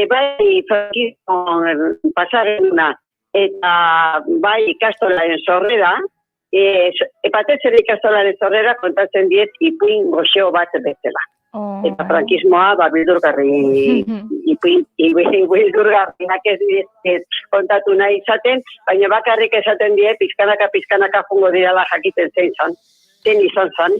O: bai frankismo pasarena eta bai ikastolaren sorrera, batez ere ikastolaren sorrera kontatzen diet ipuin goxeo bat bezala. Eta frankismoa, bildurgarriak ez kontatu nahi izaten, baina bakarrik esaten die, pizkanaka jungo dirala jakiten zein izan zan.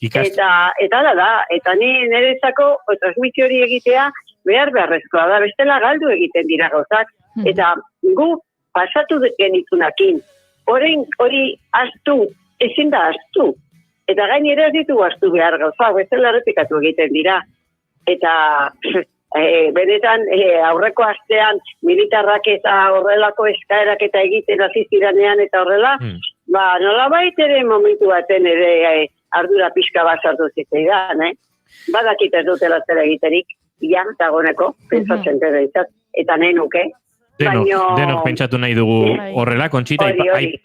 O: Eta eta ni niretzako transmisio hori egitea beharrezkoa da, bestela galdu egiten dira gauzak. Eta gu pasatu genitunakin, hori astu, ezin da astu. Eta gainera ez ditugu astu behar gauza, bestela errepikatu egiten dira. Eta benetan aurreko astean militarrak eta horrelako eskaerak eta egiten hasi ziranean eta horrela, nolabait ere momentu baten ere ardura pixka bat sartu zitzaidan, Badakit ez dutela zer egiterik, dagoeneko, pentsatzen dira izat, eta nahi nuke.
B: Denok pentsatu nahi dugu horrela, Kontxita,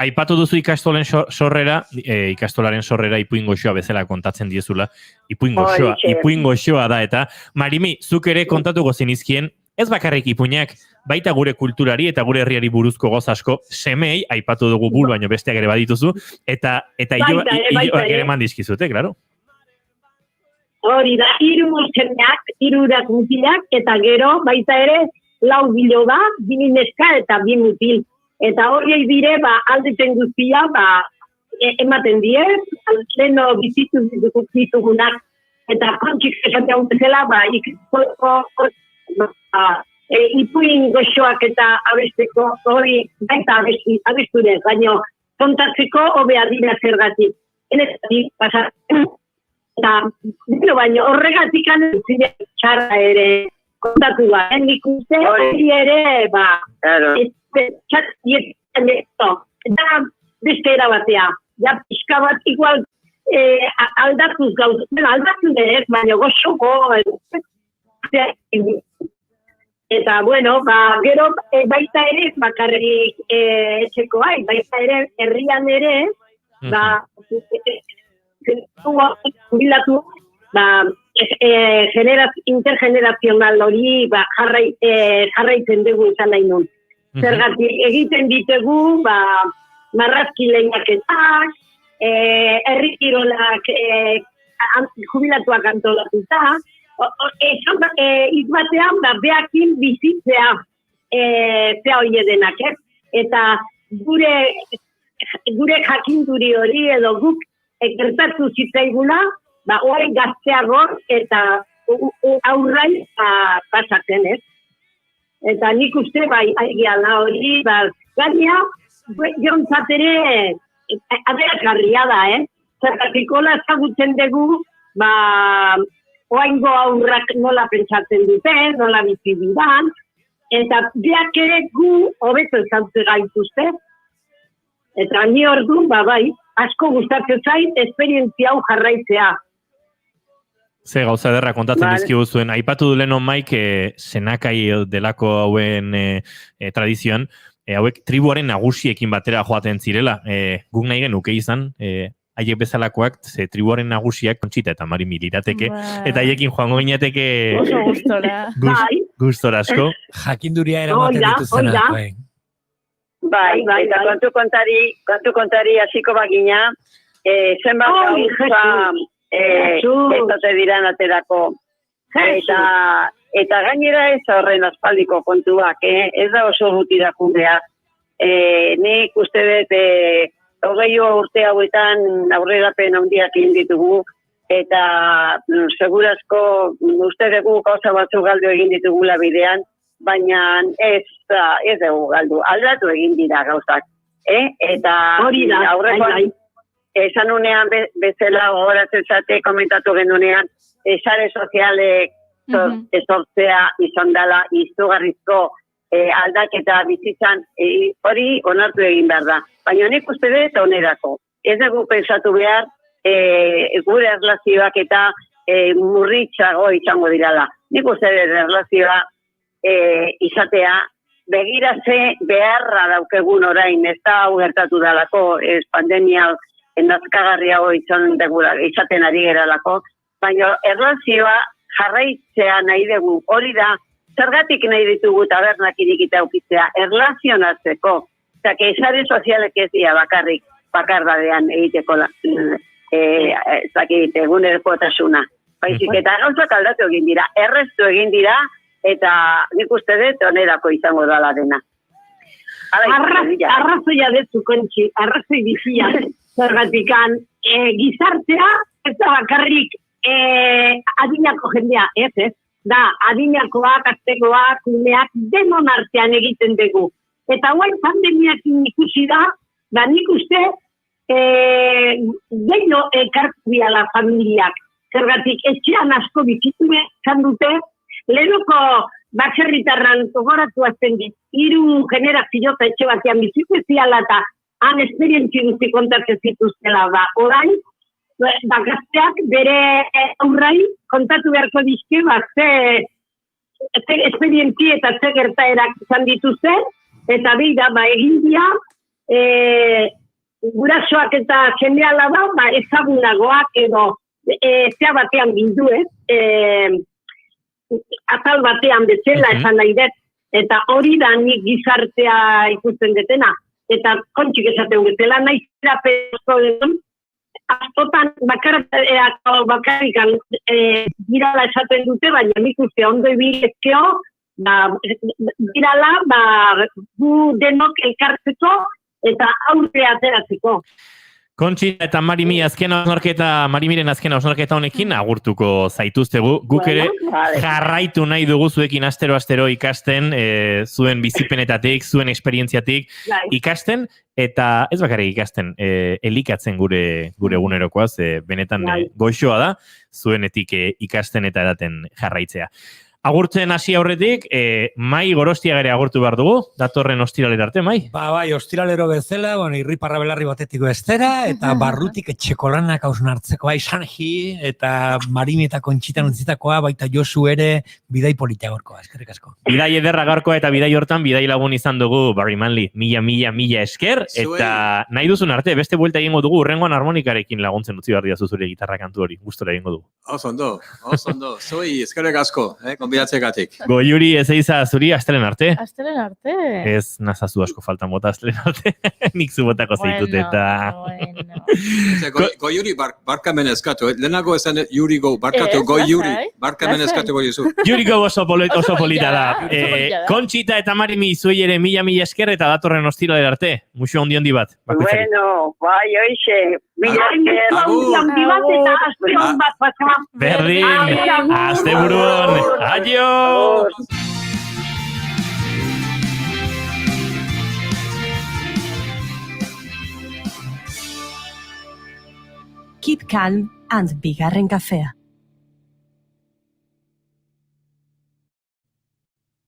B: aipatu duzu ikastolaren sorrera ipuin goxoa bezala kontatzen diezula, ipuin goxoa da, eta Marimi, zuk ere kontatuko zenizkien, ez bakarrik ipuinak, baita gure kulturari eta gure herriari buruzko goz asko, semei, aipatu dugu bul, baino besteak ere badituzu, eta hiloak ere eman dizkizute, klaro?
Q: Hori da, 3 semeak, 3 mutilak, eta gero, baita ere, 4 biloba, 2 neska eta 2 mutil. Eta horiek dire, aldeten guztia, ematen die, leno bizitu ditugunak, eta kontxik esatea bezala, ipuin goxoak eta abesteko, hori baita abesturez, baina kontatzeko hobea dira zergatik. Enezatik, pasatzen, eta baina horregatik anezine txarra ere, kontatu nik uste hori ere, eta beste erabatea. Ja, pixka bat igual aldatuz gauzen, aldatu ez, baina goxoko. Eta, bueno, gero baita ere, bakarrik etxeko baita ere, herrian ere, jubilatu, intergenerazional hori jarraitzen dugu izan nahi nun. Zergatik egiten ditugu marrazki lehiaketak, herri kirolak jubilatuak antolatuta, izbatean behakin bizitzea zea hori edenak, eta gure jakinduri hori edo guk gertatu zitzaiguna, horrein gazteago eta aurrai pasatzen, Eta nik uste, egiala hori, gaina, jontzat ere, aberakarria da, Zergatik hola ezagutzen dugu, oaingo aurrak nola pentsatzen dute, nola bizi diran, eta biak ere gu hobeto ezagutzen gaituzte. Eta ni orduan, asko gustatzen zait, esperientzia hau jarraitzea.
B: Ze gauza ederra kontatzen dizkigu zuen. Aipatu du leheno Maik senakai delako hauen tradizioan, hauek tribuaren nagusiekin batera joaten zirela. Guk nahi genuke izan, haiek bezalakoak, ze tribuaren nagusiak Kontxita eta Marimi lirateke, eta haiekin joango ginateke
D: Oso gustora.
B: gustora asko.
C: Jakinduria eramaten dituzena.
O: Bai, eta kontu kontari hasiko bagina, zenbat gauza ezote diran aterako. Eta gainera ez horren aspaldiko kontuak, ez da oso gutiraku behar. Nik uste dut, 20 urte hauetan aurrerapen handiak egin ditugu, eta segurazko uste dugu gauza batzu galdu egin ditugula bidean, baina ez dugu galdu, aldatu egin dira gauzak. Eta aurrekoan, esan unean bezala gogoratzen zate komentatu genunean, sare sozialek sortzea izan dela izugarrizko aldaketa bizitzan, hori onartu egin behar da. Baina nik uste dut onerako. Ez dugu pensatu behar gure erlazioak eta murritxago izango dirala. Nik uste dut erlazioa izatea begiratze beharra daukegun orain, ez da hau gertatu dalako, pandemia endazkagarriago izaten ari geralako, baina erlazioa jarraitzea nahi dugu, hori da, zergatik nahi ditugu tabernak irikita ukitzea, erlazionatzeko, zake sare sozialek ez dira bakardadean egiteko egunerokotasuna. Baizik eta gauzak aldatu egin dira, erreztu egin dira, eta nik uste dut onerako izango dela dena.
Q: Arrazoia dezu, Kontxi, arrazoi bizia, zergatikan, gizartea ez da bakarrik adinako jendea, ez? Da, adinakoak, aztekoak, umeak, denon artean egiten dugu. Eta guain pandemiakin ikusi da, nik uste gehiago ekartu biala familiak. Zergatik, etxean asko bizitu izan dute, lehenoko baserritarran gogoratu azten dit, 3 generazio eta etxe batean bizitu ziala eta han esperientzi guzti kontatzen zituztela da. Orain, gazteak bere aurrai kontatu beharko dizke, ze esperientzi eta ze gertaerak izan dituzten, eta beira, egin dira, gurasoak eta jendeala da, ezagunagoak edo zea batean bildu, atal batean bezala esan nahi dut, eta hori da nik gizartea ikusten detena, eta Kontxik esaten bezala, nahi zera pesko den, askotan bakarrikan girala esaten dute, baina nik uste ondo ibilezkeo, girala gu denok elkartzeko eta aurre ateratzeko.
B: Kontxi eta Marimi Marimiren azken hausnarketa honekin agurtuko zaituztegu. Guk ere jarraitu nahi dugu zuekin astero ikasten, zuen bizipenetatik, zuen esperientziatik ikasten, eta ez bakarrik ikasten, elikatzen gure egunerokoa, benetan goxoa da, zuenetik ikasten eta edaten jarraitzea. Agurtzen hasi aurretik, Mai Gorostiagare agurtu behar dugu, datorren ostiralera arte, Mai?
C: Bai, ostiralero bezala, irriparra belarri batetiko estera, eta barrutik etxekolanak hausnartzeko, Sanji, eta Marimi eta Kontxitan utzitakoa, baita Josu ere, bidai politia gorkoa, eskerrik asko.
B: Bidai ederra gaurkoa eta bidai hortan, bidai lagun izan dugu Barry Manley, mila esker, eta nahi duzun arte, beste buelta egingo dugu, urrengoan harmonikarekin laguntzen utzi behar diazu zure gitarra kantu hori, gustora egingo dugu.
N: Oso ondo, zoi, eskerrik asko, konbidatzegatik.
B: Goiuri ez eiza zuri, astelen arte?
D: Astelen arte.
B: Ez nazazu asko faltan bota astelen arte. Nik zu botako zeitut eta...
N: Goiuri barkamen eskatu, lehenago esan Yuri go, barkatu Goiuri, barkamen eskatu goizu.
B: Yuri go oso polita da. Kontxita eta Marimi zuei ere mila esker eta datorren ostiralera arte. Muxo handi bat.
O: Bueno, bai, oixe. Mila esker.
B: Berdin, azte buruan. Adio!
A: Keep calm and bigarren kafea.